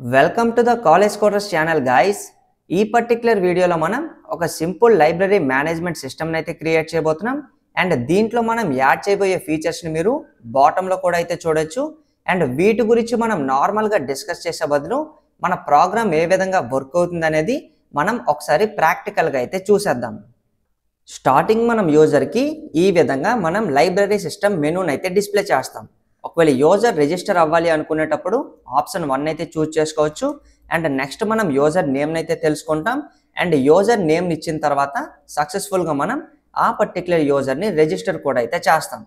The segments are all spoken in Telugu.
Welcome to the College Quarters channel, guys. ఈ పర్టిక్యులర్ వీడియోలో మనం ఒక సింపుల్ లైబ్రరీ మేనేజ్మెంట్ సిస్టమ్ అయితే క్రియేట్ చేయబోతున్నాం. అండ్ దీంట్లో మనం యాడ్ చేయబోయే ఫీచర్స్ ని మీరు బాటమ్ లో కూడా అయితే చూడొచ్చు. అండ్ వీటి గురించి మనం నార్మల్ గా డిస్కస్ చేసే బదులు మన ప్రోగ్రామ్ ఏ విధంగా వర్క్ అవుతుంది అనేది మనం ఒకసారి ప్రాక్టికల్ గా అయితే చూసేద్దాం. స్టార్టింగ్ మనం యూజర్ కి ఈ విధంగా మనం లైబ్రరీ సిస్టమ్ మెనూని అయితే డిస్ప్లే చేస్తాం. ఒకవేళ యూజర్ రిజిస్టర్ అవ్వాలి అనుకునేటప్పుడు ఆప్షన్ 1 అయితే చూస్ చేసుకోవచ్చు. అండ్ నెక్స్ట్ మనం యూజర్ నేమ్ అయితే తెలుసుకుంటాం. అండ్ యూజర్ నేమ్ ఇచ్చిన తర్వాత సక్సెస్ఫుల్గా మనం ఆ పర్టికులర్ యూజర్ని రిజిస్టర్ కూడా అయితే చేస్తాం.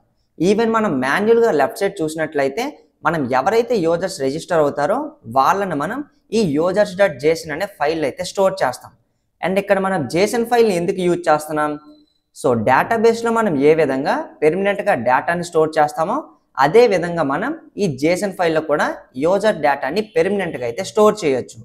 ఈవెన్ మనం మాన్యువల్గా లెఫ్ట్ సైడ్ చూసినట్లయితే మనం ఎవరైతే యూజర్స్ రిజిస్టర్ అవుతారో వాళ్ళని మనం ఈ users.json అనే ఫైల్ అయితే స్టోర్ చేస్తాం. అండ్ ఇక్కడ మనం జేసన్ ఫైల్ని ఎందుకు యూజ్ చేస్తున్నాం? సో డేటాబేస్లో మనం ఏ విధంగా పెర్మనెంట్గా డేటాని స్టోర్ చేస్తామో అదే విధంగా మనం ఈ జేసన్ ఫైల్లో కూడా యూజర్ డేటాని పెర్మనెంట్గా అయితే స్టోర్ చేయొచ్చు.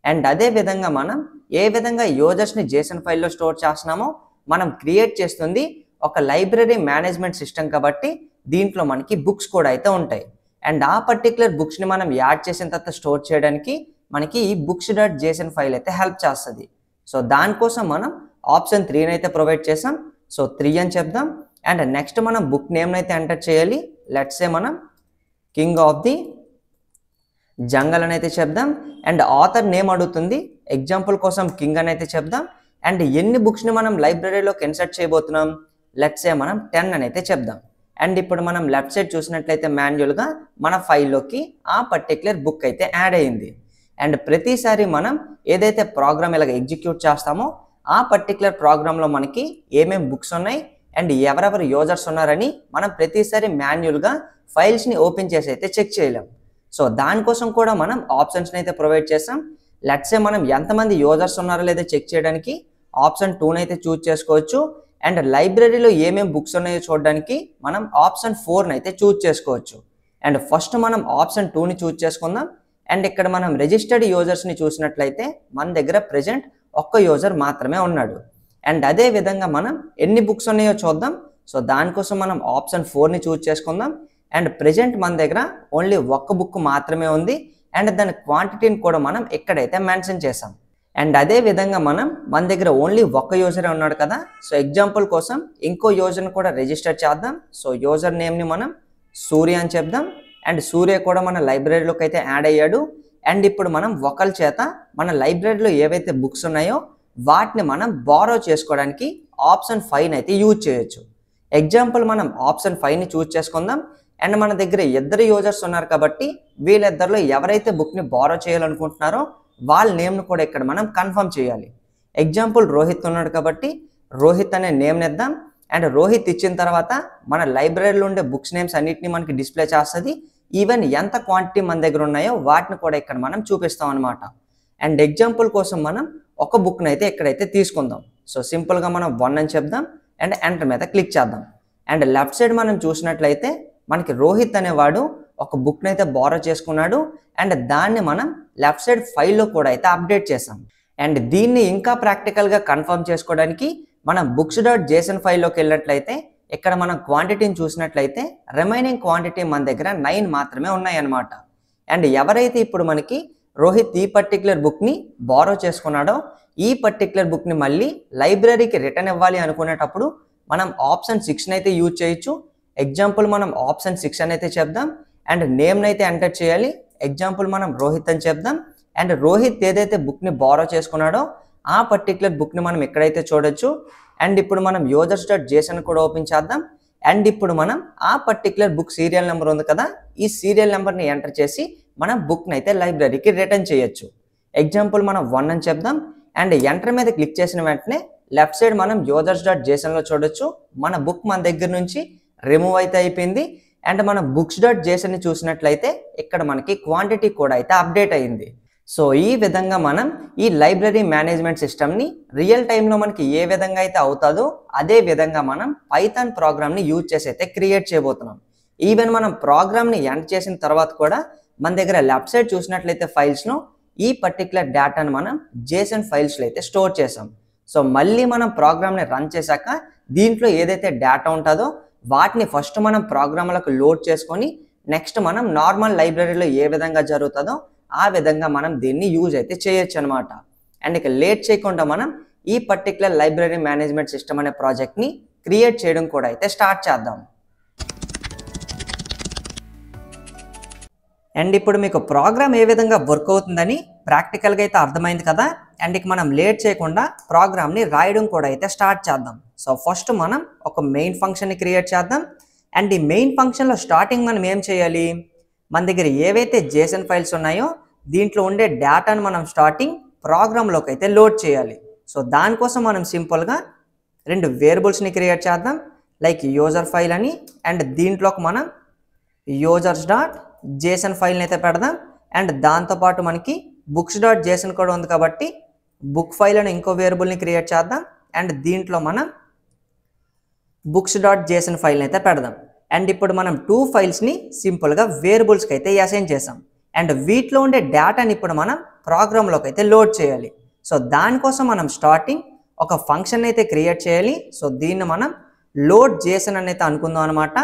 అండ్ అదే విధంగా మనం ఏ విధంగా యూజర్స్ని జేసన్ ఫైల్లో స్టోర్ చేస్తున్నామో మనం క్రియేట్ చేస్తుంది ఒక లైబ్రరీ మేనేజ్మెంట్ సిస్టమ్ కాబట్టి దీంట్లో మనకి బుక్స్ కూడా అయితే ఉంటాయి. అండ్ ఆ పర్టికులర్ బుక్స్ని మనం యాడ్ చేసిన తర్వాత స్టోర్ చేయడానికి మనకి ఈ books.json ఫైల్ అయితే హెల్ప్ చేస్తుంది. సో దానికోసం మనం ఆప్షన్ 3 అయితే ప్రొవైడ్ చేసాం. సో 3 అని చెప్దాం. అండ్ నెక్స్ట్ మనం బుక్ నేమ్ అయితే ఎంటర్ చేయాలి. లెట్స్ సే మనం కింగ్ ఆఫ్ ది జంగల్ అని అయితే చెప్దాం. అండ్ ఆథర్ నేమ్ అడుగుతుంది, ఎగ్జాంపుల్ కోసం కింగ్ అని అయితే చెప్దాం. అండ్ ఎన్ని బుక్స్ని మనం లైబ్రరీలోకి ఇన్సర్ట్ చేయబోతున్నాం? లెట్స్ సే మనం 10 అని అయితే చెప్దాం. అండ్ ఇప్పుడు మనం లెఫ్ట్ సైడ్ చూసినట్లయితే మాన్యువల్గా మన ఫైల్లోకి ఆ పర్టికులర్ బుక్ అయితే యాడ్ అయ్యింది. అండ్ ప్రతిసారి మనం ఏదైతే ప్రోగ్రామ్ ఇలాగ ఎగ్జిక్యూట్ చేస్తామో ఆ పర్టికులర్ ప్రోగ్రాంలో మనకి ఏమేమి బుక్స్ ఉన్నాయి అండ్ ఎవరెవరు యూజర్స్ ఉన్నారని మనం ప్రతిసారి మాన్యువల్గా ఫైల్స్ని ఓపెన్ చేసి అయితే చెక్ చేయలేం. సో దానికోసం కూడా మనం ఆప్షన్స్ని అయితే ప్రొవైడ్ చేసాం. లెట్స్ సే మనం ఎంతమంది యూజర్స్ ఉన్నారో లేదో చెక్ చేయడానికి ఆప్షన్ 2 అయితే చూజ్ చేసుకోవచ్చు. అండ్ లైబ్రరీలో ఏమేమి బుక్స్ ఉన్నాయో చూడడానికి మనం ఆప్షన్ 4 అయితే చూజ్ చేసుకోవచ్చు. అండ్ ఫస్ట్ మనం ఆప్షన్ 2ని చూజ్ చేసుకుందాం. అండ్ ఇక్కడ మనం రిజిస్టర్డ్ యూజర్స్ని చూసినట్లయితే మన దగ్గర ప్రెజెంట్ ఒక్క యూజర్ మాత్రమే ఉన్నాడు. అండ్ అదే విధంగా మనం ఎన్ని బుక్స్ ఉన్నాయో చూద్దాం. సో దానికోసం మనం ఆప్షన్ 4ని చూజ్ చేసుకుందాం. అండ్ ప్రెజెంట్ మన దగ్గర ఓన్లీ ఒక్క బుక్ మాత్రమే ఉంది. అండ్ దాని క్వాంటిటీని కూడా మనం ఇక్కడైతే మెన్షన్ చేసాం. అండ్ అదే విధంగా మన దగ్గర ఓన్లీ ఒక్క యూజరే ఉన్నాడు కదా. సో ఎగ్జాంపుల్ కోసం ఇంకో యూజర్ని కూడా రిజిస్టర్ చేద్దాం. సో యూజర్ నేమ్ని మనం సూర్య అని చెప్దాం. అండ్ సూర్య కూడా మన లైబ్రరీలోకి అయితే యాడ్ అయ్యాడు. అండ్ ఇప్పుడు మనం ఒకరి చేత మన లైబ్రరీలో ఏవైతే బుక్స్ ఉన్నాయో వాటిని మనం బారో చేసుకోవడానికి ఆప్షన్ 5 అయితే యూజ్ చేయొచ్చు. ఎగ్జాంపుల్ మనం ఆప్షన్ 5ని చూజ్ చేసుకుందాం. అండ్ మన దగ్గర ఇద్దరు యూజర్స్ ఉన్నారు కాబట్టి వీళ్ళిద్దరిలో ఎవరైతే బుక్ని బారో చేయాలనుకుంటున్నారో వాళ్ళ నేమ్ను కూడా ఇక్కడ మనం కన్ఫర్మ్ చేయాలి. ఎగ్జాంపుల్ రోహిత్ ఉన్నాడు కాబట్టి రోహిత్ అనే నేమ్ని ఇద్దాం. అండ్ రోహిత్ ఇచ్చిన తర్వాత మన లైబ్రరీలో ఉండే బుక్స్ నేమ్స్ అన్నిటిని మనకి డిస్ప్లే చేస్తుంది. ఈవెన్ ఎంత క్వాంటిటీ మన దగ్గర ఉన్నాయో వాటిని కూడా ఇక్కడ మనం చూపిస్తాం అనమాట. అండ్ ఎగ్జాంపుల్ కోసం మనం ఒక బుక్ని అయితే ఇక్కడైతే తీసుకుందాం. సో సింపుల్గా మనం 1 అని చెప్దాం. అండ్ ఎంటర్ మీద క్లిక్ చేద్దాం. అండ్ లెఫ్ట్ సైడ్ మనం చూసినట్లయితే మనకి రోహిత్ అనేవాడు ఒక బుక్ని అయితే బారో చేసుకున్నాడు. అండ్ దాన్ని మనం లెఫ్ట్ సైడ్ ఫైల్లో కూడా అయితే అప్డేట్ చేసాం. అండ్ దీన్ని ఇంకా ప్రాక్టికల్గా కన్ఫర్మ్ చేసుకోవడానికి మనం books.json ఫైల్లోకి వెళ్ళినట్లయితే ఇక్కడ మనం క్వాంటిటీని చూసినట్లయితే రిమైనింగ్ క్వాంటిటీ మన దగ్గర 9 మాత్రమే ఉన్నాయన్నమాట. అండ్ ఎవరైతే ఇప్పుడు మనకి రోహిత్ ఈ పర్టికులర్ బుక్ని బారో చేసుకున్నాడో ఈ పర్టికులర్ బుక్ని మళ్ళీ లైబ్రరీకి రిటర్న్ ఇవ్వాలి అనుకునేటప్పుడు మనం ఆప్షన్ 6ని అయితే యూజ్ చేయొచ్చు. ఎగ్జాంపుల్ మనం ఆప్షన్ 6 అని అయితే చెప్దాం. అండ్ నేమ్ని అయితే ఎంటర్ చేయాలి. ఎగ్జాంపుల్ మనం రోహిత్ అని చెప్దాం. అండ్ రోహిత్ ఏదైతే బుక్ని బారో చేసుకున్నాడో ఆ పర్టికులర్ బుక్ని మనం ఎక్కడైతే చూడొచ్చు. అండ్ ఇప్పుడు మనం users.json కూడా ఓపెన్ చేద్దాం. అండ్ ఇప్పుడు మనం ఆ పర్టికులర్ బుక్ సీరియల్ నెంబర్ ఉంది కదా, ఈ సీరియల్ నెంబర్ని ఎంటర్ చేసి మనం బుక్ని అయితే లైబ్రరీకి రిటర్న్ చేయొచ్చు. ఎగ్జాంపుల్ మనం 1 అని చెప్దాం. అండ్ ఎంటర్ మీద క్లిక్ చేసిన వెంటనే లెఫ్ట్ సైడ్ మనం users.jsonలో చూడొచ్చు మన బుక్ మన దగ్గర నుంచి రిమూవ్ అయితే అయిపోయింది. అండ్ మనం books.jsonని చూసినట్లయితే ఇక్కడ మనకి క్వాంటిటీ కూడా అయితే అప్డేట్ అయ్యింది. సో ఈ విధంగా మనం ఈ లైబ్రరీ మేనేజ్మెంట్ సిస్టమ్ని రియల్ టైంలో మనకి ఏ విధంగా అయితే అవుతుందో అదే విధంగా మనం పైథాన్ ప్రోగ్రామ్ని యూజ్ చేసి అయితే క్రియేట్ చేయబోతున్నాం. ఈవెన్ మనం ప్రోగ్రామ్ని ఎంటర్ చేసిన తర్వాత కూడా మన దగ్గర లెఫ్ట్ సైడ్ చూసినట్లయితే ఫైల్స్లో ఈ పర్టికులర్ డేటాను మనం జేసన్ ఫైల్స్లో అయితే స్టోర్ చేసాం. సో మళ్ళీ మనం ప్రోగ్రామ్ని రన్ చేశాక దీంట్లో ఏదైతే డేటా ఉంటుందో వాటిని ఫస్ట్ మనం ప్రోగ్రామ్లకు లోడ్ చేసుకొని నెక్స్ట్ మనం నార్మల్ లైబ్రరీలో ఏ విధంగా జరుగుతుందో ఆ విధంగా మనం దీన్ని యూజ్ అయితే చేయొచ్చు అనమాట. అండ్ ఇక లేట్ చేయకుండా మనం ఈ పర్టికులర్ లైబ్రరీ మేనేజ్మెంట్ సిస్టమ్ అనే ప్రాజెక్ట్ని క్రియేట్ చేయడం కూడా అయితే స్టార్ట్ చేద్దాం. అండ్ ఇప్పుడు మీకు ప్రోగ్రామ్ ఏ విధంగా వర్క్ అవుతుందని ప్రాక్టికల్గా అయితే అర్థమైంది కదా. అండ్ ఇక మనం లేట్ చేయకుండా ప్రోగ్రామ్ని రాయడం కూడా అయితే స్టార్ట్ చేద్దాం. సో ఫస్ట్ మనం ఒక మెయిన్ ఫంక్షన్ని క్రియేట్ చేద్దాం. అండ్ ఈ మెయిన్ ఫంక్షన్లో స్టార్టింగ్ మనం ఏం చేయాలి, మన దగ్గర ఏవైతే జేసన్ ఫైల్స్ ఉన్నాయో దీంట్లో ఉండే డేటాను మనం స్టార్టింగ్ ప్రోగ్రాంలోకి అయితే లోడ్ చేయాలి. సో దానికోసం మనం సింపుల్గా 2 వేరియబుల్స్ని క్రియేట్ చేద్దాం, లైక్ యూజర్ ఫైల్ అని. అండ్ దీంట్లోకి మనం యూజర్స్ డాట్ జేసన్ ఫైల్ని అయితే పెడదాం. అండ్ దాంతోపాటు మనకి బుక్స్ డాట్ జేసన్ కూడా ఉంది కాబట్టి బుక్ ఫైల్ అని ఇంకో వేరియబుల్ని క్రియేట్ చేద్దాం. అండ్ దీంట్లో మనం బుక్స్ డాట్ జేసన్ ఫైల్ని అయితే పెడదాం. అండ్ ఇప్పుడు మనం 2 ఫైల్స్ని సింపుల్గా వేరియబుల్స్కి అయితే అసైన్ చేసాం. అండ్ వీటిలో ఉండే డేటాని ఇప్పుడు మనం ప్రోగ్రాంలోకి అయితే లోడ్ చేయాలి. సో దానికోసం మనం స్టార్టింగ్ ఒక ఫంక్షన్ అయితే క్రియేట్ చేయాలి. సో దీన్ని మనం లోడ్ జేసన్ అని అయితే అనుకుందాం అనమాట.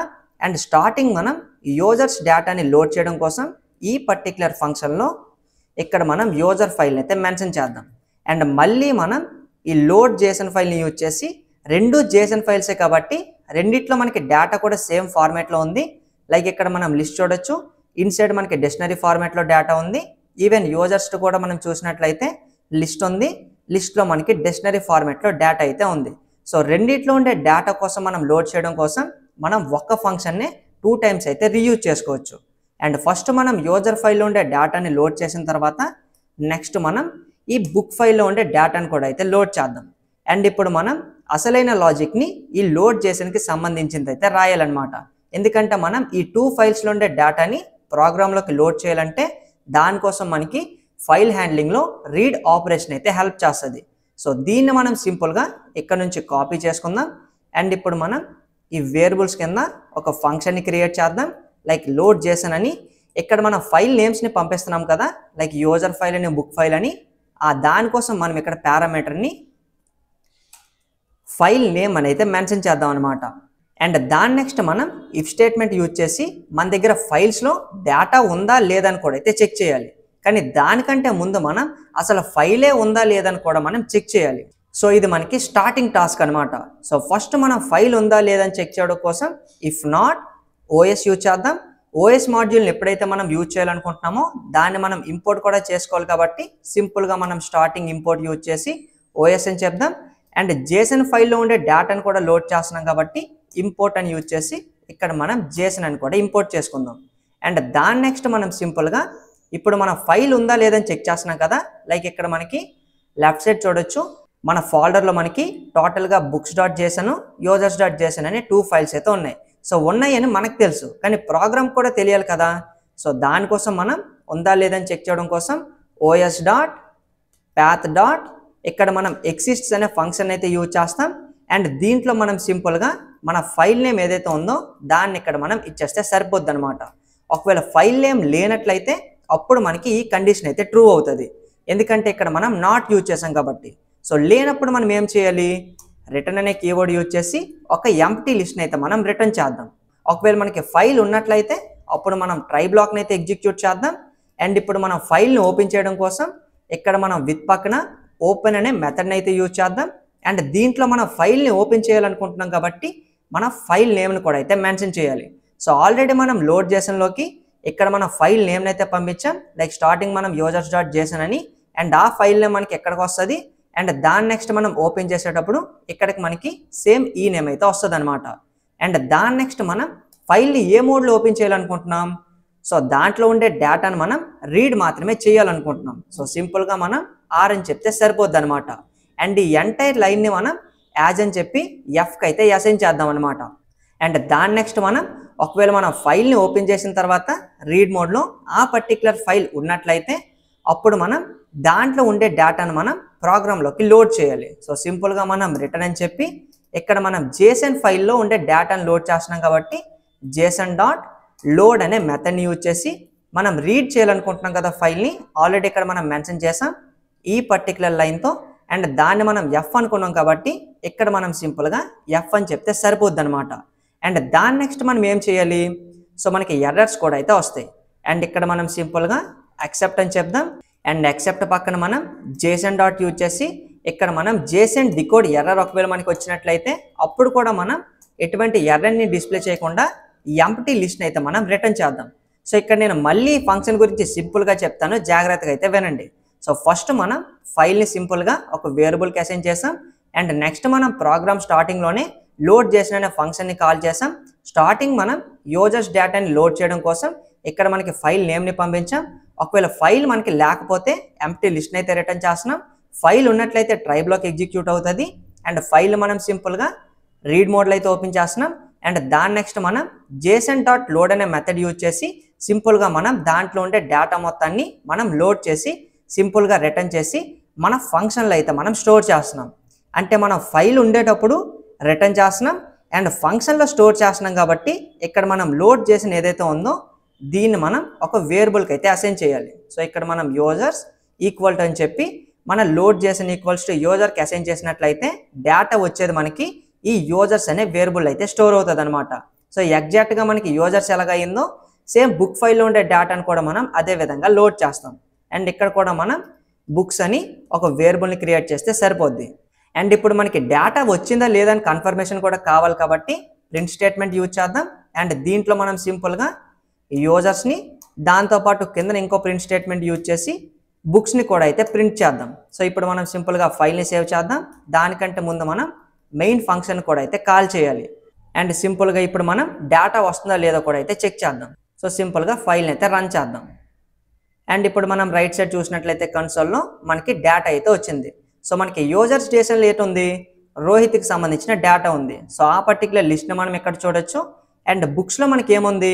అండ్ స్టార్టింగ్ మనం యూజర్స్ డేటాని లోడ్ చేయడం కోసం ఈ పర్టిక్యులర్ ఫంక్షన్లో ఇక్కడ మనం యూజర్ ఫైల్ని అయితే మెన్షన్ చేద్దాం. అండ్ మళ్ళీ మనం ఈ లోడ్ జేసన్ ఫైల్ని యూజ్ చేసి 2 జేసన్ ఫైల్సే కాబట్టి రెండిట్లో మనకి డేటా కూడా సేమ్ ఫార్మాట్లో ఉంది. లైక్ ఇక్కడ మనం లిస్ట్ చూడొచ్చు, ఇన్సైడ్ మనకి డిక్షనరీ ఫార్మాట్లో డేటా ఉంది. ఈవెన్ యూజర్స్ కూడా మనం చూసినట్లయితే లిస్ట్ ఉంది, లిస్ట్లో మనకి డిక్షనరీ ఫార్మాట్లో డేటా అయితే ఉంది. సో రెండిట్లో ఉండే డేటా కోసం మనం లోడ్ చేయడం కోసం మనం ఒక్క ఫంక్షన్ని 2 టైమ్స్ అయితే రీయూజ్ చేసుకోవచ్చు. అండ్ ఫస్ట్ మనం యూజర్ ఫైల్లో ఉండే డేటాని లోడ్ చేసిన తర్వాత నెక్స్ట్ మనం ఈ బుక్ ఫైల్లో ఉండే డేటాని కూడా అయితే లోడ్ చేద్దాం. అండ్ ఇప్పుడు మనం అసలైన లాజిక్ని ఈ లోడ్ జేసన్కి సంబంధించింది అయితే రాయాలన్నమాట. ఎందుకంటే మనం ఈ 2 ఫైల్స్లో ఉండే డేటాని ప్రోగ్రాంలోకి లోడ్ చేయాలంటే దానికోసం మనకి ఫైల్ హ్యాండ్లింగ్లో రీడ్ ఆపరేషన్ అయితే హెల్ప్ చేస్తుంది. సో దీన్ని మనం సింపుల్గా ఇక్కడ నుంచి కాపీ చేసుకుందాం. అండ్ ఇప్పుడు మనం ఈ వేరియబుల్స్ కింద ఒక ఫంక్షన్ని క్రియేట్ చేద్దాం, లైక్ లోడ్ జేసన్ అని. ఇక్కడ మనం ఫైల్ నేమ్స్ని పంపిస్తున్నాం కదా, లైక్ యూజర్ ఫైల్ అని బుక్ ఫైల్ అని. దానికోసం మనం ఇక్కడ పారామీటర్ని ఫైల్ నేమ్ అని అయితే మెన్షన్ చేద్దాం అనమాట. అండ్ దాని నెక్స్ట్ మనం ఇఫ్ స్టేట్మెంట్ యూజ్ చేసి మన దగ్గర ఫైల్స్లో డేటా ఉందా లేదని కూడా అయితే చెక్ చేయాలి. కానీ దానికంటే ముందు మనం అసలు ఫైలే ఉందా లేదని కూడా మనం చెక్ చేయాలి. సో ఇది మనకి స్టార్టింగ్ టాస్క్ అనమాట. సో ఫస్ట్ మనం ఫైల్ ఉందా లేదని చెక్ చేయడం కోసం ఇఫ్ నాట్ ఓఎస్ యూజ్ చేద్దాం. ఓఎస్ మాడ్యూల్ని ఎప్పుడైతే మనం యూజ్ చేయాలనుకుంటున్నామో దాన్ని మనం ఇంపోర్ట్ కూడా చేసుకోవాలి కాబట్టి సింపుల్గా మనం స్టార్టింగ్ ఇంపోర్ట్ యూజ్ చేసి ఓఎస్ అని చెప్దాం. అండ్ జేసన్ ఫైల్లో ఉండే డేటాను కూడా లోడ్ చేస్తున్నాం కాబట్టి ఇంపోర్ట్ అని యూజ్ చేసి ఇక్కడ మనం జేసన్ అని కూడా ఇంపోర్ట్ చేసుకుందాం. అండ్ దాని నెక్స్ట్ మనం సింపుల్గా ఇప్పుడు మన ఫైల్ ఉందా లేదని చెక్ చేస్తున్నాం కదా, లైక్ ఇక్కడ మనకి లెఫ్ట్ సైడ్ చూడొచ్చు, మన ఫోల్డర్లో మనకి టోటల్గా books dot Jason, users dot Jason అనే 2 ఫైల్స్ అయితే ఉన్నాయి. సో ఉన్నాయని మనకు తెలుసు, కానీ ప్రోగ్రామ్ కూడా తెలియాలి కదా. సో దానికోసం మనం ఉందా లేదని చెక్ చేయడం కోసం ఓఎస్ డాట్ పాత్ డాట్ ఇక్కడ మనం ఎగ్జిస్ట్స్ అనే ఫంక్షన్ అయితే యూజ్ చేస్తాం. అండ్ దీంట్లో మనం సింపుల్గా మన ఫైల్ నేమ్ ఏదైతే ఉందో దాన్ని ఇక్కడ మనం ఇచ్చేస్తే సరిపోద్ది అనమాట. ఒకవేళ ఫైల్ నేమ్ లేనట్లయితే అప్పుడు మనకి ఈ కండిషన్ అయితే ట్రూ అవుతుంది, ఎందుకంటే ఇక్కడ మనం నాట్ యూజ్ చేసాం కాబట్టి. సో లేనప్పుడు మనం ఏం చేయాలి, రిటర్న్ అనే కీవర్డ్ యూజ్ చేసి ఒక ఎంప్టీ లిస్ట్ని అయితే మనం రిటర్న్ చేద్దాం. ఒకవేళ మనకి ఫైల్ ఉన్నట్లయితే అప్పుడు మనం ట్రై బ్లాక్ని అయితే ఎగ్జిక్యూట్ చేద్దాం. అండ్ ఇప్పుడు మనం ఫైల్ని ఓపెన్ చేయడం కోసం ఇక్కడ మనం విత్ పక్కన ఓపెన్ అనే మెథడ్ని అయితే యూజ్ చేద్దాం. అండ్ దీంట్లో మనం ఫైల్ని ఓపెన్ చేయాలనుకుంటున్నాం కాబట్టి మన ఫైల్ నేమ్ని కూడా అయితే మెన్షన్ చేయాలి. సో ఆల్రెడీ మనం లోడ్ జేసన్లోకి ఇక్కడ మనం ఫైల్ నేమ్ని అయితే పంపించాం, లైక్ స్టార్టింగ్ మనం యూజర్స్ డాట్ జేసన్ అని. అండ్ ఆ ఫైల్ నేమ్ మనకి ఎక్కడికి వస్తుంది, అండ్ దాని నెక్స్ట్ మనం ఓపెన్ చేసేటప్పుడు ఇక్కడికి మనకి సేమ్ ఈ నేమ్ అయితే వస్తుంది అనమాట. అండ్ దాని నెక్స్ట్ మనం ఫైల్ని ఏ మోడ్లో ఓపెన్ చేయాలనుకుంటున్నాం, సో దాంట్లో ఉండే డేటాను మనం రీడ్ మాత్రమే చేయాలనుకుంటున్నాం. సో సింపుల్గా మనం ఆర్ అని చెప్తే సరిపోద్ది అనమాట. అండ్ ఈ ఎంటైర్ లైన్ని మనం యాజ్ అని చెప్పి ఎఫ్కి అయితే అసైన్ చేద్దాం అనమాట. అండ్ దాని నెక్స్ట్ మనం ఒకవేళ మనం ఫైల్ని ఓపెన్ చేసిన తర్వాత రీడ్ మోడ్లో ఆ పర్టికులర్ ఫైల్ ఉన్నట్లయితే అప్పుడు మనం దాంట్లో ఉండే డేటాను మనం ప్రోగ్రాంలోకి లోడ్ చేయాలి. సో సింపుల్గా మనం రిటర్న్ అని చెప్పి ఇక్కడ మనం జేసన్ ఫైల్లో ఉండే డేటాను లోడ్ చేస్తున్నాం కాబట్టి జేసన్ డాట్ లోడ్ అనే మెథడ్ని యూజ్ చేసి మనం రీడ్ చేయాలనుకుంటున్నాం కదా ఫైల్ని, ఆల్రెడీ ఇక్కడ మనం మెన్షన్ చేసాం ఈ పర్టికులర్ లైన్తో. అండ్ దాన్ని మనం ఎఫ్ అనుకున్నాం కాబట్టి ఇక్కడ మనం సింపుల్గా ఎఫ్ అని చెప్తే సరిపోద్ది అనమాట. అండ్ దాని నెక్స్ట్ మనం ఏం చేయాలి, సో మనకి ఎర్రర్స్ కూడా అయితే వస్తాయి. అండ్ ఇక్కడ మనం సింపుల్గా యాక్సెప్ట్ అని చెప్దాం. అండ్ యాక్సెప్ట్ పక్కన మనం జేసన్ డాట్ యూజ్ చేసి ఇక్కడ మనం జేసన్ డికోడ్ ఎర్రర్ ఒకవేళ మనకి వచ్చినట్లయితే అప్పుడు కూడా మనం ఎటువంటి ఎర్రర్ని డిస్ప్లే చేయకుండా ఎంప్టీ లిస్ట్ని అయితే మనం రిటర్న్ చేద్దాం. సో ఇక్కడ నేను మళ్ళీ ఫంక్షన్ గురించి సింపుల్గా చెప్తాను, జాగ్రత్తగా అయితే వినండి. సో ఫస్ట్ మనం ఫైల్ని సింపుల్గా ఒక వేరియబుల్కి అసైన్ చేసాం. అండ్ నెక్స్ట్ మనం ప్రోగ్రామ్ స్టార్టింగ్లోనే లోడ్ చేసిన అనే ఫంక్షన్ని కాల్ చేసాం. స్టార్టింగ్ మనం యూజర్స్ డేటాని లోడ్ చేయడం కోసం ఇక్కడ మనకి ఫైల్ నేమ్ని పంపించాం. ఒకవేళ ఫైల్ మనకి లేకపోతే ఎంప్టీ లిస్ట్ని అయితే రిటర్న్ చేస్తున్నాం. ఫైల్ ఉన్నట్లయితే ట్రైబ్లోకి ఎగ్జిక్యూట్ అవుతుంది. అండ్ ఫైల్ మనం సింపుల్గా రీడ్ మోడ్లో అయితే ఓపెన్ చేస్తున్నాం. అండ్ దాని నెక్స్ట్ మనం జేసన్ డాట్ లోడ్ అనే మెథడ్ యూజ్ చేసి సింపుల్గా మనం దాంట్లో ఉండే డేటా మొత్తాన్ని మనం లోడ్ చేసి సింపుల్గా రిటర్న్ చేసి మన ఫంక్షన్లో అయితే మనం స్టోర్ చేస్తున్నాం. అంటే మనం ఫైల్ ఉండేటప్పుడు రిటర్న్ చేస్తున్నాం అండ్ ఫంక్షన్లో స్టోర్ చేస్తున్నాం కాబట్టి ఇక్కడ మనం లోడ్ చేసిన ఏదైతే ఉందో దీన్ని మనం ఒక వేరియబుల్కి అయితే అసైన్ చేయాలి. సో ఇక్కడ మనం యూజర్స్ ఈక్వల్ టు అని చెప్పి మనం లోడ్ చేసిన ఈక్వల్స్ టు యూజర్కి అసైన్ చేసినట్లయితే డేటా వచ్చేది మనకి ఈ యూజర్స్ అనే వేరియబుల్ అయితే స్టోర్ అవుతుంది అనమాట. సో ఎగ్జాక్ట్గా మనకి యూజర్స్ ఎలాగ అయిందో సేమ్ బుక్ ఫైల్లో ఉండే డేటాను కూడా మనం అదే విధంగా లోడ్ చేస్తాం. అండ్ ఇక్కడ కూడా మనం బుక్స్ అని ఒక వేరియబుల్ని క్రియేట్ చేస్తే సరిపోద్ది. అండ్ ఇప్పుడు మనకి డేటా వచ్చిందా లేదా అని కన్ఫర్మేషన్ కూడా కావాలి కాబట్టి ప్రింట్ స్టేట్మెంట్ యూజ్ చేద్దాం. అండ్ దీంట్లో మనం సింపుల్గా యూజర్స్ని దాంతోపాటు కింద ఇంకో ప్రింట్ స్టేట్మెంట్ యూజ్ చేసి బుక్స్ని కూడా అయితే ప్రింట్ చేద్దాం. సో ఇప్పుడు మనం సింపుల్గా ఫైల్ని సేవ్ చేద్దాం. దానికంటే ముందు మనం మెయిన్ ఫంక్షన్ కూడా అయితే కాల్ చేయాలి. అండ్ సింపుల్గా ఇప్పుడు మనం డేటా వస్తుందా లేదో కూడా అయితే చెక్ చేద్దాం. సో సింపుల్గా ఫైల్ని అయితే రన్ చేద్దాం. అండ్ ఇప్పుడు మనం రైట్ సైడ్ చూసినట్లయితే కన్సోల్లో మనకి డేటా అయితే వచ్చింది. సో మనకి యూజర్స్ స్టేషన్లో ఏంటి ఉంది, రోహిత్కి సంబంధించిన డేటా ఉంది. సో ఆ పర్టికులర్ లిస్ట్ని మనం ఇక్కడ చూడొచ్చు. అండ్ బుక్స్లో మనకి ఏముంది,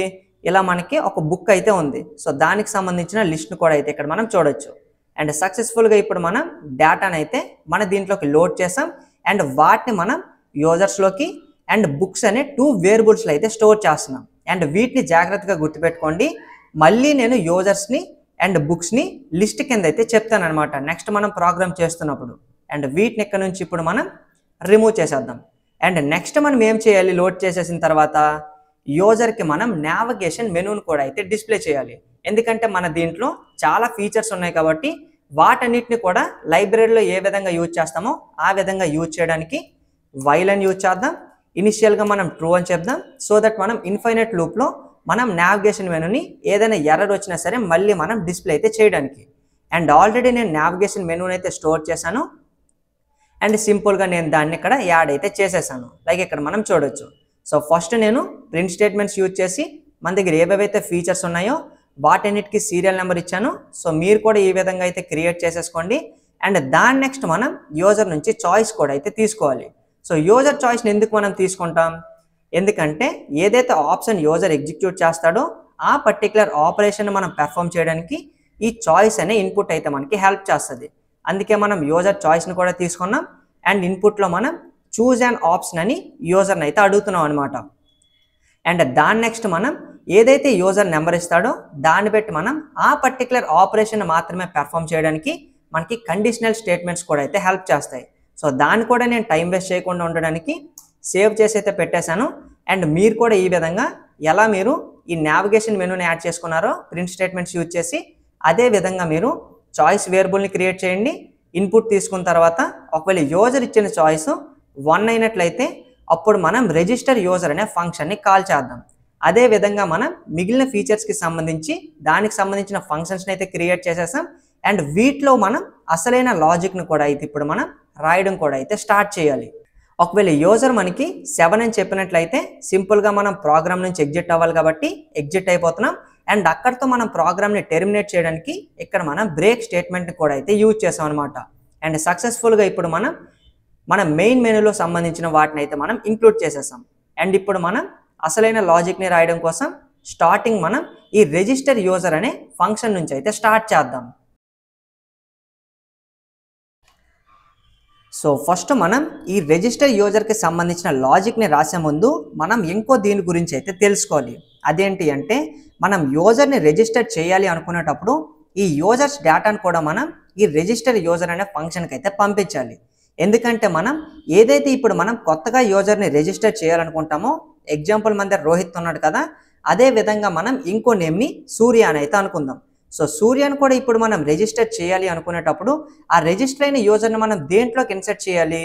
ఇలా మనకి ఒక బుక్ అయితే ఉంది. సో దానికి సంబంధించిన లిస్ట్ని కూడా అయితే ఇక్కడ మనం చూడొచ్చు. అండ్ సక్సెస్ఫుల్గా ఇప్పుడు మనం డేటాను అయితే మన దీంట్లోకి లోడ్ చేసాం. అండ్ వాటిని మనం యూజర్స్లోకి అండ్ బుక్స్ అనే 2 వేరియబుల్స్లో అయితే స్టోర్ చేస్తున్నాం. అండ్ వీటిని జాగ్రత్తగా గుర్తుపెట్టుకోండి. మళ్ళీ నేను యూజర్స్ని అండ్ బుక్స్ని లిస్ట్ కింద అయితే చెప్తాను అనమాట నెక్స్ట్ మనం ప్రోగ్రామ్ చేస్తున్నప్పుడు. అండ్ వీటిని ఇక్కడ నుంచి ఇప్పుడు మనం రిమూవ్ చేసేద్దాం. అండ్ నెక్స్ట్ మనం ఏం చేయాలి, లోడ్ చేసేసిన తర్వాత యూజర్కి మనం నావిగేషన్ మెనూని కూడా అయితే డిస్ప్లే చేయాలి. ఎందుకంటే మన దీంట్లో చాలా ఫీచర్స్ ఉన్నాయి కాబట్టి వాటన్నిటిని కూడా లైబ్రరీలో ఏ విధంగా యూజ్ చేస్తామో ఆ విధంగా యూజ్ చేయడానికి వైల్ అని యూజ్ చేద్దాం. ఇనిషియల్గా మనం ట్రూ అని చెప్దాం. సో దట్ మనం ఇన్ఫైనైట్ లూప్లో మనం నావిగేషన్ మెనూని ఏదైనా ఎర్రర్ వచ్చినా సరే మళ్ళీ మనం డిస్ప్లే అయితే చేయడానికి. అండ్ ఆల్రెడీ నేను నావిగేషన్ మెనూని అయితే స్టోర్ చేశాను. అండ్ సింపుల్గా నేను దాన్ని ఇక్కడ యాడ్ అయితే చేసేసాను. లైక్ ఇక్కడ మనం చూడొచ్చు. సో ఫస్ట్ నేను ప్రింట్ స్టేట్మెంట్స్ యూజ్ చేసి మన దగ్గర ఏవేవైతే ఫీచర్స్ ఉన్నాయో వాటన్నిటికీ సీరియల్ నెంబర్ ఇచ్చాను. సో మీరు కూడా ఈ విధంగా అయితే క్రియేట్ చేసేసుకోండి. అండ్ దాని నెక్స్ట్ మనం యూజర్ నుంచి చాయిస్ కూడా అయితే తీసుకోవాలి. సో యూజర్ చాయిస్ని ఎందుకు మనం తీసుకుంటాం, ఎందుకంటే ఏదైతే ఆప్షన్ యూజర్ ఎగ్జిక్యూట్ చేస్తాడో ఆ పర్టికులర్ ఆపరేషన్ మనం పెర్ఫామ్ చేయడానికి ఈ చాయిస్ అనే ఇన్పుట్ అయితే మనకి హెల్ప్ చేస్తుంది. అందుకే మనం యూజర్ చాయిస్ని కూడా తీసుకున్నాం. అండ్ ఇన్పుట్లో మనం చూజ్ అండ్ ఆప్షన్ అని యూజర్ని అయితే అడుగుతున్నాం అనమాట. అండ్ దాని నెక్స్ట్ మనం ఏదైతే యూజర్ నెంబర్ ఇస్తాడో దాన్ని బట్టి మనం ఆ పర్టికులర్ ఆపరేషన్ మాత్రమే పెర్ఫామ్ చేయడానికి మనకి కండిషనల్ స్టేట్మెంట్స్ కూడా అయితే హెల్ప్ చేస్తాయి. సో దాన్ని కూడా నేను టైం వేస్ట్ చేయకుండా ఉండడానికి సేవ్ చేసి అయితే పెట్టేశాను. అండ్ మీరు కూడా ఈ విధంగా ఎలా మీరు ఈ నావిగేషన్ మెనూని యాడ్ చేసుకున్నారో ప్రింట్ స్టేట్మెంట్స్ యూజ్ చేసి అదే విధంగా మీరు చాయిస్ వేరియబుల్ని క్రియేట్ చేయండి. ఇన్పుట్ తీసుకున్న తర్వాత ఒకవేళ యూజర్ ఇచ్చిన చాయిస్ 1 అయినట్లయితే అప్పుడు మనం రిజిస్టర్ యూజర్ అనే ఫంక్షన్ని కాల్ చేద్దాం. అదే విధంగా మనం మిగిలిన ఫీచర్స్కి సంబంధించి దానికి సంబంధించిన ఫంక్షన్స్ని అయితే క్రియేట్ చేసేసాం. అండ్ వీటిలో మనం అసలైన లాజిక్ను కూడా అయితే ఇప్పుడు మనం రాయడం కూడా అయితే స్టార్ట్ చేయాలి. ఒకవేళ యూజర్ మనకి 7 అని చెప్పినట్లయితే సింపుల్గా మనం ప్రోగ్రామ్ నుంచి ఎగ్జిట్ అవ్వాలి కాబట్టి ఎగ్జిట్ అయిపోతున్నాం. అండ్ అక్కడితో మనం ప్రోగ్రామ్ని టెర్మినేట్ చేయడానికి ఇక్కడ మనం బ్రేక్ స్టేట్మెంట్ని కూడా అయితే యూజ్ చేసాం అనమాట. అండ్ సక్సెస్ఫుల్గా ఇప్పుడు మన మెయిన్ మెనూలో సంబంధించిన వాటిని అయితే మనం ఇంక్లూడ్ చేసేసాం. అండ్ ఇప్పుడు మనం అసలైన లాజిక్ని రాయడం కోసం స్టార్టింగ్ మనం ఈ రిజిస్టర్ యూజర్ అనే ఫంక్షన్ నుంచి అయితే స్టార్ట్ చేద్దాం. సో ఫస్ట్ మనం ఈ రిజిస్టర్ యూజర్కి సంబంధించిన లాజిక్ని రాసే ముందు మనం ఇంకో దీని గురించి అయితే తెలుసుకోవాలి. అదేంటి అంటే మనం యూజర్ని రిజిస్టర్ చేయాలి అనుకునేటప్పుడు ఈ యూజర్స్ డేటాను కూడా మనం ఈ రిజిస్టర్ యూజర్ అనే ఫంక్షన్కి అయితే పంపించాలి. ఎందుకంటే మనం ఏదైతే ఇప్పుడు మనం కొత్తగా యూజర్ని రిజిస్టర్ చేయాలనుకుంటామో ఎగ్జాంపుల్ మన దగ్గర రోహిత్ ఉన్నాడు కదా, అదే విధంగా మనం ఇంకో నేమ్ని సూర్య అని అయితే అనుకుందాం. సో సూర్యను కూడా ఇప్పుడు మనం రిజిస్టర్ చేయాలి అనుకునేటప్పుడు ఆ రిజిస్టర్ అయిన యూజర్ని మనం దేంట్లోకి ఇన్సర్ట్ చేయాలి?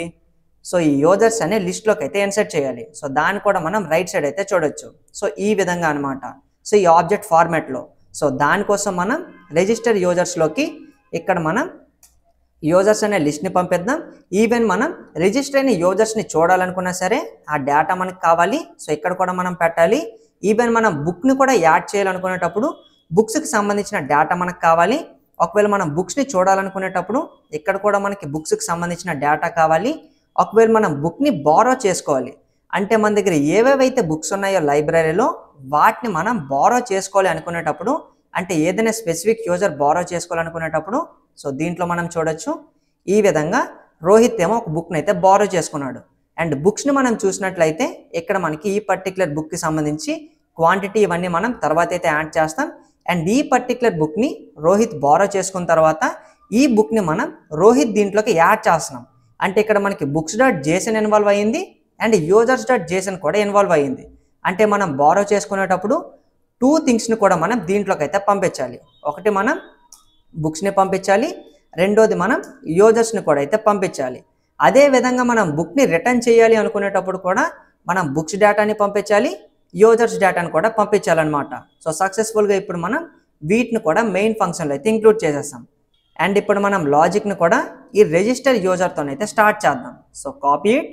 సో ఈ యూజర్స్ అనే లిస్ట్లోకి అయితే ఇన్సర్ట్ చేయాలి. సో దాన్ని కూడా మనం రైట్ సైడ్ అయితే చూడొచ్చు. సో ఈ విధంగా అనమాట. సో ఈ ఆబ్జెక్ట్ ఫార్మాట్లో సో దానికోసం మనం రిజిస్టర్ యూజర్స్లోకి ఇక్కడ మనం యూజర్స్ అనే లిస్ట్ని పంపిద్దాం. ఈవెన్ మనం రిజిస్టర్ అయిన యూజర్స్ని చూడాలనుకున్నా సరే ఆ డేటా మనకు కావాలి. సో ఇక్కడ కూడా మనం పెట్టాలి. ఈవెన్ మనం బుక్ని కూడా యాడ్ చేయాలనుకునేటప్పుడు బుక్స్కి సంబంధించిన డేటా మనకు కావాలి. ఒకవేళ మనం బుక్స్ని చూడాలనుకునేటప్పుడు ఇక్కడ కూడా మనకి బుక్స్కి సంబంధించిన డేటా కావాలి. ఒకవేళ మనం బుక్ని బారో చేసుకోవాలి అంటే మన దగ్గర ఏవేవైతే బుక్స్ ఉన్నాయో లైబ్రరీలో వాటిని మనం బారో చేసుకోవాలి అనుకునేటప్పుడు అంటే ఏదైనా స్పెసిఫిక్ యూజర్ బారో చేసుకోవాలనుకునేటప్పుడు సో దీంట్లో మనం చూడొచ్చు. ఈ విధంగా రోహిత్ ఏమో ఒక బుక్ని అయితే బారో చేసుకున్నాడు. అండ్ బుక్స్ని మనం చూసినట్లయితే ఇక్కడ మనకి ఈ పర్టికులర్ బుక్కి సంబంధించి క్వాంటిటీ ఇవన్నీ మనం తర్వాత అయితే యాడ్ చేస్తాం. అండ్ ఈ పర్టికులర్ బుక్ని రోహిత్ బారో చేసుకున్న తర్వాత ఈ బుక్ని మనం రోహిత్ దీంట్లోకి యాడ్ చేస్తున్నాం. అంటే ఇక్కడ మనకి books.json ఇన్వాల్వ్ అయ్యింది అండ్ users.json కూడా ఇన్వాల్వ్ అయ్యింది. అంటే మనం బారో చేసుకునేటప్పుడు 2 థింగ్స్ని కూడా మనం దీంట్లోకి అయితే పంపించాలి. ఒకటి మనం బుక్స్ని పంపించాలి, రెండోది మనం యూజర్స్ని కూడా అయితే పంపించాలి. అదే విధంగా మనం బుక్ని రిటర్న్ చేయాలి అనుకునేటప్పుడు కూడా మనం బుక్స్ డేటాని పంపించాలి, యూజర్స్ డేటాని కూడా పంపించాలన్నమాట. సో సక్సెస్ఫుల్గా ఇప్పుడు మనం వీటిని కూడా మెయిన్ ఫంక్షన్లో అయితే ఇంక్లూడ్ చేసేస్తాం. అండ్ ఇప్పుడు మనం లాజిక్ని కూడా ఈ రిజిస్టర్ యూజర్తోనైతే స్టార్ట్ చేద్దాం. సో కాపీ ఇట్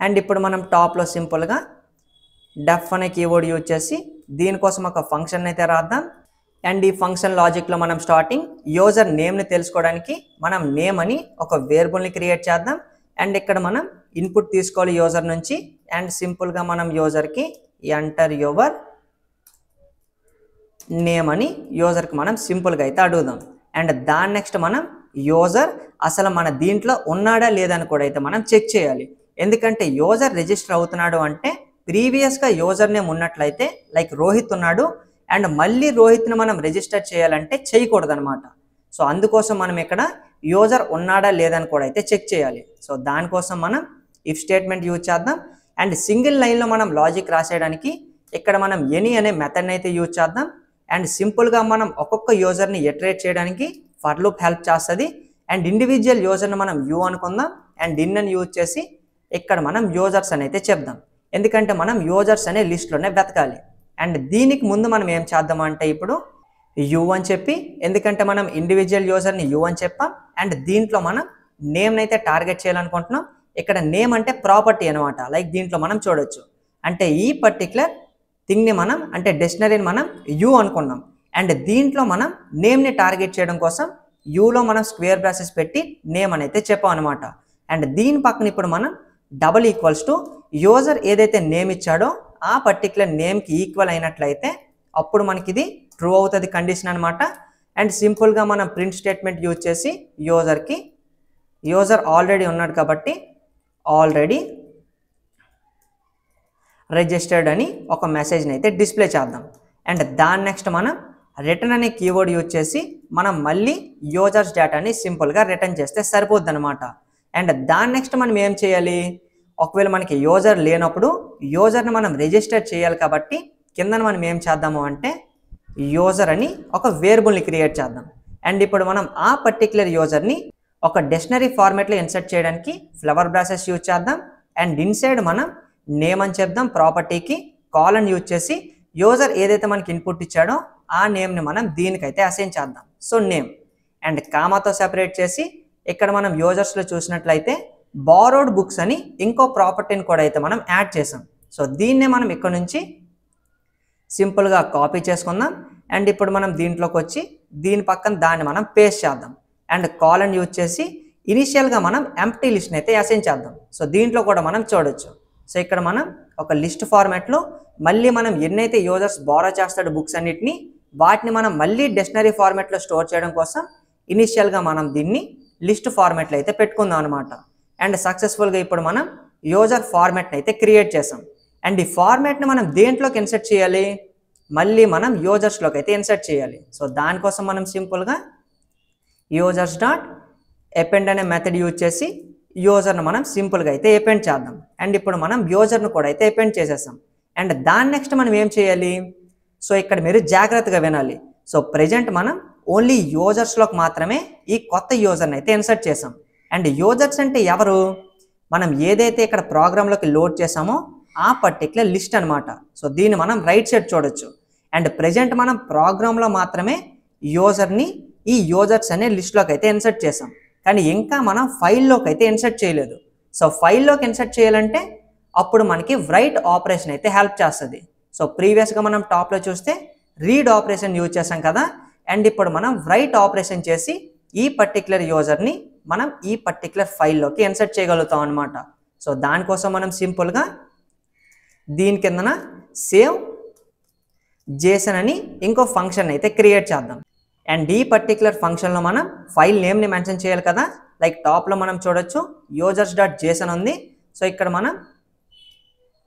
అండ్ ఇప్పుడు మనం టాప్లో సింపుల్గా డెఫ్ అనే కీవర్డ్ యూజ్ చేసి దీనికోసం ఒక ఫంక్షన్ అయితే రాద్దాం. అండ్ ఈ ఫంక్షన్ లాజిక్లో మనం స్టార్టింగ్ యూజర్ నేమ్ని తెలుసుకోవడానికి మనం నేమ్ అని ఒక వేరియబుల్ని క్రియేట్ చేద్దాం. అండ్ ఇక్కడ మనం ఇన్పుట్ తీసుకోవాలి యూజర్ నుంచి అండ్ సింపుల్గా మనం యూజర్కి ఎంటర్ యువర్ నేమ్ అని యూజర్కి మనం సింపుల్గా అయితే అడుగుదాం. అండ్ దాని నెక్స్ట్ మనం యూజర్ అసలు మన దీంట్లో ఉన్నాడా లేదని కూడా అయితే మనం చెక్ చేయాలి. ఎందుకంటే యూజర్ రిజిస్టర్ అవుతున్నాడు అంటే ప్రీవియస్గా యూజర్ నేమ్ ఉన్నట్లయితే లైక్ రోహిత్ ఉన్నాడు అండ్ మళ్ళీ రోహిత్ని మనం రిజిస్టర్ చేయాలంటే చేయకూడదు అనమాట. సో అందుకోసం మనం ఇక్కడ యూజర్ ఉన్నాడా లేదని కూడా అయితే చెక్ చేయాలి. సో దానికోసం మనం ఇఫ్ స్టేట్మెంట్ యూజ్ చేద్దాం. అండ్ సింగిల్ లైన్లో మనం లాజిక్ రాసేయడానికి ఇక్కడ మనం ఎనీ అనే మెథడ్ని అయితే యూజ్ చేద్దాం. అండ్ సింపుల్గా మనం ఒక్కొక్క యూజర్ని ఇటరేట్ చేయడానికి ఫర్ లూప్ హెల్ప్ చేస్తుంది. అండ్ ఇండివిజువల్ యూజర్ని మనం యూ అనుకుందాం అండ్ ఇన్ అని యూజ్ చేసి ఇక్కడ మనం యూజర్స్ అని అయితే చెప్దాం. ఎందుకంటే మనం యూజర్స్ అనే లిస్ట్లోనే వెతకాలి. అండ్ దీనికి ముందు మనం ఏం చేద్దామంటే ఇప్పుడు యూ అని చెప్పి ఎందుకంటే మనం ఇండివిజువల్ యూజర్ని యూ అని చెప్పాం. అండ్ దీంట్లో మనం నేమ్ని అయితే టార్గెట్ చేయాలనుకుంటున్నాం. ఇక్కడ నేమ్ అంటే ప్రాపర్టీ అనమాట. లైక్ దీంట్లో మనం చూడొచ్చు అంటే ఈ పర్టికులర్ థింగ్ని మనం అంటే డిక్షనరీని మనం యూ అనుకున్నాం. అండ్ దీంట్లో మనం నేమ్ని టార్గెట్ చేయడం కోసం యూలో మనం స్క్వేర్ బ్రాసెస్ పెట్టి నేమ్ అని అయితే చెప్పాం అనమాట. అండ్ దీని పక్కన ఇప్పుడు మనం డబల్ ఈక్వల్స్ టు యూజర్ ఏదైతే నేమ్ ఇచ్చాడో ఆ పర్టికులర్ నేమ్కి ఈక్వల్ అయినట్లయితే అప్పుడు మనకి ఇది ట్రూ అవుతుంది కండిషన్ అనమాట. అండ్ సింపుల్గా మనం ప్రింట్ స్టేట్మెంట్ యూజ్ చేసి యూజర్కి యూజర్ ఆల్రెడీ ఉన్నాడు కాబట్టి ఆల్రెడీ రిజిస్టర్డ్ అని ఒక మెసేజ్ని అయితే డిస్ప్లే చేద్దాం. అండ్ దాని నెక్స్ట్ మనం రిటర్న్ అనే కీవర్డ్ యూజ్ చేసి మనం మళ్ళీ యూజర్స్ డేటాని సింపుల్గా రిటర్న్ చేస్తే సరిపోద్ది అనమాట. అండ్ దాని నెక్స్ట్ మనం ఏం చేయాలి, ఒకవేళ మనకి యూజర్ లేనప్పుడు యూజర్ని మనం రిజిస్టర్ చేయాలి కాబట్టి కింద మనం ఏం చేద్దాము అంటే యూజర్ అని ఒక వేరియబుల్ని క్రియేట్ చేద్దాం. అండ్ ఇప్పుడు మనం ఆ పర్టికులర్ యూజర్ని ఒక డిక్షనరీ ఫార్మాట్లో ఇన్సర్ట్ చేయడానికి ఫ్లవర్ బ్రాసెస్ యూజ్ చేద్దాం. అండ్ ఇన్సైడ్ మనం నేమ్ అని చెప్దాం ప్రాపర్టీకి కాలన్ యూజ్ చేసి యూజర్ ఏదైతే మనకి ఇన్పుట్ ఇచ్చాడో ఆ నేమ్ని మనం దీనికైతే అసైన్ చేద్దాం. సో నేమ్ అండ్ కామాతో సెపరేట్ చేసి ఇక్కడ మనం యూజర్స్లో చూసినట్లయితే బారోడ్ బుక్స్ అని ఇంకో ప్రాపర్టీని కూడా అయితే మనం యాడ్ చేసాం. సో దీన్నే మనం ఇక్కడ నుంచి సింపుల్గా కాపీ చేసుకుందాం. అండ్ ఇప్పుడు మనం దీంట్లోకి వచ్చి దీని పక్కన దాన్ని మనం పేస్ట్ చేద్దాం. అండ్ కాలన్ యూజ్ చేసి ఇనిషియల్గా మనం ఎంప్టీ లిస్ట్ని అయితే అసైన్ చేద్దాం. సో దీంట్లో కూడా మనం చూడొచ్చు. సో ఇక్కడ మనం ఒక లిస్ట్ ఫార్మాట్లో మళ్ళీ మనం ఎన్నైతే యూజర్స్ బారో చేస్తాడు బుక్స్ అన్నిటిని వాటిని మనం మళ్ళీ డిక్షనరీ ఫార్మాట్లో స్టోర్ చేయడం కోసం ఇనిషియల్గా మనం దీన్ని లిస్ట్ ఫార్మాట్లో అయితే పెట్టుకుందాం అనమాట. అండ్ సక్సెస్ఫుల్గా ఇప్పుడు మనం యూజర్ ఫార్మాట్ని అయితే క్రియేట్ చేసాం. అండ్ ఈ ఫార్మాట్ని మనం దేంట్లోకి ఇన్సర్ట్ చేయాలి, మళ్ళీ మనం యూజర్స్లోకి అయితే ఇన్సర్ట్ చేయాలి. సో దానికోసం మనం సింపుల్గా యూజర్స్ డాట్ అపెండ్ అనే మెథడ్ యూజ్ చేసి యూజర్ను మనం సింపుల్గా అయితే అపెండ్ చేద్దాం. అండ్ ఇప్పుడు మనం యూజర్ను కూడా అయితే అపెండ్ చేసేసాం. అండ్ దాని నెక్స్ట్ మనం ఏం చేయాలి, సో ఇక్కడ మీరు జాగ్రత్తగా వినాలి. సో ప్రెజెంట్ మనం ఓన్లీ యూజర్స్లోకి మాత్రమే ఈ కొత్త యూజర్ని అయితే ఇన్సర్ట్ చేసాం. అండ్ యూజర్స్ అంటే ఎవరు? మనం ఏదైతే ఇక్కడ ప్రోగ్రాంలోకి లోడ్ చేసామో ఆ పర్టికులర్ లిస్ట్ అనమాట. సో దీన్ని మనం రైట్ సైడ్ చూడొచ్చు. అండ్ ప్రెజెంట్ మనం ప్రోగ్రాంలో మాత్రమే యూజర్ని ఈ యూజర్స్ అనే లిస్ట్లోకి అయితే ఇన్సర్ట్ చేసాం, కానీ ఇంకా మనం ఫైల్లోకి అయితే ఇన్సర్ట్ చేయలేదు. సో ఫైల్లోకి ఇన్సర్ట్ చేయాలంటే అప్పుడు మనకి రైట్ ఆపరేషన్ అయితే హెల్ప్ చేస్తుంది. సో ప్రీవియస్గా మనం టాప్లో చూస్తే రీడ్ ఆపరేషన్ యూజ్ చేసాం కదా, అండ్ ఇప్పుడు మనం రైట్ ఆపరేషన్ చేసి ఈ పర్టికులర్ యూజర్ని మనం ఈ పర్టికులర్ ఫైల్లోకి ఇన్సర్ట్ చేయగలుగుతాం అనమాట. సో దానికోసం మనం సింపుల్గా దీని కిందన సేవ్ జేసన్ అని ఇంకో ఫంక్షన్ అయితే క్రియేట్ చేద్దాం. అండ్ ఈ పర్టికులర్ ఫంక్షన్లో మనం ఫైల్ నేమ్ని మెన్షన్ చేయాలి కదా. లైక్ టాప్లో మనం చూడొచ్చు users.json ఉంది. సో ఇక్కడ మనం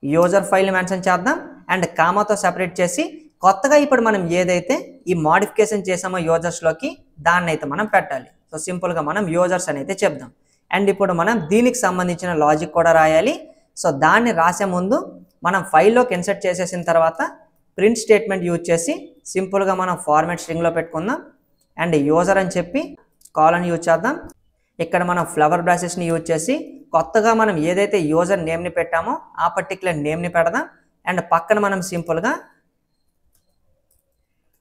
యూజర్ ఫైల్ని మెన్షన్ చేద్దాం అండ్ కామాతో సెపరేట్ చేసి కొత్తగా ఇప్పుడు మనం ఏదైతే ఈ మోడిఫికేషన్ చేసామో యూజర్స్లోకి దాన్ని అయితే మనం పెట్టాలి. సో సింపుల్గా మనం యూజర్స్ అని అయితే చెప్దాం. అండ్ ఇప్పుడు మనం దీనికి సంబంధించిన లాజిక్ కూడా రాయాలి. సో దాన్ని రాసే ముందు మనం ఫైల్లోకి ఇన్సర్ట్ చేసేసిన తర్వాత ప్రింట్ స్టేట్మెంట్ యూజ్ చేసి సింపుల్గా మనం ఫార్మాట్ స్ట్రింగ్లో పెట్టుకుందాం. అండ్ యూజర్ అని చెప్పి కాలన్ యూజ్ చేద్దాం. ఇక్కడ మనం ఫ్లవర్ బ్రాసెస్ని యూజ్ చేసి కొత్తగా మనం ఏదైతే యూజర్ నేమ్ని పెట్టామో ఆ పర్టికులర్ నేమ్ని పెడదాం. అండ్ పక్కన మనం సింపుల్గా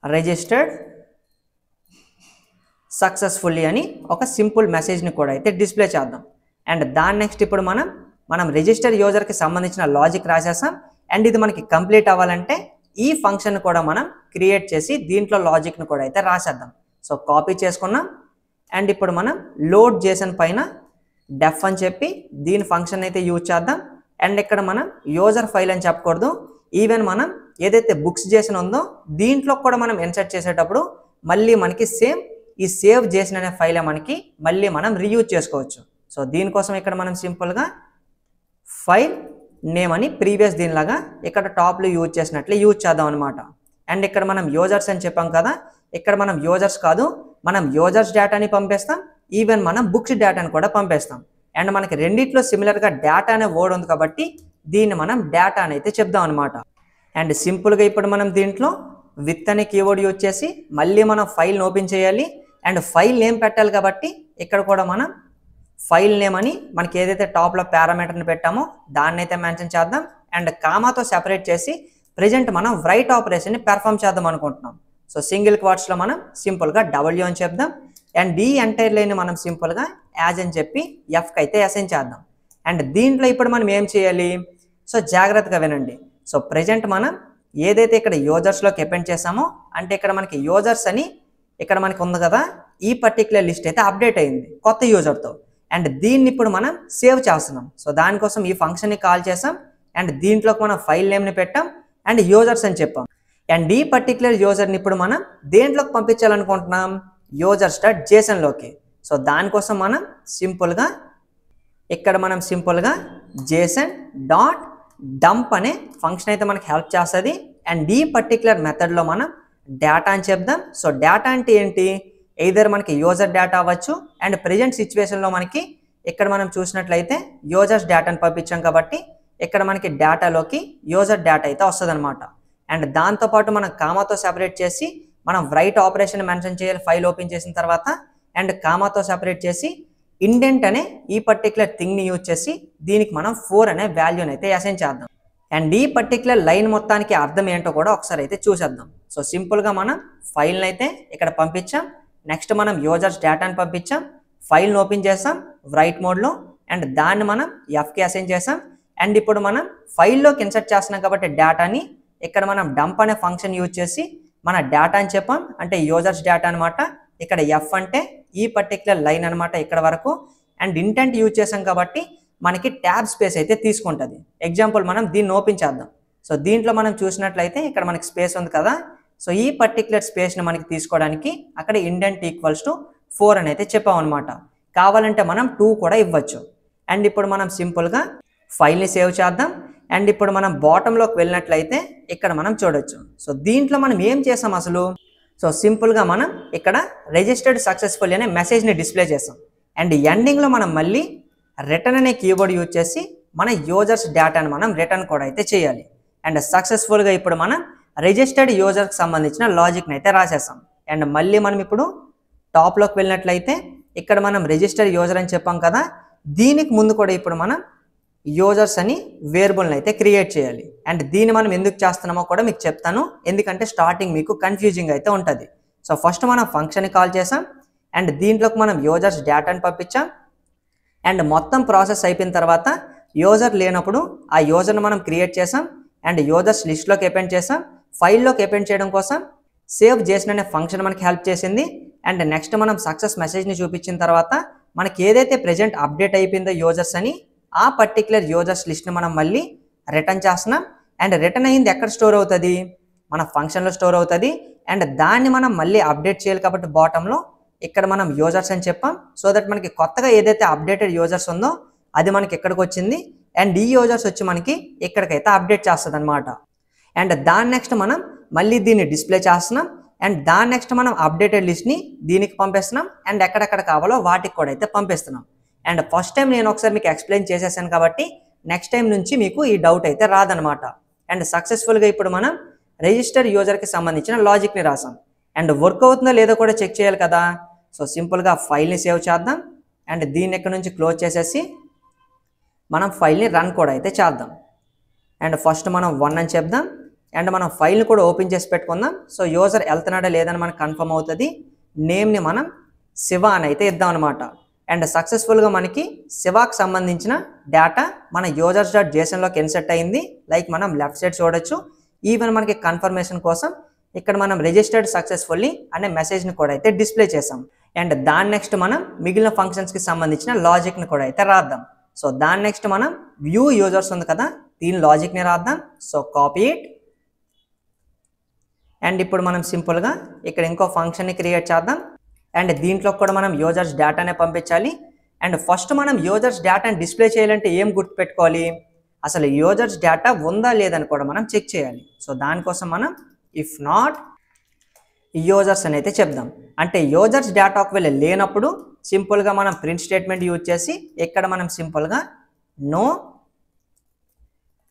రిజిస్టర్డ్ సక్సెస్ఫుల్లీ అని ఒక సింపుల్ మెసేజ్ని కూడా అయితే డిస్ప్లే చేద్దాం. అండ్ దాని నెక్స్ట్ ఇప్పుడు మనం రిజిస్టర్ యూజర్కి సంబంధించిన లాజిక్ రాసేసాం. అండ్ ఇది మనకి కంప్లీట్ అవ్వాలంటే ఈ ఫంక్షన్ కూడా మనం క్రియేట్ చేసి దీంట్లో లాజిక్ని కూడా అయితే రాసేద్దాం. సో కాపీ చేసుకున్నాం. అండ్ ఇప్పుడు మనం లోడ్ జేసన్ పైన డెఫ్ అని చెప్పి దీని ఫంక్షన్ అయితే యూజ్ చేద్దాం. అండ్ ఇక్కడ మనం యూజర్ ఫైల్ అని చెప్పకూడదు, ఈవెన్ మనం ఏదైతే బుక్స్ జేసన్ ఉందో దీంట్లో కూడా మనం ఇన్సర్ట్ చేసేటప్పుడు మళ్ళీ మనకి సేమ్ ఈ సేవ్ జేసన్ అనే ఫైలే మనకి మళ్ళీ మనం రీయూజ్ చేసుకోవచ్చు. సో దీనికోసం ఇక్కడ మనం సింపుల్గా ఫైల్ నేమ్ అని ప్రీవియస్ దీనిలాగా ఇక్కడ టాప్లో యూజ్ చేసినట్లే యూజ్ చేద్దాం అనమాట. అండ్ ఇక్కడ మనం యూజర్స్ అని చెప్పాం కదా, ఇక్కడ మనం యూజర్స్ కాదు మనం యూజర్స్ డేటాని పంపిస్తాం, ఈవెన్ మనం బుక్స్ డేటాని కూడా పంపిస్తాం. అండ్ మనకి రెండిట్లో సిమిలర్గా డేటా అనే వర్డ్ ఉంది కాబట్టి దీన్ని మనం డేటా అని అయితే చెప్దాం అనమాట. అండ్ సింపుల్గా ఇప్పుడు మనం దీంట్లో విత్ అనే కీవర్డ్ యూజ్ చేసి మళ్ళీ మనం ఫైల్ని ఓపెన్ చేయాలి. అండ్ ఫైల్ నేమ్ పెట్టాలి కాబట్టి ఇక్కడ కూడా మనం ఫైల్ నేమ్ అని మనకి ఏదైతే టాప్లో పారామీటర్ని పెట్టామో దాన్ని అయితే మెన్షన్ చేద్దాం. అండ్ కామాతో సెపరేట్ చేసి ప్రెజెంట్ మనం రైట్ ఆపరేషన్ని పెర్ఫామ్ చేద్దాం అనుకుంటున్నాం. సో సింగిల్ క్వాట్స్లో మనం సింపుల్గా డబ్ల్యూ అని చెప్దాం. అండ్ ఈ ఎంటైర్ లైన్ మనం సింపుల్గా యాజ్ అని చెప్పి ఎఫ్కి అయితే అసైన్ చేద్దాం. అండ్ దీంట్లో ఇప్పుడు మనం ఏం చేయాలి? సో జాగ్రత్తగా వినండి. సో ప్రెజెంట్ మనం ఏదైతే ఇక్కడ యూజర్స్లోకి అపెండ్ చేసామో అంటే ఇక్కడ మనకి యూజర్స్ అని ఇక్కడ మనకి ఉంది కదా, ఈ పర్టికులర్ లిస్ట్ అయితే అప్డేట్ అయింది కొత్త యూజర్తో. అండ్ దీన్ని ఇప్పుడు మనం సేవ్ చేస్తున్నాం. సో దానికోసం ఈ ఫంక్షన్ని కాల్ చేసాం. అండ్ దీంట్లోకి మనం ఫైల్ నేమ్ని పెట్టాం అండ్ యూజర్స్ అని చెప్పాం. అండ్ ఈ పర్టికులర్ యూజర్ని ఇప్పుడు మనం దేంట్లోకి పంపించాలనుకుంటున్నాం? users.jsonలోకి. సో దానికోసం మనం సింపుల్గా ఇక్కడ మనం సింపుల్గా json.dump అనే ఫంక్షన్ అయితే మనకి హెల్ప్ చేస్తుంది. అండ్ ఈ పర్టికులర్ మెథడ్లో మనం డేటా అని చెప్దాం. సో డేటా అంటే ఏంటి? ఎయిదర్ మనకి యూజర్ డేటా అవ్వచ్చు. అండ్ ప్రెజెంట్ సిచ్యువేషన్లో మనకి ఇక్కడ మనం చూసినట్లయితే యూజర్స్ డేటాని పంపించాం కాబట్టి ఇక్కడ మనకి డేటాలోకి యూజర్ డేటా అయితే వస్తుంది అనమాట. అండ్ దాంతోపాటు మనం కామాతో సెపరేట్ చేసి మనం రైట్ ఆపరేషన్ మెన్షన్ చేయాలి ఫైల్ ఓపెన్ చేసిన తర్వాత. అండ్ కామాతో సెపరేట్ చేసి ఇండెంట్ అనే ఈ పర్టికులర్ థింగ్ని యూజ్ చేసి దీనికి మనం 4 అనే వాల్యూని అయితే అసైన్ చేద్దాం. అండ్ ఈ పర్టికులర్ లైన్ మొత్తానికి అర్థం ఏంటో కూడా ఒకసారి అయితే చూసేద్దాం. సో సింపుల్గా మనం ఫైల్ని అయితే ఇక్కడ పంపించాం. నెక్స్ట్ మనం యూజర్స్ డేటాని పంపించాం, ఫైల్ని ఓపెన్ చేసాం రైట్ మోడ్లో. అండ్ దాన్ని మనం ఎఫ్కి అసైన్ చేసాం. అండ్ ఇప్పుడు మనం ఫైల్లోకి ఇన్సర్ట్ చేస్తున్నాం కాబట్టి డేటాని ఇక్కడ మనం డంప్ అనే ఫంక్షన్ యూజ్ చేసి మన డేటా అని చెప్పాం, అంటే యూజర్స్ డేటా అనమాట. ఇక్కడ ఎఫ్ అంటే ఈ పర్టికులర్ లైన్ అనమాట ఇక్కడ వరకు. అండ్ ఇంటెంట్ యూజ్ చేసాం కాబట్టి మనకి ట్యాబ్ స్పేస్ అయితే తీసుకుంటుంది. ఎగ్జాంపుల్ మనం దీన్ని ఓపెన్ చేద్దాం. సో దీంట్లో మనం చూసినట్లయితే ఇక్కడ మనకి స్పేస్ ఉంది కదా. సో ఈ పర్టికులర్ స్పేస్ని మనకి తీసుకోవడానికి అక్కడ ఇండెంట్ ఈక్వల్స్ టు 4 అని అయితే చెప్పాం అనమాట. కావాలంటే మనం 2 కూడా ఇవ్వచ్చు. అండ్ ఇప్పుడు మనం సింపుల్గా ఫైల్ని సేవ్ చేద్దాం. అండ్ ఇప్పుడు మనం బాటంలోకి వెళ్ళినట్లయితే ఇక్కడ మనం చూడొచ్చు. సో దీంట్లో మనం ఏం చేసాం అసలు? సో సింపుల్గా మనం ఇక్కడ రిజిస్టర్డ్ సక్సెస్ఫుల్ అనే మెసేజ్ని డిస్ప్లే చేసాం. అండ్ ఎండింగ్లో మనం మళ్ళీ రిటర్న్ అనే కీవర్డ్ యూజ్ చేసి మన యూజర్స్ డేటాను మనం రిటర్న్ కూడా అయితే చేయాలి. అండ్ సక్సెస్ఫుల్గా ఇప్పుడు మనం రిజిస్టర్డ్ యూజర్కి సంబంధించిన లాజిక్ని అయితే రాసేసాం. అండ్ మళ్ళీ మనం ఇప్పుడు టాప్లోకి వెళ్ళినట్లయితే ఇక్కడ మనం రిజిస్టర్ యూజర్ అని చెప్పాం కదా, దీనికి ముందు కూడా ఇప్పుడు మనం యూజర్స్ అని వేరియబుల్ని అయితే క్రియేట్ చేయాలి. అండ్ దీన్ని మనం ఎందుకు చేస్తున్నామో కూడా మీకు చెప్తాను, ఎందుకంటే స్టార్టింగ్ మీకు కన్ఫ్యూజింగ్ అయితే ఉంటుంది. సో ఫస్ట్ మనం ఫంక్షన్ని కాల్ చేసాం అండ్ దీంట్లోకి మనం యూజర్స్ డేటాని పంపించాం. అండ్ మొత్తం ప్రాసెస్ అయిపోయిన తర్వాత యూజర్ లేనప్పుడు ఆ యూజర్ని మనం క్రియేట్ చేసాం అండ్ యూజర్స్ లిస్ట్లోకి అపెండ్ చేసాం. ఫైల్లోకి అపెండ్ చేయడం కోసం సేవ్ చేసిన అనే ఫంక్షన్ మనకి హెల్ప్ చేసింది. అండ్ నెక్స్ట్ మనం సక్సెస్ మెసేజ్ని చూపించిన తర్వాత మనకి ఏదైతే ప్రెజెంట్ అప్డేట్ అయిపోయిందో యూజర్స్ అని, ఆ పర్టికులర్ యూజర్స్ లిస్ట్ని మనం మళ్ళీ రిటర్న్ చేస్తున్నాం. అండ్ రిటర్న్ అయ్యింది ఎక్కడ స్టోర్ అవుతుంది, మన ఫంక్షన్లో స్టోర్ అవుతుంది. అండ్ దాన్ని మనం మళ్ళీ అప్డేట్ చేయాలి కాబట్టి బాటంలో ఇక్కడ మనం యూజర్స్ అని చెప్పాం. సో దట్ మనకి కొత్తగా ఏదైతే అప్డేటెడ్ యూజర్స్ ఉందో అది మనకి ఎక్కడికి వచ్చింది అండ్ ఈ యూజర్స్ వచ్చి మనకి ఇక్కడికైతే అప్డేట్ చేస్తుంది అనమాట. అండ్ దాని నెక్స్ట్ మనం మళ్ళీ దీన్ని డిస్ప్లే చేస్తున్నాం అండ్ దాని నెక్స్ట్ మనం అప్డేటెడ్ లిస్ట్ని దీనికి పంపిస్తున్నాం అండ్ ఎక్కడెక్కడ కావాలో వాటికి కూడా అయితే పంపిస్తున్నాం. అండ్ ఫస్ట్ టైం నేను ఒకసారి మీకు ఎక్స్ప్లెయిన్ చేసేసాను కాబట్టి నెక్స్ట్ టైం నుంచి మీకు ఈ డౌట్ అయితే రాదనమాట. అండ్ సక్సెస్ఫుల్గా ఇప్పుడు మనం రిజిస్టర్ యూజర్కి సంబంధించిన లాజిక్ని రాసాం. అండ్ వర్క్ అవుతుందో లేదో కూడా చెక్ చేయాలి కదా. సో సింపుల్గా ఫైల్ని సేవ్ చేద్దాం అండ్ దీన్ని ఇక్కడ నుంచి క్లోజ్ చేసేసి మనం ఫైల్ని రన్ కూడా అయితే చేద్దాం. అండ్ ఫస్ట్ మనం 1 అని చెప్దాం అండ్ మనం ఫైల్ని కూడా ఓపెన్ చేసి పెట్టుకుందాం. సో యూజర్ వెళ్తున్నాడా లేదని మనకు కన్ఫర్మ్ అవుతుంది. నేమ్ని మనం శివ అని అయితే ఇద్దాం అనమాట. అండ్ సక్సెస్ఫుల్గా మనకి శివాకి సంబంధించిన డేటా మన users.jsonలోకి ఇన్సెట్ అయింది. లైక్ మనం లెఫ్ట్ సైడ్ చూడొచ్చు. ఈవెన్ మనకి కన్ఫర్మేషన్ కోసం ఇక్కడ మనం రిజిస్టర్డ్ సక్సెస్ఫుల్లీ అనే మెసేజ్ని కూడా అయితే డిస్ప్లే చేసాం. అండ్ దాని నెక్స్ట్ మనం మిగిలిన ఫంక్షన్స్కి సంబంధించిన లాజిక్ని కూడా అయితే రాద్దాం. సో దాని నెక్స్ట్ మనం వ్యూ యూజర్స్ ఉంది కదా, దీని లాజిక్ని రాద్దాం. సో కాపీ ఇట్ అండ్ ఇప్పుడు మనం సింపుల్గా ఇక్కడ ఇంకో ఫంక్షన్ని క్రియేట్ చేద్దాం అండ్ దీంట్లో కూడా మనం యూజర్స్ డేటానే పంపించాలి. అండ్ ఫస్ట్ మనం యూజర్స్ డేటాని డిస్ప్లే చేయాలంటే ఏం గుర్తుపెట్టుకోవాలి, అసలు యూజర్స్ డేటా ఉందా లేదని కూడా మనం చెక్ చేయాలి. సో దానికోసం మనం ఇఫ్ నాట్ యూజర్స్ అని అయితే చెప్దాం. అంటే యూజర్స్ డేటా ఒకవేళ లేనప్పుడు సింపుల్గా మనం ప్రింట్ స్టేట్మెంట్ యూజ్ చేసి ఇక్కడ మనం సింపుల్గా నో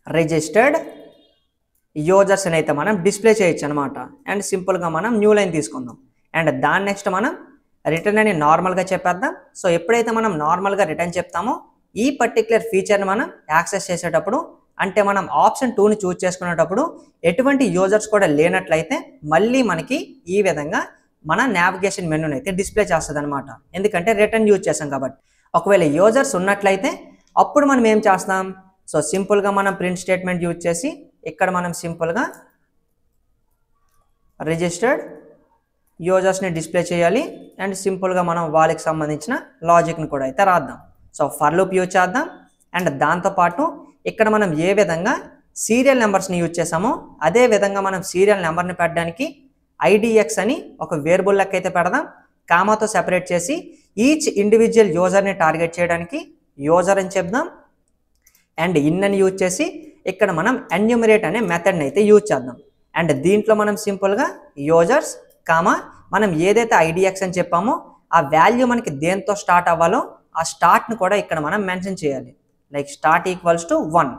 రిజిస్టర్డ్ యూజర్స్ అని అయితే మనం డిస్ప్లే చేయొచ్చు అనమాట. అండ్ సింపుల్గా మనం న్యూ లైన్ తీసుకుందాం అండ్ దాని నెక్స్ట్ మనం రిటర్న్ అని నార్మల్గా చెప్పేద్దాం. సో ఎప్పుడైతే మనం నార్మల్గా రిటర్న్ చెప్తామో ఈ పర్టికులర్ ఫీచర్ని మనం యాక్సెస్ చేసేటప్పుడు, అంటే మనం ఆప్షన్ 2ని చూస్ చేసుకునేటప్పుడు ఎటువంటి యూజర్స్ కూడా లేనట్లయితే మళ్ళీ మనకి ఈ విధంగా మన నావిగేషన్ మెనూని అయితే డిస్ప్లే చేస్తుంది అనమాట. ఎందుకంటే రిటర్న్ యూజ్ చేస్తాం కాబట్టి. ఒకవేళ యూజర్స్ ఉన్నట్లయితే అప్పుడు మనం ఏం చేస్తాం, సో సింపుల్గా మనం ప్రింట్ స్టేట్మెంట్ యూజ్ చేసి ఇక్కడ మనం సింపుల్గా రిజిస్టర్డ్ యూజర్స్ని డిస్ప్లే చేయాలి అండ్ సింపుల్గా మనం వాళ్ళకి సంబంధించిన లాజిక్ని కూడా అయితే రాద్దాం. సో ఫర్ లూప్ యూజ్ చేద్దాం అండ్ దాంతోపాటు ఇక్కడ మనం ఏ విధంగా సీరియల్ నెంబర్స్ని యూజ్ చేసామో అదే విధంగా మనం సీరియల్ నెంబర్ని పెట్టడానికి ఐడిఎక్స్ అని ఒక వేరియబుల్ లెక్క అయితే పెడదాం. కామాతో సెపరేట్ చేసి ఈచ్ ఇండివిజువల్ యూజర్ని టార్గెట్ చేయడానికి యూజర్ అని చెప్దాం. అండ్ ఇన్ అని యూజ్ చేసి ఇక్కడ మనం ఎన్యూమరేట్ అనే మెథడ్ని అయితే యూజ్ చేద్దాం. అండ్ దీంట్లో మనం సింపుల్గా యూజర్స్ కామా మనం ఏదైతే ఐడిఎక్స్ అని చెప్పామో ఆ వాల్యూ మనకి దేంతో స్టార్ట్ అవ్వాలో ఆ స్టార్ట్ని కూడా ఇక్కడ మనం మెన్షన్ చేయాలి. Like start equals to 1.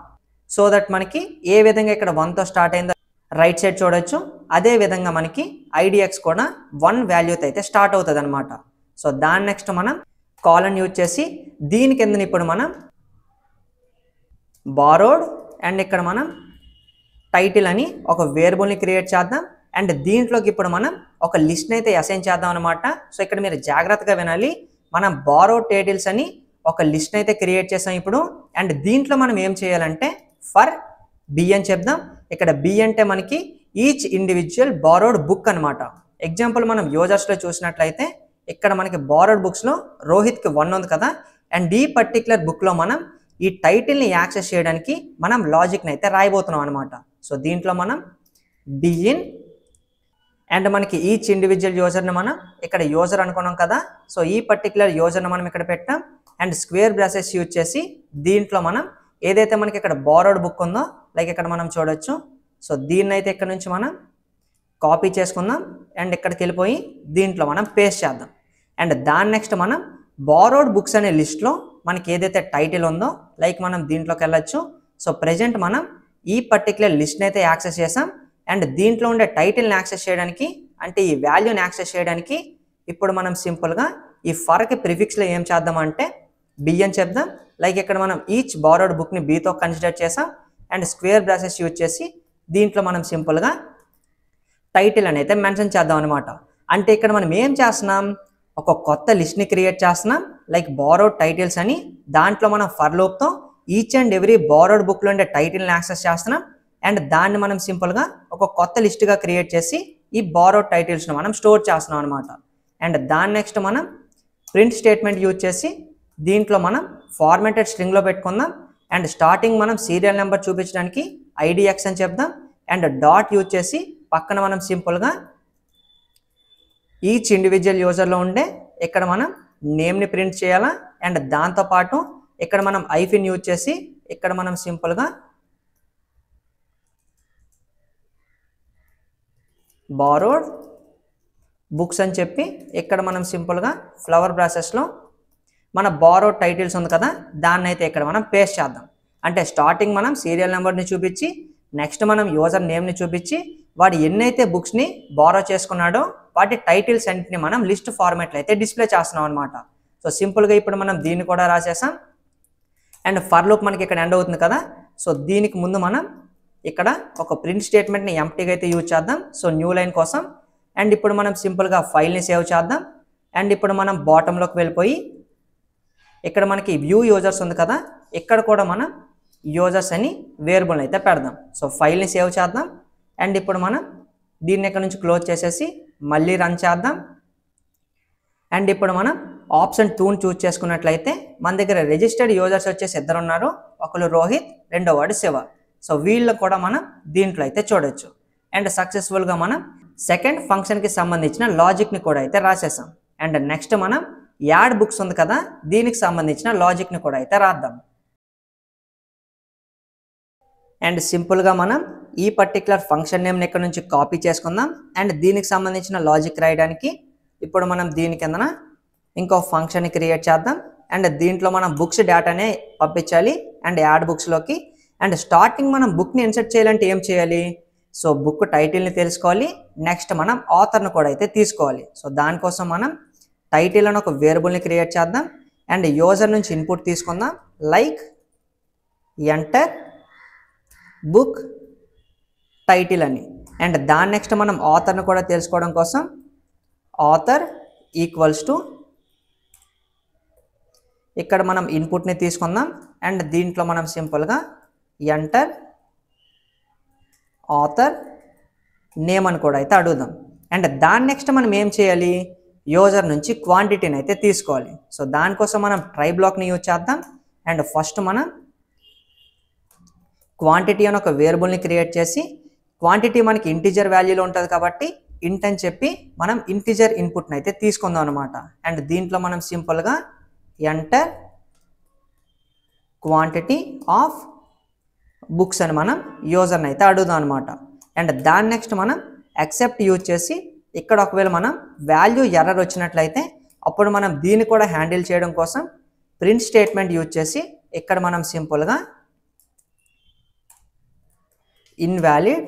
So that మనకి ఏ విధంగా ఇక్కడ 1తో స్టార్ట్ అయిందో రైట్ సైడ్ చూడొచ్చు, అదే విధంగా మనకి ఐడిఎక్స్ కూడా 1 వాల్యూతో అయితే స్టార్ట్ అవుతుంది అనమాట. సో దాని నెక్స్ట్ మనం కాలన్ యూజ్ చేసి దీని కింద ఇప్పుడు మనం బారోడ్ అండ్ ఇక్కడ మనం టైటిల్ అని ఒక వేరియబుల్ని క్రియేట్ చేద్దాం. అండ్ దీంట్లోకి ఇప్పుడు మనం ఒక లిస్ట్ని అయితే అసైన్ చేద్దాం అనమాట. సో ఇక్కడ మీరు జాగ్రత్తగా వినాలి, మనం బారోడ్ టైటిల్స్ అని ఒక లిస్ట్ని అయితే క్రియేట్ చేసాం ఇప్పుడు. అండ్ దీంట్లో మనం ఏం చేయాలంటే ఫర్ బి అని చెప్దాం. ఇక్కడ బి అంటే మనకి ఈచ్ ఇండివిజువల్ బారోడ్ బుక్ అనమాట. ఎగ్జాంపుల్ మనం యూజర్స్లో చూసినట్లయితే ఇక్కడ మనకి బారోడ్ బుక్స్లో రోహిత్కి 1 ఉంది కదా. అండ్ ఈ పర్టికులర్ బుక్లో మనం ఈ టైటిల్ని యాక్సెస్ చేయడానికి మనం లాజిక్ని అయితే రాయబోతున్నాం అనమాట. సో దీంట్లో మనం బిఇన్ అండ్ మనకి ఈచ్ ఇండివిజువల్ యూజర్ని మనం ఇక్కడ యూజర్ అనుకున్నాం కదా. సో ఈ పర్టికులర్ యూజర్ని మనం ఇక్కడ పెట్టాం. అండ్ స్క్వేర్ బ్రాసెస్ యూజ్ చేసి దీంట్లో మనం ఏదైతే మనకి ఇక్కడ బారోడ్ బుక్ ఉందో లైక్ ఇక్కడ మనం చూడొచ్చు. సో దీన్ని అయితే ఇక్కడ నుంచి మనం కాపీ చేసుకుందాం అండ్ ఇక్కడికి వెళ్ళిపోయి దీంట్లో మనం పేస్ట్ చేద్దాం. అండ్ దాని నెక్స్ట్ మనం బారోడ్ బుక్స్ అనే లిస్ట్లో మనకి ఏదైతే టైటిల్ ఉందో లైక్ మనం దీంట్లోకి వెళ్ళొచ్చు. సో ప్రెజెంట్ మనం ఈ పర్టికులర్ లిస్ట్ని అయితే యాక్సెస్ చేసాం. అండ్ దీంట్లో ఉండే టైటిల్ని యాక్సెస్ చేయడానికి అంటే ఈ వాల్యూని యాక్సెస్ చేయడానికి ఇప్పుడు మనం సింపుల్గా ఈ ఫర్కి ప్రిఫిక్స్లో ఏం చేద్దామంటే బి అని చెప్దాం. లైక్ ఇక్కడ మనం ఈచ్ బారోడ్ బుక్ని బీతో కన్సిడర్ చేసాం అండ్ స్క్వేర్ బ్రాసెస్ యూజ్ చేసి దీంట్లో మనం సింపుల్గా టైటిల్ అని అయితే మెన్షన్ చేద్దాం అనమాట. అంటే ఇక్కడ మనం ఏం చేస్తున్నాం, ఒక కొత్త లిస్ట్ని క్రియేట్ చేస్తున్నాం లైక్ బారోడ్ టైటిల్స్ అని. దాంట్లో మనం ఫర్ లూప్తో ఈచ్ అండ్ ఎవ్రీ బారోడ్ బుక్లో ఉండే టైటిల్ని యాక్సెస్ చేస్తున్నాం అండ్ దాన్ని మనం సింపుల్గా ఒక కొత్త లిస్ట్గా క్రియేట్ చేసి ఈ బారోడ్ టైటిల్స్ని మనం స్టోర్ చేస్తున్నాం అనమాట. అండ్ దాని నెక్స్ట్ మనం ప్రింట్ స్టేట్మెంట్ యూజ్ చేసి దీంట్లో మనం ఫార్మాటెడ్ స్ట్రింగ్లో పెట్టుకుందాం అండ్ స్టార్టింగ్ మనం సీరియల్ నెంబర్ చూపించడానికి ఐడిఎక్స్ అని చెప్దాం అండ్ డాట్ యూజ్ చేసి పక్కన మనం సింపుల్గా ఈచ్ ఇండివిజువల్ యూజర్లో ఉండే ఇక్కడ మనం నేమ్ని ప్రింట్ చేయాలా అండ్ దాంతోపాటు ఇక్కడ మనం ఐఫిన్ యూజ్ చేసి ఇక్కడ మనం సింపుల్గా బారోడ్ బుక్స్ అని చెప్పి ఇక్కడ మనం సింపుల్గా ఫ్లవర్ బ్రాసెస్లో మన బారోడ్ టైటిల్స్ ఉంది కదా దాన్ని అయితే ఇక్కడ మనం పేస్ట్ చేద్దాం. అంటే స్టార్టింగ్ మనం సీరియల్ నెంబర్ని చూపించి నెక్స్ట్ మనం యూజర్ నేమ్ని చూపించి వాడు ఎన్నైతే బుక్స్ని బారో చేసుకున్నాడో వాటి టైటిల్స్ అన్నింటిని మనం లిస్ట్ ఫార్మాట్లో అయితే డిస్ప్లే చేస్తున్నాం అనమాట. సో సింపుల్గా ఇప్పుడు మనం దీన్ని కూడా రాసేసాం అండ్ ఫర్ లూప్ మనకి ఇక్కడ ఎండ్ అవుతుంది కదా. సో దీనికి ముందు మనం ఇక్కడ ఒక ప్రింట్ స్టేట్మెంట్ని ఎంప్టీగా అయితే యూజ్ చేద్దాం సో న్యూ లైన్ కోసం. అండ్ ఇప్పుడు మనం సింపుల్గా ఫైల్ని సేవ్ చేద్దాం అండ్ ఇప్పుడు మనం బాటంలోకి వెళ్ళిపోయి ఇక్కడ మనకి వ్యూ యూజర్స్ ఉంది కదా ఇక్కడ కూడా మనం యూజర్స్ అని వేరియబుల్ అయితే పెడదాం. సో ఫైల్ని సేవ్ చేద్దాం అండ్ ఇప్పుడు మనం దీన్ని ఇక్కడ నుంచి క్లోజ్ చేసేసి మళ్ళీ రన్ చేద్దాం. అండ్ ఇప్పుడు మనం ఆప్షన్ 2ని చూస్ చేసుకున్నట్లయితే మన దగ్గర రిజిస్టర్డ్ యూజర్స్ వచ్చేసి ఇద్దరు ఉన్నారు, ఒకరు రోహిత్ రెండో వాడు శివ. సో వీళ్ళు కూడా మనం దీంట్లో అయితే చూడొచ్చు. అండ్ సక్సెస్ఫుల్గా మనం సెకండ్ ఫంక్షన్కి సంబంధించిన లాజిక్ని కూడా అయితే రాసేసాం. అండ్ నెక్స్ట్ మనం యాడ్ బుక్స్ ఉంది కదా దీనికి సంబంధించిన లాజిక్ని కూడా అయితే రాద్దాం. అండ్ సింపుల్గా మనం ఈ పర్టికులర్ ఫంక్షన్ నేమ్ని ఇక్కడ నుంచి కాపీ చేసుకుందాం అండ్ దీనికి సంబంధించిన లాజిక్ రాయడానికి ఇప్పుడు మనం దీని కిందన ఇంకో ఫంక్షన్ని క్రియేట్ చేద్దాం అండ్ దీంట్లో మనం బుక్స్ డేటానే పంపించాలి అండ్ యాడ్ బుక్స్లోకి. అండ్ స్టార్టింగ్ మనం బుక్ని ఇన్సర్ట్ చేయాలంటే ఏం చేయాలి, సో బుక్ టైటిల్ని తెలుసుకోవాలి, నెక్స్ట్ మనం ఆథర్ని కూడా అయితే తీసుకోవాలి. సో దానికోసం మనం టైటిల్ అని ఒక వేరియబుల్ని క్రియేట్ చేద్దాం అండ్ యూజర్ నుంచి ఇన్పుట్ తీసుకుందాం లైక్ ఎంటర్ బుక్ టైటిల్ అని. అండ్ దాని నెక్స్ట్ మనం ఆథర్ని కూడా తెలుసుకోవడం కోసం ఆథర్ ఈక్వల్స్ టు ఇక్కడ మనం ఇన్పుట్ని తీసుకుందాం అండ్ దీంట్లో మనం సింపుల్గా ఎంటర్ ఆథర్ నేమ్ అని కూడా అయితే అడుగుదాం. అండ్ దాని నెక్స్ట్ మనం ఏం చేయాలి, యూజర్ నుంచి క్వాంటిటీని అయితే తీసుకోవాలి. సో దానికోసం మనం ట్రై బ్లాక్ని యూజ్ చేద్దాం అండ్ ఫస్ట్ మనం క్వాంటిటీ అని ఒక వేరియబుల్ని క్రియేట్ చేసి క్వాంటిటీ మనకి ఇంటిజర్ వాల్యూలో ఉంటుంది కాబట్టి ఇంట్ అని చెప్పి మనం ఇంటిజర్ ఇన్పుట్ని అయితే తీసుకుందాం అనమాట. అండ్ దీంట్లో మనం సింపుల్గా ఎంటర్ క్వాంటిటీ ఆఫ్ బుక్స్ అని మనం యూజర్ని అయితే అడుగుదాం అనమాట. అండ్ దాని నెక్స్ట్ మనం యాక్సెప్ట్ యూజ్ చేసి ఇక్కడ ఒకవేళ మనం వాల్యూ ఎర్రర్ వచ్చినట్లయితే అప్పుడు మనం దీన్ని కూడా హ్యాండిల్ చేయడం కోసం ప్రింట్ స్టేట్మెంట్ యూజ్ చేసి ఇక్కడ మనం సింపుల్గా ఇన్వాలిడ్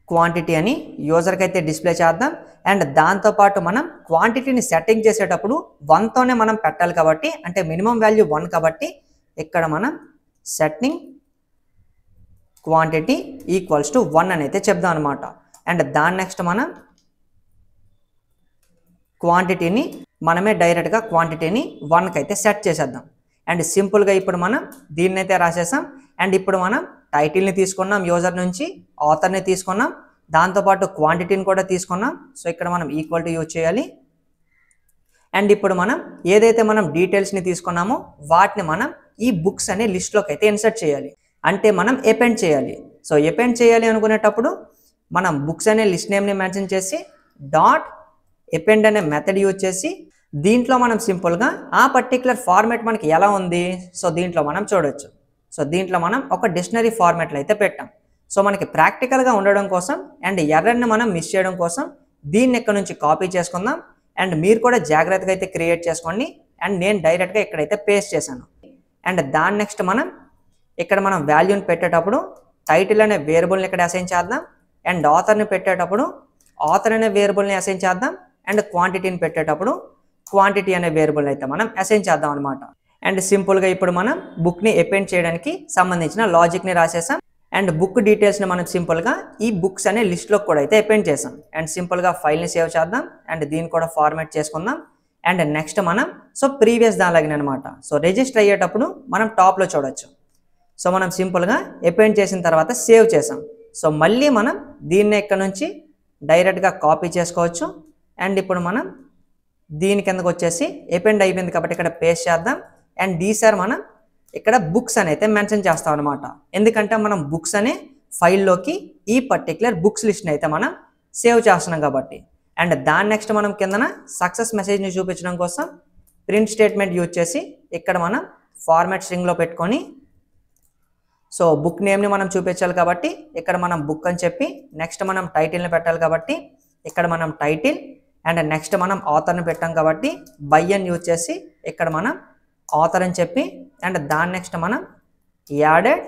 క్వాంటిటీ అని యూజర్కి అయితే డిస్ప్లే చేద్దాం. అండ్ దాంతోపాటు మనం క్వాంటిటీని సెట్టింగ్ చేసేటప్పుడు 1తోనే మనం పెట్టాలి కాబట్టి అంటే మినిమం వాల్యూ 1 కాబట్టి ఇక్కడ మనం సెట్టింగ్ క్వాంటిటీ ఈక్వల్స్ టు 1 అని అయితే చెప్దాం అనమాట. అండ్ దాని నెక్స్ట్ మనం క్వాంటిటీని మనమే డైరెక్ట్గా క్వాంటిటీని 1కి అయితే సెట్ చేసేద్దాం. అండ్ సింపుల్గా ఇప్పుడు మనం దీన్ని అయితే రాసేసాం. అండ్ ఇప్పుడు మనం టైటిల్ని తీసుకున్నాం, యూజర్ నుంచి ఆథర్ని తీసుకున్నాం, దాంతోపాటు క్వాంటిటీని కూడా తీసుకున్నాం. సో ఇక్కడ మనం ఈక్వల్ టు యూజ్ చేయాలి. అండ్ ఇప్పుడు మనం ఏదైతే మనం డీటెయిల్స్ని తీసుకున్నామో వాటిని మనం ఈ బుక్స్ అనే లిస్ట్లోకి అయితే ఇన్సర్ట్ చేయాలి, అంటే మనం ఎపెండ్ చేయాలి. సో ఎపెండ్ చేయాలి అనుకునేటప్పుడు మనం బుక్స్ అనే లిస్ట్ నేమ్ని మెన్షన్ చేసి డాట్ ఎపెండ్ అనే మెథడ్ యూజ్ చేసి దీంట్లో మనం సింపుల్గా ఆ పర్టికులర్ ఫార్మాట్ మనకి ఎలా ఉంది సో దీంట్లో మనం చూడొచ్చు. సో దీంట్లో మనం ఒక డిక్షనరీ ఫార్మాట్లో అయితే పెట్టాం. సో మనకి ప్రాక్టికల్గా ఉండడం కోసం అండ్ ఎర్రర్ని మనం మిస్ చేయడం కోసం దీన్ని ఇక్కడ నుంచి కాపీ చేసుకుందాం. అండ్ మీరు కూడా జాగ్రత్తగా అయితే క్రియేట్ చేసుకోండి. అండ్ నేను డైరెక్ట్గా ఇక్కడైతే పేస్ట్ చేశాను. అండ్ దాని నెక్స్ట్ మనం ఇక్కడ మనం వాల్యూని పెట్టేటప్పుడు టైటిల్ అనే వేరియబుల్ని ఇక్కడ అసైన్ చేద్దాం, అండ్ ఆథర్ని పెట్టేటప్పుడు ఆథర్ అనే వేరియబుల్ని అసైన్ చేద్దాం, అండ్ క్వాంటిటీని పెట్టేటప్పుడు క్వాంటిటీ అనే వేరియబుల్ని అయితే మనం అసైన్ చేద్దాం అనమాట. అండ్ సింపుల్గా ఇప్పుడు మనం బుక్ని అపెండ్ చేయడానికి సంబంధించిన లాజిక్ని రాసేసాం. అండ్ బుక్ డీటెయిల్స్ని మనం సింపుల్గా ఈ బుక్స్ అనే లిస్ట్లో కూడా అయితే అపెండ్ చేసాం. అండ్ సింపుల్గా ఫైల్ని సేవ్ చేద్దాం, అండ్ దీన్ని కూడా ఫార్మాట్ చేసుకుందాం. అండ్ నెక్స్ట్ మనం ప్రీవియస్ దానిలాగిన అనమాట. రిజిస్టర్ అయ్యేటప్పుడు మనం టాప్లో చూడొచ్చు. మనం సింపుల్గా అపెండ్ చేసిన తర్వాత సేవ్ చేసాం. మళ్ళీ మనం దీన్ని ఇక్కడ నుంచి డైరెక్ట్గా కాపీ చేసుకోవచ్చు. అండ్ ఇప్పుడు మనం దీని కిందకు వచ్చేసి అపెండ్ అయిపోయింది కాబట్టి ఇక్కడ పేస్ట్ చేద్దాం. అండ్ ఈసారి మనం ఇక్కడ బుక్స్ అని అయితే మెన్షన్ చేస్తాం అనమాట. ఎందుకంటే మనం బుక్స్ అనే ఫైల్లోకి ఈ పర్టికులర్ బుక్స్ లిస్ట్ని అయితే మనం సేవ్ చేస్తున్నాం కాబట్టి. అండ్ దాని నెక్స్ట్ మనం కిందన సక్సెస్ మెసేజ్ని చూపించడం కోసం ప్రింట్ స్టేట్మెంట్ యూజ్ చేసి ఇక్కడ మనం ఫార్మాట్ స్ట్రింగ్లో పెట్టుకొని బుక్ నేమ్ని మనం చూపించాలి కాబట్టి ఇక్కడ మనం బుక్ అని చెప్పి నెక్స్ట్ మనం టైటిల్ని పెట్టాలి కాబట్టి ఇక్కడ మనం టైటిల్, అండ్ నెక్స్ట్ మనం ఆథర్ని పెట్టాం కాబట్టి బై అని యూజ్ చేసి ఇక్కడ మనం ఆథర్ అని చెప్పి, అండ్ దాని నెక్స్ట్ మనం యాడెడ్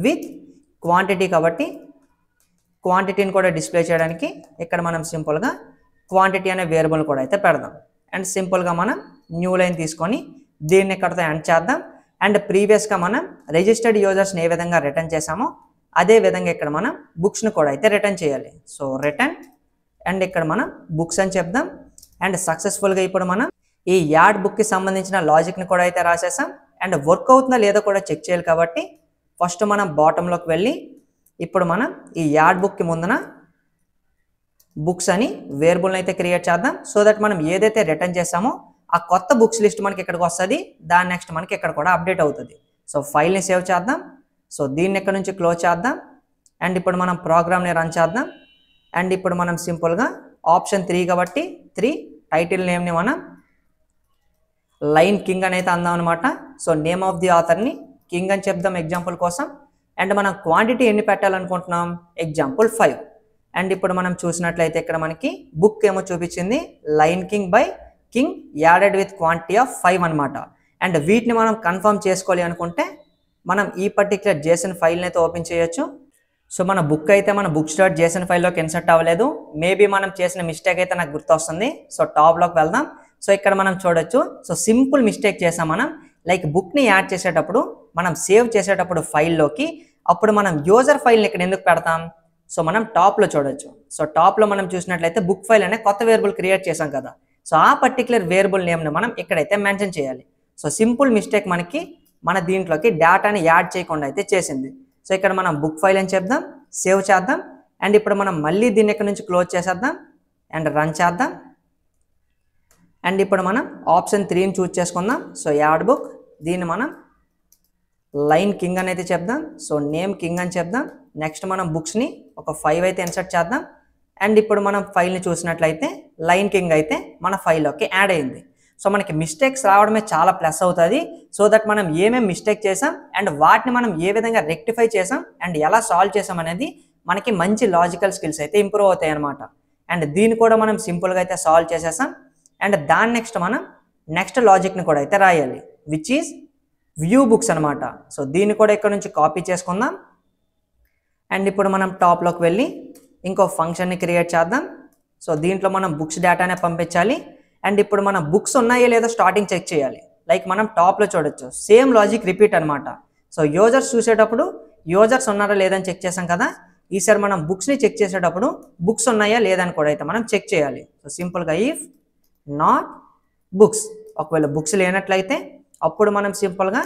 విత్ క్వాంటిటీ కాబట్టి క్వాంటిటీని కూడా డిస్ప్లే చేయడానికి ఇక్కడ మనం సింపుల్గా క్వాంటిటీ అనే వేరియబుల్ కూడా అయితే పెడదాం. అండ్ సింపుల్గా మనం న్యూ లైన్ తీసుకొని దీన్ని ఇక్కడతో ఎండ్ చేద్దాం. అండ్ ప్రీవియస్గా మనం రిజిస్టర్డ్ యూజర్స్ని ఏ విధంగా రిటర్న్ చేసామో అదే విధంగా ఇక్కడ మనం బుక్స్ని కూడా అయితే రిటర్న్ చేయాలి. రిటర్న్, అండ్ ఇక్కడ మనం బుక్స్ అని చెప్దాం. అండ్ సక్సెస్ఫుల్గా ఇప్పుడు మనం ఈ యాడ్ బుక్కి సంబంధించిన లాజిక్ని కూడా అయితే రాసేసాం. అండ్ వర్క్ అవుతుందా లేదో కూడా చెక్ చేయాలి కాబట్టి ఫస్ట్ మనం బాటంలోకి వెళ్ళి ఇప్పుడు మనం ఈ యాడ్ బుక్కి ముందున బుక్స్ అని వేరియబుల్ని అయితే క్రియేట్ చేద్దాం. దట్ మనం ఏదైతే రిటర్న్ చేసామో ఆ కొత్త బుక్స్ లిస్ట్ మనకి ఇక్కడికి వస్తుంది. దాని నెక్స్ట్ మనకి ఇక్కడ కూడా అప్డేట్ అవుతుంది. ఫైల్ని సేవ్ చేద్దాం. దీన్ని ఇక్కడ నుంచి క్లోజ్ చేద్దాం. అండ్ ఇప్పుడు మనం ప్రోగ్రామ్ని రన్ చేద్దాం. అండ్ ఇప్పుడు మనం సింపుల్గా ఆప్షన్ 3 కాబట్టి 3 టైటిల్ నేమ్ని మనం లైన్ కింగ్ అని అయితే అందాం అనమాట. నేమ్ ఆఫ్ ది ఆథర్ని కింగ్ అని చెప్దాం ఎగ్జాంపుల్ కోసం. అండ్ మనం క్వాంటిటీ ఎన్ని పెట్టాలనుకుంటున్నాం, ఎగ్జాంపుల్ 5. అండ్ ఇప్పుడు మనం చూసినట్లయితే ఇక్కడ మనకి బుక్ ఏమో చూపించింది line king by king added with quantity of 5 అనమాట. అండ్ వీటిని మనం కన్ఫర్మ్ చేసుకోవాలి అనుకుంటే మనం ఈ పర్టికులర్ జేసన్ ఫైల్ని అయితే ఓపెన్ చేయొచ్చు. మన బుక్ అయితే మన బుక్స్ డాట్ జేసన్ ఫైల్లోకి ఇన్సర్ట్ అవ్వలేదు. మేబీ మనం చేసిన మిస్టేక్ అయితే నాకు గుర్తొస్తుంది. టాప్లోకి వెళ్దాం. ఇక్కడ మనం చూడొచ్చు. సింపుల్ మిస్టేక్ చేసాం మనం. లైక్ బుక్ని యాడ్ చేసేటప్పుడు మనం సేవ్ చేసేటప్పుడు ఫైల్లోకి అప్పుడు మనం యూజర్ ఫైల్ని ఇక్కడ ఎందుకు పెడతాం, మనం టాప్లో చూడొచ్చు. టాప్లో మనం చూసినట్లయితే బుక్ ఫైల్ అనే కొత్త వేరియబుల్ క్రియేట్ చేసాం కదా. ఆ పర్టికులర్ వేరియబుల్ నేమ్ని మనం ఇక్కడైతే మెన్షన్ చేయాలి. సింపుల్ మిస్టేక్ మనకి మన దీంట్లోకి డేటాని యాడ్ చేయకుండా అయితే చేసింది. ఇక్కడ మనం బుక్ ఫైల్ అని చెప్దాం, సేవ్ చేద్దాం. అండ్ ఇప్పుడు మనం మళ్ళీ దీన్ని ఇక్కడ నుంచి క్లోజ్ చేసేద్దాం అండ్ రన్ చేద్దాం. అండ్ ఇప్పుడు మనం ఆప్షన్ 3ని చూజ్ చేసుకుందాం. యాడ్ బుక్, దీన్ని మనం లైన్ కింగ్ అని అయితే చెప్దాం. నేమ్ కింగ్ అని చెప్దాం. నెక్స్ట్ మనం బుక్స్ని ఒక 5 అయితే ఇన్సర్ట్ చేద్దాం. అండ్ ఇప్పుడు మనం ఫైల్ని చూసినట్లయితే లైన్ కింగ్ అయితే మన ఫైల్లోకి యాడ్ అయింది. మనకి మిస్టేక్స్ రావడమే చాలా ప్లస్ అవుతుంది. దట్ మనం ఏమేమి మిస్టేక్ చేసాం అండ్ వాటిని మనం ఏ విధంగా రెక్టిఫై చేసాం అండ్ ఎలా సాల్వ్ చేసాం అనేది మనకి మంచి లాజికల్ స్కిల్స్ అయితే ఇంప్రూవ్ అవుతాయి అనమాట. అండ్ దీన్ని కూడా మనం సింపుల్గా అయితే సాల్వ్ చేసేసాం. అండ్ దాని నెక్స్ట్ మనం నెక్స్ట్ లాజిక్ని కూడా అయితే రాయాలి, విచ్ ఈజ్ వ్యూ బుక్స్ అనమాట. దీన్ని కూడా ఇక్కడ నుంచి కాపీ చేసుకుందాం. అండ్ ఇప్పుడు మనం టాప్లోకి వెళ్ళి ఇంకో ఫంక్షన్ని క్రియేట్ చేద్దాం. దీంట్లో మనం బుక్స్ డేటానే పంపించాలి. అండ్ ఇప్పుడు మనం బుక్స్ ఉన్నాయో లేదో స్టార్టింగ్ చెక్ చేయాలి. లైక్ మనం టాప్లో చూడొచ్చు, సేమ్ లాజిక్ రిపీట్ అనమాట. యూజర్స్ చూసేటప్పుడు యూజర్స్ ఉన్నారా లేదని చెక్ చేసాం కదా. ఈసారి మనం బుక్స్ని చెక్ చేసేటప్పుడు బుక్స్ ఉన్నాయా లేదని కూడా అయితే మనం చెక్ చేయాలి. సింపుల్గా ఇఫ్ నాట్ బుక్స్, ఒకవేళ బుక్స్ లేనట్లయితే అప్పుడు మనం సింపుల్గా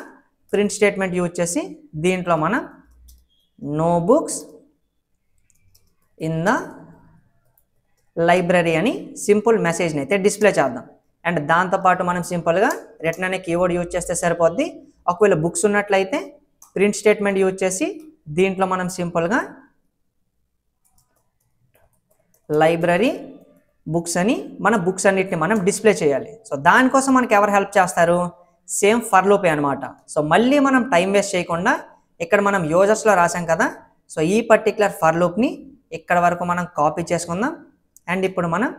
ప్రింట్ స్టేట్మెంట్ యూజ్ చేసి దీంట్లో మనం no books in the library అని సింపుల్ మెసేజ్ని అయితే డిస్ప్లే చేద్దాం. అండ్ దాంతోపాటు మనం సింపుల్గా రిటర్న్ అనే కీవర్డ్ యూజ్ చేస్తే సరిపోద్ది. ఒకవేళ బుక్స్ ఉన్నట్లయితే ప్రింట్ స్టేట్మెంట్ యూజ్ చేసి దీంట్లో మనం సింపుల్గా లైబ్రరీ బుక్స్ అని మన బుక్స్ అన్నిటిని మనం డిస్ప్లే చేయాలి. దానికోసం మనకి ఎవరు హెల్ప్ చేస్తారు, సేమ్ ఫర్ లూపే అనమాట. మళ్ళీ మనం టైం వేస్ట్ చేయకుండా ఇక్కడ మనం యూజర్స్లో రాసాం కదా. ఈ పర్టికులర్ ఫర్ లూప్ని ఇక్కడ వరకు మనం కాపీ చేసుకుందాం. అండ్ ఇప్పుడు మనం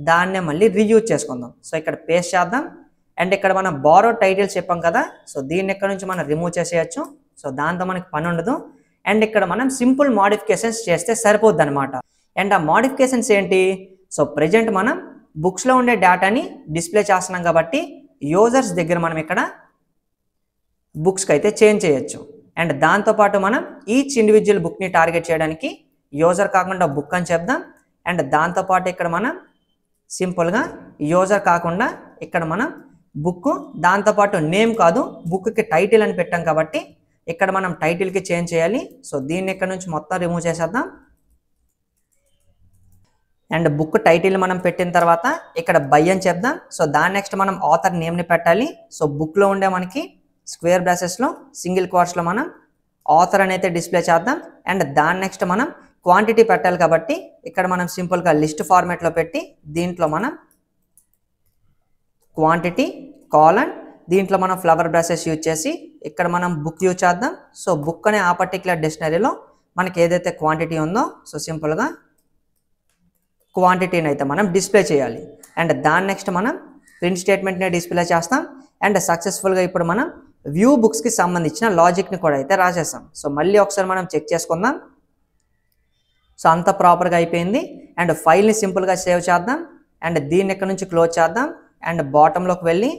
దాన్నే మళ్ళీ రీయూజ్ చేసుకుందాం. ఇక్కడ పేస్ట్ చేద్దాం. అండ్ ఇక్కడ మనం బారో టైటిల్స్ చెప్పాం కదా. దీన్ని ఇక్కడ నుంచి మనం రిమూవ్ చేసేయచ్చు. సో దాంతో మనకి పని ఉండదు. అండ్ ఇక్కడ మనం సింపుల్ మోడిఫికేషన్స్ చేస్తే సరిపోద్ది అనమాట. అండ్ ఆ మోడిఫికేషన్స్ ఏంటి? సో ప్రజెంట్ మనం బుక్స్లో ఉండే డేటాని డిస్ప్లే చేస్తున్నాం కాబట్టి యూజర్స్ దగ్గర మనం ఇక్కడ బుక్స్కి అయితే చేంజ్ చేయొచ్చు. అండ్ దాంతోపాటు మనం ఈచ్ ఇండివిజువల్ బుక్ని టార్గెట్ చేయడానికి యూజర్ కాకుండా బుక్ అని చెప్దాం. అండ్ దాంతోపాటు ఇక్కడ మనం సింపుల్గా యూజర్ కాకుండా ఇక్కడ మనం బుక్, దాంతోపాటు నేమ్ కాదు బుక్కి టైటిల్ అని పెట్టాం కాబట్టి ఇక్కడ మనం టైటిల్కి చేంజ్ చేయాలి. సో దీన్ని ఇక్కడ నుంచి మొత్తం రిమూవ్ చేసేద్దాం. అండ్ బుక్ టైటిల్ మనం పెట్టిన తర్వాత ఇక్కడ బై అని చెప్దాం. సో దాని నెక్స్ట్ మనం ఆథర్ నేమ్ని పెట్టాలి. సో బుక్లో ఉండే మనకి స్క్వేర్ బ్రాసెస్లో సింగిల్ క్వార్ట్స్లో మనం ఆథర్ అని అయితే డిస్ప్లే చేద్దాం. అండ్ దాని నెక్స్ట్ మనం క్వాంటిటీ పెట్టాలి కాబట్టి ఇక్కడ మనం సింపుల్గా లిస్ట్ ఫార్మాట్లో పెట్టి దీంట్లో మనం క్వాంటిటీ కాలన్, దీంట్లో మనం ఫ్లవర్ బ్రాసెస్ యూజ్ చేసి ఇక్కడ మనం బుక్ యూజ్ చేద్దాం. సో బుక్ అనే ఆ పర్టికులర్ డిక్షనరీలో మనకి ఏదైతే క్వాంటిటీ ఉందో సో సింపుల్గా క్వాంటిటీని అయితే మనం డిస్ప్లే చేయాలి. అండ్ దాని నెక్స్ట్ మనం ప్రింట్ స్టేట్మెంట్ని డిస్ప్లే చేస్తాం. అండ్ సక్సెస్ఫుల్గా ఇప్పుడు మనం వ్యూ బుక్స్కి సంబంధించిన లాజిక్ని కూడా అయితే రాసేస్తాం. సో మళ్ళీ ఒకసారి మనం చెక్ చేసుకుందాం. సో అంత ప్రాపర్గా అయిపోయింది. అండ్ ఫైల్ని సింపుల్గా సేవ్ చేద్దాం. అండ్ దీన్ని ఇక్కడ నుంచి క్లోజ్ చేద్దాం. అండ్ బాటంలోకి వెళ్ళి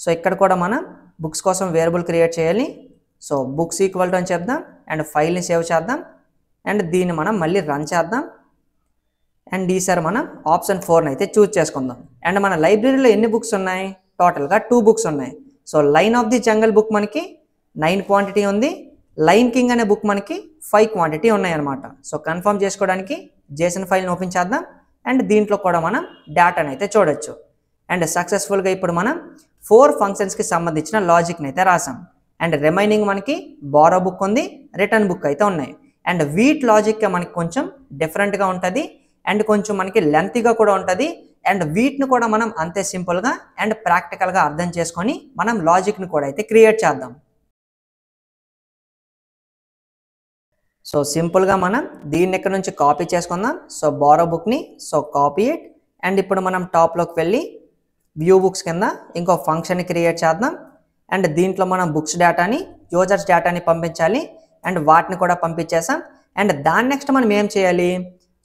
సో ఇక్కడ కూడా మనం బుక్స్ కోసం వేరియబుల్ క్రియేట్ చేయాలి. సో బుక్స్ ఈక్వల్ టు అని చెప్దాం. అండ్ ఫైల్ని సేవ్ చేద్దాం. అండ్ దీన్ని మనం మళ్ళీ రన్ చేద్దాం. అండ్ ఈసారి మనం ఆప్షన్ 4ని అయితే చూజ్ చేసుకుందాం. అండ్ మన లైబ్రరీలో ఎన్ని బుక్స్ ఉన్నాయి? టోటల్గా 2 బుక్స్ ఉన్నాయి. So line of the jungle book మనకి 9 క్వాంటిటీ ఉంది. లైన్ కింగ్ అనే బుక్ మనకి 5 క్వాంటిటీ ఉన్నాయి అనమాట. సో కన్ఫర్మ్ చేసుకోవడానికి జేసన్ ఫైల్ని ఓపెన్ చేద్దాం. అండ్ దీంట్లో కూడా మనం డేటాని అయితే చూడొచ్చు. అండ్ సక్సెస్ఫుల్గా ఇప్పుడు మనం 4 ఫంక్షన్స్కి సంబంధించిన లాజిక్ని అయితే రాసాం. అండ్ రిమైనింగ్ మనకి బారో బుక్ ఉంది, రిటర్న్ బుక్ అయితే ఉన్నాయి. అండ్ వీట్ లాజిక్ మనకి కొంచెం డిఫరెంట్గా ఉంటుంది అండ్ కొంచెం మనకి లెంతీగా కూడా ఉంటుంది. అండ్ వీటిని కూడా మనం అంతే సింపుల్గా అండ్ ప్రాక్టికల్గా అర్థం చేసుకొని మనం లాజిక్ని కూడా అయితే క్రియేట్ చేద్దాం. సో సింపుల్గా మనం దీన్ని ఇక్కడ నుంచి కాపీ చేసుకుందాం. సో బారో బుక్ని సో కాపీ ఇట్. అండ్ ఇప్పుడు మనం టాప్లోకి వెళ్ళి వ్యూ బుక్స్ కింద ఇంకో ఫంక్షన్ని క్రియేట్ చేద్దాం. అండ్ దీంట్లో మనం బుక్స్ డేటాని యూజర్స్ డేటాని పంపించాలి. అండ్ వాటిని కూడా పంపించేసాం. అండ్ దాని నెక్స్ట్ మనం ఏం చేయాలి?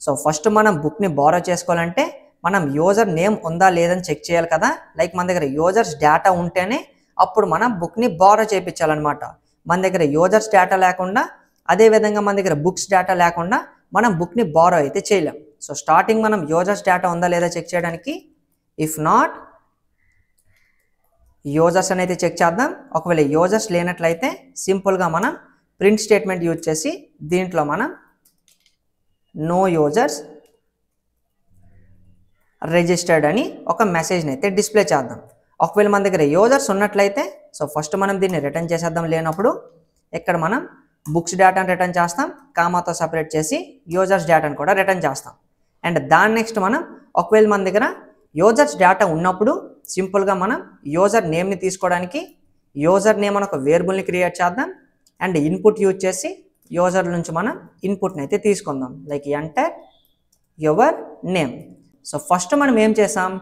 సో ఫస్ట్ మనం బుక్ని బారో చేసుకోవాలంటే మనం యూజర్ నేమ్ ఉందా లేదని చెక్ చేయాలి కదా. లైక్ మన దగ్గర యూజర్స్ డేటా ఉంటేనే అప్పుడు మనం బుక్ని బారో చేయించాలన్నమాట. మన దగ్గర యూజర్స్ డేటా లేకుండా, అదేవిధంగా మన దగ్గర బుక్స్ డేటా లేకుండా మనం బుక్ని బారో అయితే చేయలేం. సో స్టార్టింగ్ మనం యూజర్స్ డేటా ఉందా లేదా చెక్ చేయడానికి ఇఫ్ నాట్ యూజర్స్ అనేది చెక్ చేద్దాం. ఒకవేళ యూజర్స్ లేనట్లయితే సింపుల్గా మనం ప్రింట్ స్టేట్మెంట్ యూజ్ చేసి దీంట్లో మనం నో యూజర్స్ రిజిస్టర్డ్ అని ఒక మెసేజ్ని అయితే డిస్ప్లే చేద్దాం. ఒకవేళ మన దగ్గర యూజర్స్ ఉన్నట్లయితే సో ఫస్ట్ మనం దీన్ని రిటర్న్ చేసేద్దాం. లేనప్పుడు ఇక్కడ మనం బుక్స్ డేటాను రిటర్న్ చేస్తాం, కామాతో సపరేట్ చేసి యూజర్స్ డేటాను కూడా రిటర్న్ చేస్తాం. అండ్ దాని నెక్స్ట్ మనం ఒకవేళ మన దగ్గర యూజర్స్ డేటా ఉన్నప్పుడు సింపుల్గా మనం యూజర్ నేమ్ని తీసుకోవడానికి యూజర్ నేమ్ అని ఒక వేరియబుల్ని క్రియేట్ చేద్దాం. అండ్ ఇన్పుట్ యూజ్ చేసి యూజర్ నుంచి మనం ఇన్పుట్ని అయితే తీసుకుందాం. Like enter your name. So first మనం ఏం చేసాం?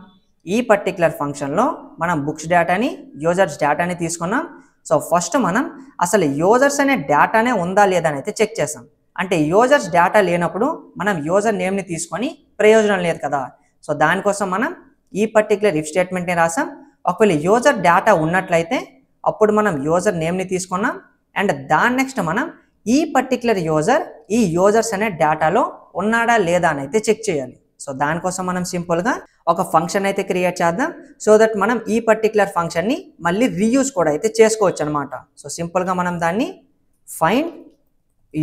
ఈ పర్టికులర్ ఫంక్షన్లో మనం బుక్స్ డేటాని యూజర్స్ డేటాని తీసుకున్నాం. సో ఫస్ట్ మనం అసలు యూజర్స్ అనే డేటానే ఉందా లేదా అని అయితే చెక్ చేసాం. అంటే యూజర్స్ డేటా లేనప్పుడు మనం యూజర్ నేమ్ని తీసుకొని ప్రయోజనం లేదు కదా. సో దానికోసం మనం ఈ పర్టికులర్ ఇఫ్ స్టేట్మెంట్ని రాసాం. ఒకవేళ యూజర్ డేటా ఉన్నట్లయితే అప్పుడు మనం యూజర్ నేమ్ని తీసుకున్నాం. అండ్ దాని నెక్స్ట్ మనం ఈ పర్టికులర్ యూజర్ ఈ యూజర్స్ అనే డేటాలో ఉన్నాడా లేదా అని అయితే చెక్ చేయాలి. సో దానికోసం మనం సింపుల్గా ఒక ఫంక్షన్ అయితే క్రియేట్ చేద్దాం. సో దట్ మనం ఈ పర్టికులర్ ఫంక్షన్ని మళ్ళీ రీయూజ్ కూడా అయితే చేసుకోవచ్చు అనమాట. సో సింపుల్గా మనం దాన్ని ఫైండ్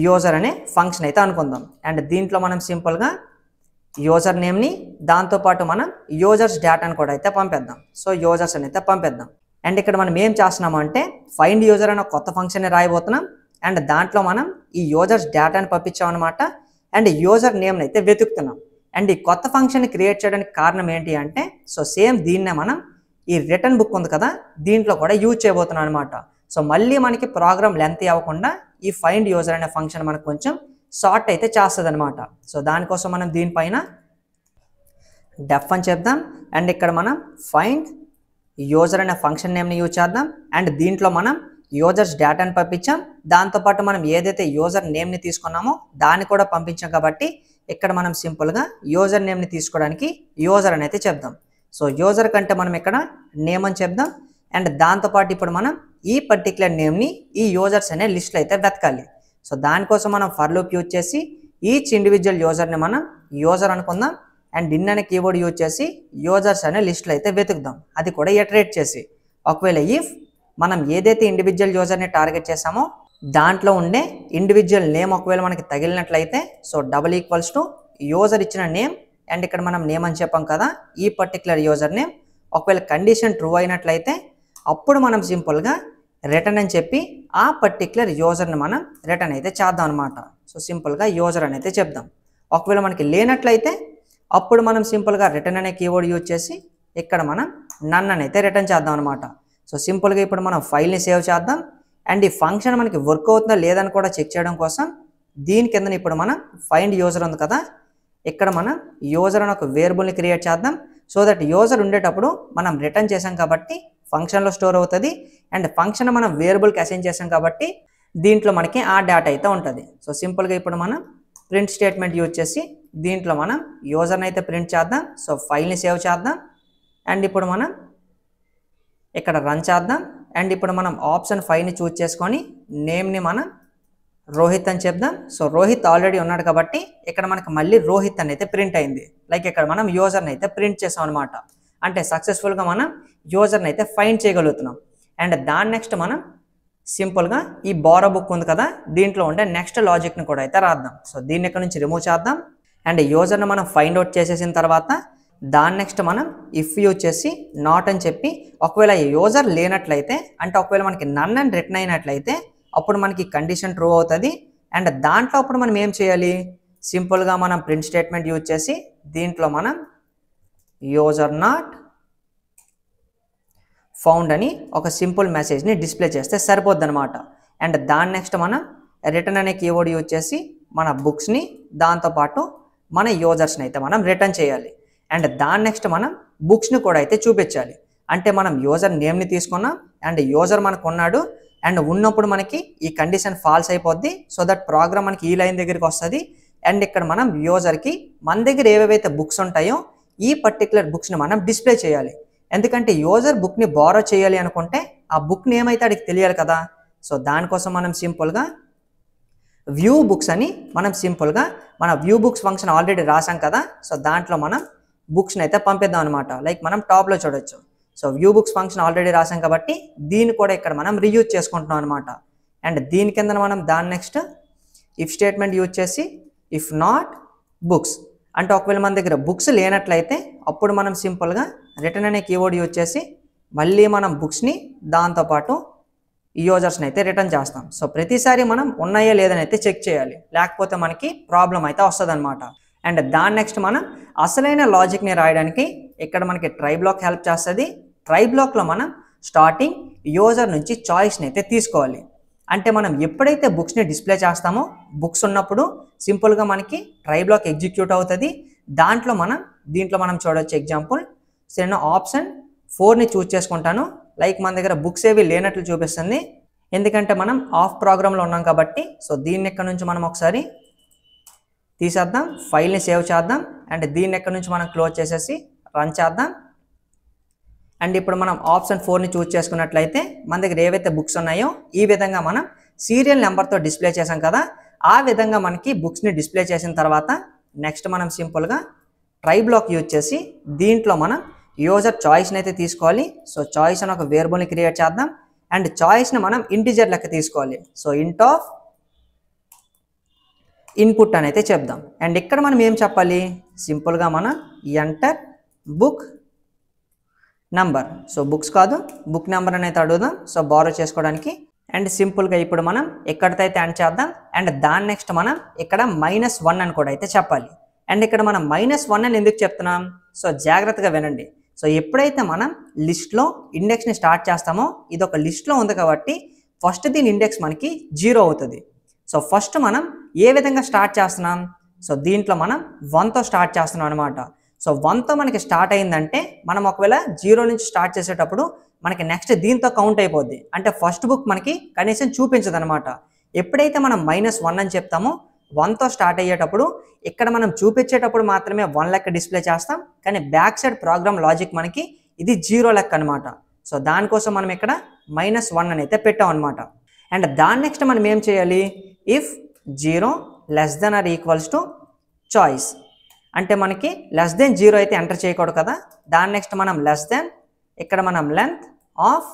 యూజర్ అనే ఫంక్షన్ అయితే అనుకుందాం. అండ్ దీంట్లో మనం సింపుల్గా యూజర్ నేమ్ని దాంతోపాటు మనం యూజర్స్ డేటాను కూడా అయితే పంపేద్దాం. సో యూజర్స్ అని అయితే పంపేద్దాం. అండ్ ఇక్కడ మనం ఏం చేస్తున్నాము అంటే ఫైండ్ యూజర్ అనే కొత్త ఫంక్షన్ని రాయబోతున్నాం. అండ్ దాంట్లో మనం ఈ యూజర్స్ డేటాని పంపించాం అనమాట. అండ్ యూజర్ నేమ్ని అయితే వెతుకుతున్నాం. అండ్ ఈ కొత్త ఫంక్షన్ని క్రియేట్ చేయడానికి కారణం ఏంటి అంటే సో సేమ్ దీన్నే మనం ఈ రిటర్న్ బుక్ ఉంది కదా దీంట్లో కూడా యూజ్ చేయబోతున్నాం అనమాట. సో మళ్ళీ మనకి ప్రోగ్రామ్ లెంత్ అవ్వకుండా ఈ ఫైండ్ యూజర్ అనే ఫంక్షన్ మనకు కొంచెం షార్ట్ అయితే చేస్తుంది అనమాట. సో దానికోసం మనం దీనిపైన డెఫ్ అని చెప్దాం. అండ్ ఇక్కడ మనం ఫైండ్ యూజర్ అనే ఫంక్షన్ నేమ్ని యూజ్ చేద్దాం. అండ్ దీంట్లో మనం యూజర్స్ డేటాని పంపించాం, దాంతోపాటు మనం ఏదైతే యూజర్ నేమ్ని తీసుకున్నామో దాన్ని కూడా పంపించాం. కాబట్టి ఇక్కడ మనం సింపుల్గా యూజర్ నేమ్ని తీసుకోవడానికి యూజర్ అని అయితే చెప్దాం. సో యూజర్ కంటే మనం ఇక్కడ నేమ్ అని చెప్దాం. అండ్ దాంతోపాటు ఇప్పుడు మనం ఈ పర్టికులర్ నేమ్ని ఈ యూజర్స్ అనే లిస్ట్లో అయితే వెతకాలి. సో దానికోసం మనం ఫర్ లూప్ యూజ్ చేసి ఈచ్ ఇండివిజువల్ యూజర్ని మనం యూజర్ అనుకుందాం. అండ్ ఇన్ అనే కీవర్డ్ యూజ్ చేసి యూజర్స్ అనే లిస్ట్లో అయితే వెతుకుదాం, అది కూడా ఇటరేట్ చేసి. ఒకవేళ ఇఫ్ మనం ఏదైతే ఇండివిజువల్ యూజర్ని టార్గెట్ చేసామో దాంట్లో ఉండే ఇండివిజువల్ నేమ్ ఒకవేళ మనకి తగిలినట్లయితే so double equals to user ఇచ్చిన నేమ్ అండ్ ఇక్కడ మనం నేమ్ అని చెప్పాం కదా ఈ పర్టికులర్ యూజర్ నేమ్. ఒకవేళ కండిషన్ ట్రూ అయినట్లయితే అప్పుడు మనం సింపుల్గా రిటర్న్ అని చెప్పి ఆ పర్టికులర్ యూజర్ని మనం రిటర్న్ అయితే చేద్దాం అనమాట. సో సింపుల్గా యూజర్ అని అయితే చెప్దాం. ఒకవేళ మనకి లేనట్లయితే అప్పుడు మనం సింపుల్గా రిటర్న్ అనే కీవర్డ్ యూజ్ చేసి ఇక్కడ మనం నన్ అని అయితే రిటర్న్ చేద్దాం అనమాట. సో సింపుల్గా ఇప్పుడు మనం ఫైల్ని సేవ్ చేద్దాం. అండ్ ఈ ఫంక్షన్ మనకి వర్క్ అవుతుందా లేదని కూడా చెక్ చేయడం కోసం దీని కింద ఇప్పుడు మనం ఫైండ్ యూజర్ ఉంది కదా, ఇక్కడ మనం యూజర్ అని ఒక వేరియబుల్ని క్రియేట్ చేద్దాం. సో దట్ యూజర్ ఉండేటప్పుడు మనం రిటర్న్ చేసాం కాబట్టి ఫంక్షన్లో స్టోర్ అవుతుంది. అండ్ ఫంక్షన్ మనం వేరియబుల్కి అసైన్ చేసాం కాబట్టి దీంట్లో మనకి ఆ డేటా అయితే ఉంటుంది. సో సింపుల్గా ఇప్పుడు మనం ప్రింట్ స్టేట్మెంట్ యూజ్ చేసి దీంట్లో మనం యూజర్ని అయితే ప్రింట్ చేద్దాం. సో ఫైల్ని సేవ్ చేద్దాం. అండ్ ఇప్పుడు మనం ఇక్కడ రన్ చేద్దాం. అండ్ ఇప్పుడు మనం ఆప్షన్ 5ని చూజ్ చేసుకొని నేమ్ని మనం రోహిత్ అని చెప్దాం. సో రోహిత్ ఆల్రెడీ ఉన్నాడు కాబట్టి ఇక్కడ మనకి మళ్ళీ రోహిత్ అని అయితే ప్రింట్ అయింది. లైక్ ఇక్కడ మనం యూజర్ని అయితే ప్రింట్ చేసాం అనమాట. అంటే సక్సెస్ఫుల్గా మనం యూజర్ని అయితే ఫైండ్ చేయగలుగుతున్నాం. అండ్ దాని నెక్స్ట్ మనం సింపుల్గా ఈ బారో బుక్ ఉంది కదా దీంట్లో ఉండే నెక్స్ట్ లాజిక్ని కూడా అయితే రాద్దాం. సో దీన్ని ఇక్కడ నుంచి రిమూవ్ చేద్దాం. అండ్ యూజర్ని మనం ఫైండ్ అవుట్ చేసేసిన తర్వాత దాని నెక్స్ట్ మనం ఇఫ్ యూజ్ చేసి నాట్ అని చెప్పి ఒకవేళ యూజర్ లేనట్లయితే అంటే ఒకవేళ మనకి నన్ అని రిటర్న్ అయినట్లయితే అప్పుడు మనకి కండిషన్ ట్రూ అవుతుంది. అండ్ దాంట్లో అప్పుడు మనం ఏం చేయాలి, సింపుల్గా మనం ప్రింట్ స్టేట్మెంట్ యూజ్ చేసి దీంట్లో మనం యూజర్ నాట్ ఫౌండ్ అని ఒక సింపుల్ మెసేజ్ని డిస్ప్లే చేస్తే సరిపోద్ది అనమాట. అండ్ దాని నెక్స్ట్ మనం రిటర్న్ అనే కీవర్డ్ యూజ్ చేసి మన బుక్స్ని దాంతోపాటు మన యూజర్స్ని అయితే మనం రిటర్న్ చేయాలి. అండ్ దాని నెక్స్ట్ మనం బుక్స్ని కూడా అయితే చూపించాలి. అంటే మనం యూజర్ నేమ్ని తీసుకున్నాం అండ్ యూజర్ మనకు ఉన్నాడు అండ్ ఉన్నప్పుడు మనకి ఈ కండిషన్ ఫాల్స్ అయిపోద్ది. సో దట్ ప్రోగ్రామ్ మనకి ఈ లైన్ దగ్గరికి వస్తుంది. అండ్ ఇక్కడ మనం యూజర్కి మన దగ్గర ఏవేవైతే బుక్స్ ఉంటాయో ఈ పర్టికులర్ బుక్స్ని మనం డిస్ప్లే చేయాలి. ఎందుకంటే యూజర్ బుక్ని బారో చేయాలి అనుకుంటే ఆ బుక్ని ఏమైతే అడిగి తెలియాలి కదా. సో దానికోసం మనం సింపుల్గా వ్యూ బుక్స్ అని మనం సింపుల్గా మన వ్యూ బుక్స్ ఫంక్షన్ ఆల్రెడీ రాసాం కదా. సో దాంట్లో మనం బుక్స్ని అయితే పంపిద్దాం అనమాట. లైక్ మనం టాప్లో చూడొచ్చు. So view books function already రాసాం కాబట్టి దీన్ని కూడా ఇక్కడ మనం రీయూజ్ చేసుకుంటున్నాం అనమాట. అండ్ దీని కింద మనం దాని నెక్స్ట్ ఇఫ్ స్టేట్మెంట్ యూజ్ చేసి ఇఫ్ నాట్ బుక్స్ అంటే ఒకవేళ మన దగ్గర బుక్స్ లేనట్లయితే అప్పుడు మనం సింపుల్గా రిటర్న్ అనే కీవర్డ్ యూజ్ చేసి మళ్ళీ మనం బుక్స్ని దాంతోపాటు ఈ యూజర్స్ని అయితే రిటర్న్ చేస్తాం. సో ప్రతిసారి మనం ఉన్నాయో లేదని అయితే చెక్ చేయాలి, లేకపోతే మనకి ప్రాబ్లం అయితే వస్తుంది అనమాట. అండ్ దాని నెక్స్ట్ మనం అసలైన లాజిక్ని రాయడానికి ఇక్కడ మనకి ట్రై బ్లాక్ హెల్ప్ చేస్తుంది. ట్రై బ్లాక్లో మనం స్టార్టింగ్ యూజర్ నుంచి చాయిస్ని అయితే తీసుకోవాలి. అంటే మనం ఎప్పుడైతే బుక్స్ని డిస్ప్లే చేస్తామో బుక్స్ ఉన్నప్పుడు సింపుల్గా మనకి ట్రై బ్లాక్ ఎగ్జిక్యూట్ అవుతుంది. దీంట్లో మనం చూడొచ్చు ఎగ్జాంపుల్. సో నేను ఆప్షన్ 4ని చూజ్ చేసుకుంటాను. లైక్ మన దగ్గర బుక్స్ ఏవి లేనట్లు చూపిస్తుంది, ఎందుకంటే మనం ఆఫ్ ప్రోగ్రామ్లో ఉన్నాం కాబట్టి. సో దీన్ని ఇక్కడ నుంచి మనం ఒకసారి తీసేద్దాం, ఫైల్ని సేవ్ చేద్దాం. అండ్ దీన్ని ఎక్కడి నుంచి మనం క్లోజ్ చేసేసి రన్ చేద్దాం. అండ్ ఇప్పుడు మనం ఆప్షన్ 4ని చూజ్ చేసుకున్నట్లయితే మన దగ్గర ఏవైతే బుక్స్ ఉన్నాయో ఈ విధంగా మనం సీరియల్ నెంబర్తో డిస్ప్లే చేసాం కదా, ఆ విధంగా మనకి బుక్స్ని డిస్ప్లే చేసిన తర్వాత నెక్స్ట్ మనం సింపుల్గా ట్రై బ్లాక్ యూజ్ చేసి దీంట్లో మనం యూజర్ చాయిస్ని అయితే తీసుకోవాలి. సో చాయిస్ అని ఒక వేరియబుల్ని క్రియేట్ చేద్దాం. అండ్ చాయిస్ని మనం ఇంటిజర్ లెక్క తీసుకోవాలి. సో ఇంట్ ఆఫ్ ఇన్పుట్ అని అయితే చెప్దాం. అండ్ ఇక్కడ మనం ఏం చెప్పాలి, సింపుల్గా మనం enter book number. So books కాదు బుక్ నెంబర్ అని అయితే అడుగుదాం, సో బారో చేసుకోవడానికి. అండ్ సింపుల్గా ఇప్పుడు మనం ఎక్కడితో అయితే ఎండ్ చేద్దాం. అండ్ దాని నెక్స్ట్ మనం ఇక్కడ -1 అని కూడా అయితే చెప్పాలి. అండ్ ఇక్కడ మనం -1 అని ఎందుకు చెప్తున్నాం, సో జాగ్రత్తగా వినండి. సో ఎప్పుడైతే మనం లిస్ట్లో ఇండెక్స్ని స్టార్ట్ చేస్తామో ఇది ఒక లిస్ట్లో ఉంది కాబట్టి ఫస్ట్ దీని ఇండెక్స్ మనకి 0 అవుతుంది. సో ఫస్ట్ మనం ఏ విధంగా స్టార్ట్ చేస్తున్నాం, సో దీంట్లో మనం 1తో స్టార్ట్ చేస్తున్నాం అనమాట. సో 1తో మనకి స్టార్ట్ అయిందంటే మనం ఒకవేళ 0 నుంచి స్టార్ట్ చేసేటప్పుడు మనకి నెక్స్ట్ దీంతో కౌంట్ అయిపోద్ది. అంటే ఫస్ట్ బుక్ మనకి కనీసం చూపించదు అనమాట. ఎప్పుడైతే మనం -1 అని చెప్తామో 1తో స్టార్ట్ అయ్యేటప్పుడు ఇక్కడ మనం చూపించేటప్పుడు మాత్రమే 1 లెక్క డిస్ప్లే చేస్తాం. కానీ బ్యాక్ సైడ్ ప్రోగ్రామ్ లాజిక్ మనకి ఇది 0 లెక్క అనమాట. సో దానికోసం మనం ఇక్కడ -1 అని అయితే పెట్టాం అనమాట. అండ్ దాని నెక్స్ట్ మనం ఏం చేయాలి, ఇఫ్ 0 <= చాయిస్ అంటే మనకి <0 అయితే ఎంటర్ చేయకూడదు కదా. దాని నెక్స్ట్ మనం ఇక్కడ మనం లెంత్ ఆఫ్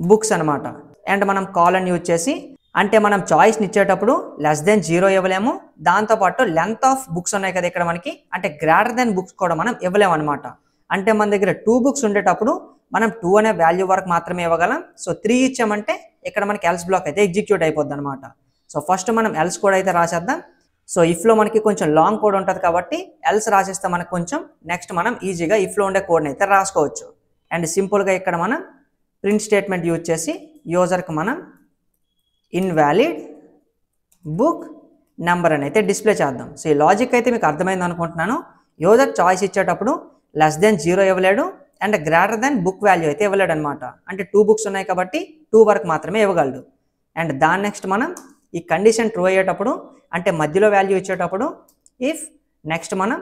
బుక్స్ అనమాట. అండ్ మనం కాలన్ యూజ్ చేసి అంటే మనం చాయిస్ని ఇచ్చేటప్పుడు <0 ఇవ్వలేము, దాంతోపాటు లెంత్ ఆఫ్ బుక్స్ ఉన్నాయి కదా ఇక్కడ మనకి, అంటే గ్రేటర్ బుక్స్ కూడా మనం ఇవ్వలేము అనమాట. అంటే మన దగ్గర 2 బుక్స్ ఉండేటప్పుడు మనం 2 అనే వాల్యూ వరకు మాత్రమే ఇవ్వగలం. సో 3 ఇచ్చామంటే ఇక్కడ మనకి ఎల్స్ బ్లాక్ అయితే ఎగ్జిక్యూట్ అయిపోద్ది అనమాట. సో ఫస్ట్ మనం ఎల్స్ కోడ్ అయితే రాసేద్దాం. సో ఇఫ్లో మనకి కొంచెం లాంగ్ కోడ్ ఉంటుంది కాబట్టి ఎల్స్ రాసేస్తే మనకు కొంచెం నెక్స్ట్ మనం ఈజీగా ఇఫ్లో ఉండే కోడ్ని అయితే రాసుకోవచ్చు. అండ్ సింపుల్గా ఇక్కడ మనం ప్రింట్ స్టేట్మెంట్ యూజ్ చేసి యూజర్కి మనం ఇన్వాలిడ్ బుక్ నెంబర్ అని అయితే డిస్ప్లే చేద్దాం. సో ఈ లాజిక్ అయితే మీకు అర్థమైంది అనుకుంటున్నాను. యూజర్ చాయిస్ ఇచ్చేటప్పుడు <0 ఇవ్వలేడు అండ్ గ్రేటర్ బుక్ వాల్యూ అయితే ఇవ్వలేడు అనమాట. అంటే 2 బుక్స్ ఉన్నాయి కాబట్టి 2 వరకు మాత్రమే ఇవ్వగలడు. అండ్ దాని నెక్స్ట్ మనం ఈ కండిషన్ ట్రూ అయ్యేటప్పుడు అంటే మధ్యలో వాల్యూ ఇచ్చేటప్పుడు ఇఫ్ నెక్స్ట్ మనం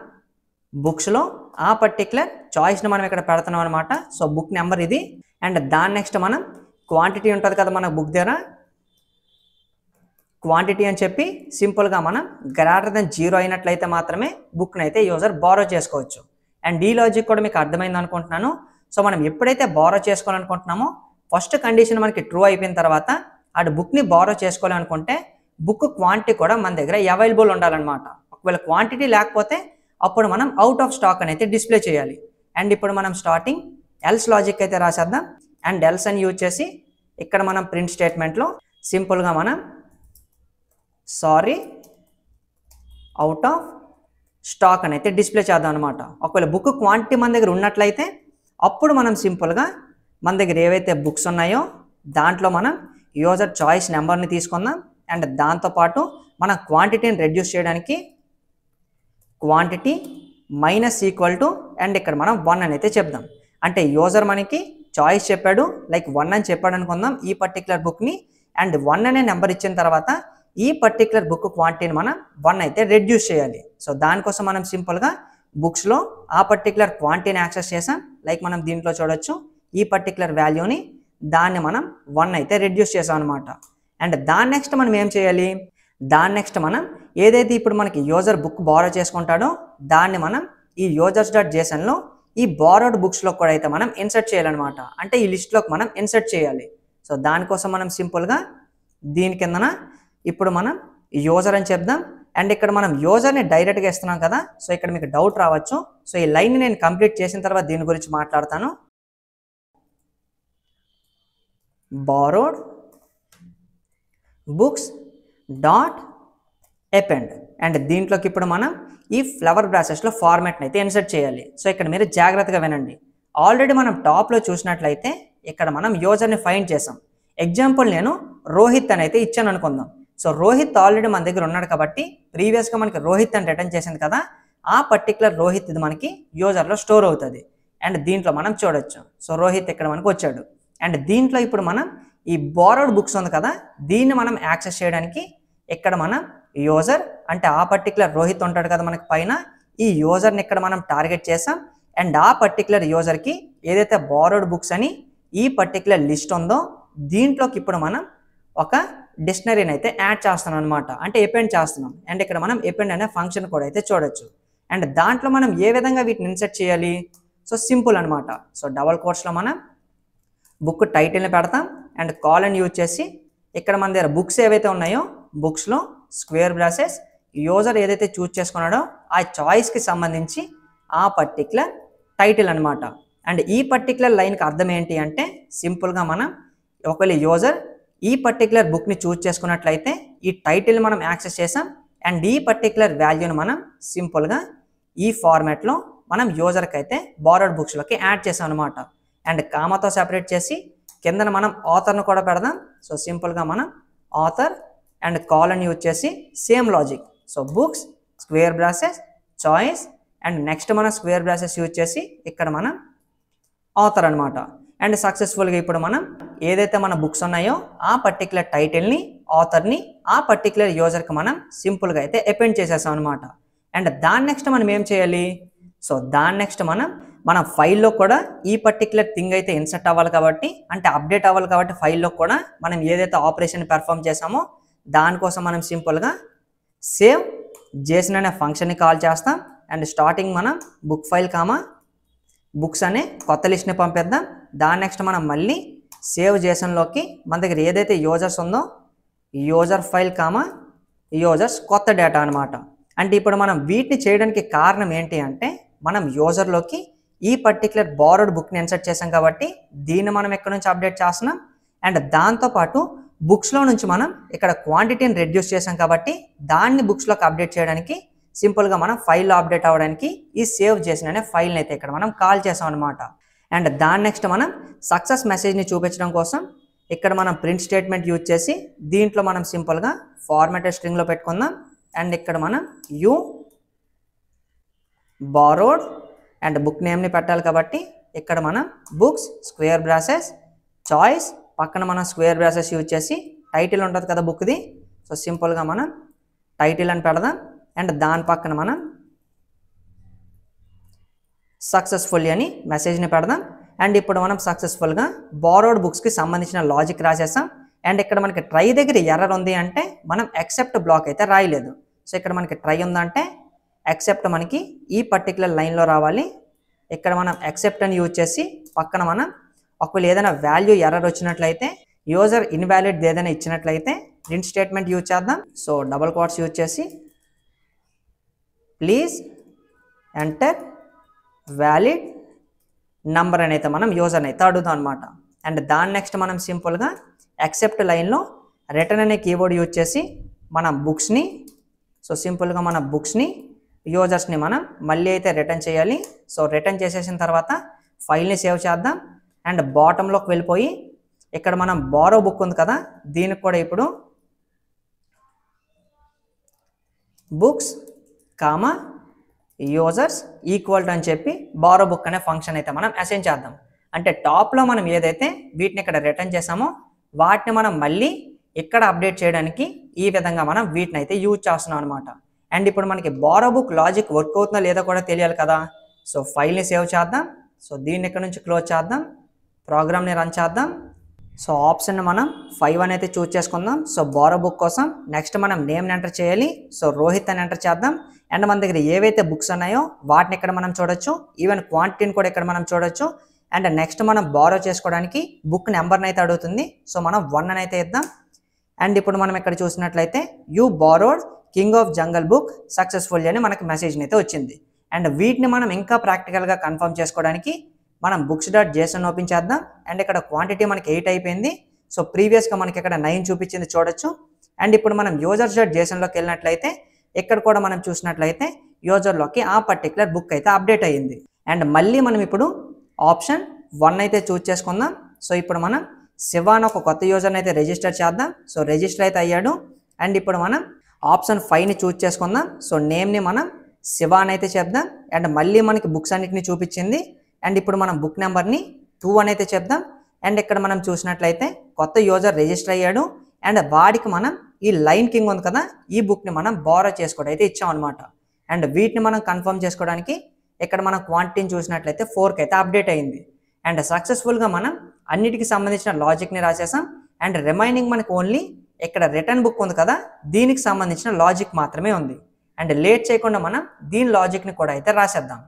బుక్స్లో ఆ పర్టిక్యులర్ చాయిస్ని మనం ఇక్కడ పెడుతున్నాం అనమాట. సో బుక్ నెంబర్ ఇది. అండ్ దాని నెక్స్ట్ మనం క్వాంటిటీ ఉంటుంది కదా మన బుక్ దగ్గర, క్వాంటిటీ అని చెప్పి సింపుల్గా మనం <0 అయినట్లయితే మాత్రమే బుక్ని అయితే యూజర్ బారో చేసుకోవచ్చు. అండ్ ఈ లాజిక్ కూడా మీకు అర్థమైంది అనుకుంటున్నాను. సో మనం ఎప్పుడైతే బారో చేసుకోవాలనుకుంటున్నామో ఫస్ట్ కండిషన్ మనకి ట్రూ అయిపోయిన తర్వాత అటు బుక్ని బారో చేసుకోవాలనుకుంటే బుక్ క్వాంటిటీ కూడా మన దగ్గర అవైలబుల్ ఉండాలన్నమాట. ఒకవేళ క్వాంటిటీ లేకపోతే అప్పుడు మనం అవుట్ ఆఫ్ స్టాక్ అని అయితే డిస్ప్లే చేయాలి. అండ్ ఇప్పుడు మనం స్టార్టింగ్ ఎల్స్ లాజిక్ అయితే రాసేద్దాం. అండ్ ఎల్స్ అని యూజ్ చేసి ఇక్కడ మనం ప్రింట్ స్టేట్మెంట్లో సింపుల్గా మనం సారీ అవుట్ ఆఫ్ స్టాక్ అని అయితే డిస్ప్లే చేద్దాం అనమాట. ఒకవేళ బుక్ క్వాంటిటీ మన దగ్గర ఉన్నట్లయితే అప్పుడు మనం సింపుల్గా మన దగ్గర ఏవైతే బుక్స్ ఉన్నాయో దాంట్లో మనం యూజర్ చాయిస్ నెంబర్ని తీసుకుందాం. అండ్ దాంతోపాటు మన క్వాంటిటీని రెడ్యూస్ చేయడానికి క్వాంటిటీ -= అండ్ ఇక్కడ మనం 1 అని అయితే చెప్దాం. అంటే యూజర్ మనకి చాయిస్ చెప్పాడు, లైక్ 1 అని చెప్పాడు అనుకుందాం ఈ పర్టికులర్ బుక్ని. అండ్ 1 అనే నెంబర్ ఇచ్చిన తర్వాత ఈ పర్టికులర్ బుక్ క్వాంటిటీని మనం 1 అయితే రెడ్యూస్ చేయాలి. సో దానికోసం మనం సింపుల్గా బుక్స్లో ఆ పర్టికులర్ క్వాంటిటీని యాక్సెస్ చేసాం. లైక్ మనం దీంట్లో చూడొచ్చు ఈ పర్టికులర్ వాల్యూని దాన్ని మనం 1 అయితే రెడ్యూస్ చేసాం అనమాట. అండ్ దాని నెక్స్ట్ మనం ఏం చేయాలి, దాని నెక్స్ట్ మనం ఏదైతే ఇప్పుడు మనకి యూజర్ బుక్ బారో చేసుకుంటాడో దాన్ని మనం ఈ users.jsonలో ఈ బారోడ్ బుక్స్లో కూడా అయితే మనం ఇన్సర్ట్ చేయాలన్నమాట. అంటే ఈ లిస్ట్లోకి మనం ఇన్సర్ట్ చేయాలి. సో దానికోసం మనం సింపుల్గా దీని కిందన ఇప్పుడు మనం యూజర్ అని చెప్దాం. అండ్ ఇక్కడ మనం యూజర్ని డైరెక్ట్గా ఇస్తున్నాం కదా. సో ఇక్కడ మీకు డౌట్ రావచ్చు. సో ఈ లైన్ని నేను కంప్లీట్ చేసిన తర్వాత దీని గురించి మాట్లాడతాను. Borrowed books dot append and దీంట్లోకి ఇప్పుడు మనం ఈ ఫ్లవర్ బ్రాసెస్లో ఫార్మాట్ని అయితే ఇన్సర్ట్ చేయాలి. సో ఇక్కడ మీరు జాగ్రత్తగా వినండి. ఆల్రెడీ మనం టాప్లో చూసినట్లయితే ఇక్కడ మనం యూజర్ని ఫైండ్ చేసాం. ఎగ్జాంపుల్ నేను రోహిత్ అని అయితే ఇచ్చాను అనుకుందాం. సో రోహిత్ ఆల్రెడీ మన దగ్గర ఉన్నాడు కాబట్టి ప్రీవియస్గా మనకి రోహిత్ అని రిటర్న్ చేసింది కదా, ఆ పర్టికులర్ రోహిత్ ఇది మనకి యూజర్లో స్టోర్ అవుతుంది. అండ్ దీంట్లో మనం చూడొచ్చు. సో రోహిత్ ఇక్కడ మనకు వచ్చాడు. అండ్ దీంట్లో ఇప్పుడు మనం ఈ బారోడ్ బుక్స్ ఉంది కదా, దీన్ని మనం యాక్సెస్ చేయడానికి ఇక్కడ మనం యూజర్ అంటే ఆ పర్టికులర్ రోహిత్ ఉంటాడు కదా మనకి పైన, ఈ యూజర్ని ఇక్కడ మనం టార్గెట్ చేసాం. అండ్ ఆ పర్టికులర్ యూజర్కి ఏదైతే బారోడ్ బుక్స్ అని ఈ పర్టికులర్ లిస్ట్ ఉందో దీంట్లోకి ఇప్పుడు మనం ఒక డిక్షనరీని అయితే యాడ్ చేస్తున్నాం అనమాట. అంటే ఎపెండ్ చేస్తున్నాం. అండ్ ఇక్కడ మనం ఎపెండ్ అనే ఫంక్షన్ కూడా అయితే చూడొచ్చు. అండ్ దాంట్లో మనం ఏ విధంగా వీటిని ఇన్సర్ట్ చేయాలి, సో సింపుల్ అనమాట. సో డబల్ కోట్స్లో మనం బుక్ టైటిల్ని పెడతాం అండ్ కాలన్ యూజ్ చేసి ఇక్కడ మన దగ్గర బుక్స్ ఏవైతే ఉన్నాయో బుక్స్లో స్క్వేర్ బ్రాసెస్ యూజర్ ఏదైతే చూస్ చేసుకున్నాడో ఆ చాయిస్కి సంబంధించి ఆ పర్టికులర్ టైటిల్ అనమాట. అండ్ ఈ పర్టికులర్ లైన్కి అర్థం ఏంటి అంటే సింపుల్గా మనం ఒకవేళ యూజర్ ఈ పర్టికులర్ బుక్ని చూస్ చేసుకున్నట్లయితే ఈ టైటిల్ మనం యాక్సెస్ చేసాం. అండ్ ఈ పర్టికులర్ వాల్యూని మనం సింపుల్గా ఈ ఫార్మాట్లో మనం యూజర్కి అయితే బారోడ్ బుక్స్లోకి యాడ్ చేసాం అనమాట. అండ్ కామాతో సెపరేట్ చేసి కిందన మనం ఆథర్ను కూడా పెడదాం. సో సింపుల్గా మనం ఆథర్ అండ్ కాలన్ యూజ్ చేసి same logic. So books square braces choice and next మనం స్క్వేర్ బ్రాసెస్ యూజ్ చేసి ఇక్కడ మనం ఆథర్ అనమాట. అండ్ సక్సెస్ఫుల్గా ఇప్పుడు మనం ఏదైతే మన బుక్స్ ఉన్నాయో ఆ పర్టికులర్ టైటిల్ని, ఆథర్ని ఆ పర్టికులర్ యూజర్కి మనం సింపుల్గా అయితే అపెండ్ చేసేసాం అనమాట. అండ్ దాని నెక్స్ట్ మనం ఏం చేయాలి? సో దాని నెక్స్ట్ మన ఫైల్లో కూడా ఈ పర్టికులర్ థింగ్ అయితే ఇన్సర్ట్ అవ్వాలి కాబట్టి, అంటే అప్డేట్ అవ్వాలి కాబట్టి ఫైల్లో కూడా మనం ఏదైతే ఆపరేషన్ పెర్ఫామ్ చేసామో దానికోసం మనం సింపుల్గా సేవ్ జేసన్ అనే ఫంక్షన్ని కాల్ చేస్తాం. అండ్ స్టార్టింగ్ మనం బుక్ ఫైల్ కామా బుక్స్ అనే కొత్త లిస్ట్ని పంపిద్దాం. దాని నెక్స్ట్ మనం మళ్ళీ సేవ్ జేసన్లోకి మన దగ్గర ఏదైతే యూజర్స్ ఉందో యూజర్ ఫైల్ కామా యూజర్స్ కొత్త డేటా అనమాట. అంటే ఇప్పుడు మనం వీటిని చేయడానికి కారణం ఏంటి అంటే, మనం యూజర్లోకి ఈ పర్టికులర్ బారోడ్ బుక్ని ఇన్సర్ట్ చేసాం కాబట్టి దీన్ని మనం ఎక్కడి నుంచి అప్డేట్ చేస్తున్నాం. అండ్ దాంతోపాటు బుక్స్లో నుంచి మనం ఇక్కడ క్వాంటిటీని రెడ్యూస్ చేసాం కాబట్టి దాన్ని బుక్స్లోకి అప్డేట్ చేయడానికి సింపుల్గా మనం ఫైల్లో అప్డేట్ అవ్వడానికి ఈ సేవ్ చేసిన అనే ఫైల్ని అయితే ఇక్కడ మనం కాల్ చేసాం అనమాట. అండ్ దాని నెక్స్ట్ మనం సక్సెస్ మెసేజ్ని చూపించడం కోసం ఇక్కడ మనం ప్రింట్ స్టేట్మెంట్ యూజ్ చేసి దీంట్లో మనం సింపుల్గా ఫార్మాటెడ్ స్ట్రింగ్లో పెట్టుకుందాం. అండ్ ఇక్కడ మనం యూ బారోడ్ అండ్ బుక్ నేమ్ని పెట్టాలి కాబట్టి ఇక్కడ మనం బుక్స్ స్క్వేర్ బ్రాసెస్ చాయిస్ పక్కన మనం స్క్వేర్ బ్రాసెస్ యూజ్ చేసి టైటిల్ ఉంటుంది కదా బుక్ది, సో సింపుల్గా మనం టైటిల్ అని పెడదాం. అండ్ దాని పక్కన మనం సక్సెస్ఫుల్లీ అని మెసేజ్ని పెడదాం. అండ్ ఇప్పుడు మనం సక్సెస్ఫుల్గా బారోడ్ బుక్స్కి సంబంధించిన లాజిక్ రాసేసాం. అండ్ ఇక్కడ మనకి ట్రై దగ్గర ఎర్రర్ ఉంది అంటే మనం ఎక్సెప్ట్ బ్లాక్ అయితే రాయలేదు. సో ఇక్కడ మనకి ట్రై ఉందంటే ఎక్సెప్ట్ మనకి ఈ పర్టికులర్ లైన్లో రావాలి. ఇక్కడ మనం ఎక్సెప్ట్ అని యూజ్ చేసి పక్కన మనం ఒకవేళ ఏదైనా వాల్యూ ఎర్రర్ వచ్చినట్లయితే యూజర్ ఇన్వాలిడ్ ఏదైనా ఇచ్చినట్లయితే ప్రింట్ స్టేట్మెంట్ యూజ్ చేద్దాం. సో డబుల్ కోట్స్ యూజ్ చేసి ప్లీజ్ ఎంటర్ వ్యాలిడ్ నంబర్ అని అయితే మనం యూజర్ని అయితే అడుగుతాం అనమాట. అండ్ దాని నెక్స్ట్ మనం సింపుల్గా యాక్సెప్ట్ లైన్లో రిటర్న్ అనే కీవర్డ్ యూజ్ చేసి మనం బుక్స్ని, సో సింపుల్గా మన బుక్స్ని యూజర్స్ని మనం మళ్ళీ అయితే రిటర్న్ చేయాలి. సో రిటర్న్ చేసేసిన తర్వాత ఫైల్ని సేవ్ చేద్దాం. అండ్ బాటంలోకి వెళ్ళిపోయి ఇక్కడ మనం బారో బుక్ ఉంది కదా దీనికి కూడా ఇప్పుడు books comma users equal to అని చెప్పి బారో బుక్ అనే ఫంక్షన్ అయితే మనం అసైన్ చేద్దాం. అంటే టాప్లో మనం ఏదైతే వీటిని ఇక్కడ రిటర్న్ చేసామో వాటిని మనం మళ్ళీ ఇక్కడ అప్డేట్ చేయడానికి ఈ విధంగా మనం వీటిని అయితే యూజ్ చేస్తున్నాం అనమాట. అండ్ ఇప్పుడు మనకి బారో బుక్ లాజిక్ వర్క్ అవుతుందో లేదో కూడా తెలియాలి కదా. సో ఫైల్ని సేవ్ చేద్దాం. సో దీన్ని ఇక్కడ నుంచి క్లోజ్ చేద్దాం, ప్రోగ్రామ్ని రన్ చేద్దాం. సో ఆప్షన్ మనం 5 అని అయితే చూస్ చేసుకుందాం. సో బారో బుక్ కోసం నెక్స్ట్ మనం నేమ్ని ఎంటర్ చేయాలి. సో రోహిత్ అని ఎంటర్ చేద్దాం. అండ్ మన దగ్గర ఏవైతే బుక్స్ ఉన్నాయో వాటిని ఇక్కడ మనం చూడొచ్చు, ఈవెన్ క్వాంటిటీని కూడా ఇక్కడ మనం చూడొచ్చు. అండ్ నెక్స్ట్ మనం బారో చేసుకోవడానికి బుక్ నెంబర్ని అయితే అడుగుతుంది. సో మనం 1 అని అయితే ఇద్దాం. అండ్ ఇప్పుడు మనం ఇక్కడ చూసినట్లయితే you borrowed king of jungle book successful అని మనకి మెసేజ్ని అయితే వచ్చింది. అండ్ వీటిని మనం ఇంకా ప్రాక్టికల్గా కన్ఫర్మ్ చేసుకోవడానికి మనం books.json ఓపెన్ చేద్దాం. అండ్ ఇక్కడ క్వాంటిటీ మనకి 8 అయిపోయింది. సో ప్రీవియస్గా మనకి ఇక్కడ 9 చూపించింది చూడొచ్చు. అండ్ ఇప్పుడు మనం users.jsonలోకి వెళ్ళినట్లయితే ఇక్కడ కూడా మనం చూసినట్లయితే యూజర్లోకి ఆ పర్టికులర్ బుక్ అయితే అప్డేట్ అయ్యింది. అండ్ మళ్ళీ మనం ఇప్పుడు ఆప్షన్ 1 అయితే చూస్ చేసుకుందాం. సో ఇప్పుడు మనం శివ అని ఒక కొత్త యూజర్ని అయితే రిజిస్టర్ చేద్దాం. సో రిజిస్టర్ అయితే అయ్యాడు. అండ్ ఇప్పుడు మనం ఆప్షన్ 5ని చూస్ చేసుకుందాం. సో నేమ్ని మనం శివ అని అయితే చెప్దాం. అండ్ మళ్ళీ మనకి బుక్స్ అన్నిటిని చూపించింది. అండ్ ఇప్పుడు మనం బుక్ నెంబర్ని 2 అని అయితే చెప్దాం. అండ్ ఇక్కడ మనం చూసినట్లయితే కొత్త యూజర్ రిజిస్టర్ అయ్యాడు. అండ్ వాడికి మనం ఈ లైన్ కింగ్ ఉంది కదా ఈ బుక్ని మనం బారో చేసుకోవడం అయితే ఇచ్చాం అనమాట. అండ్ వీటిని మనం కన్ఫర్మ్ చేసుకోవడానికి ఇక్కడ మనం క్వాంటిటీని చూసినట్లయితే 4కి అయితే అప్డేట్ అయ్యింది. అండ్ సక్సెస్ఫుల్గా మనం అన్నిటికి సంబంధించిన లాజిక్ని రాసేసాం. అండ్ రిమైనింగ్ మనకు ఓన్లీ ఇక్కడ రిటర్న్ బుక్ ఉంది కదా దీనికి సంబంధించిన లాజిక్ మాత్రమే ఉంది. అండ్ లేట్ చేయకుండా మనం దీని లాజిక్ని కూడా అయితే రాసేద్దాం.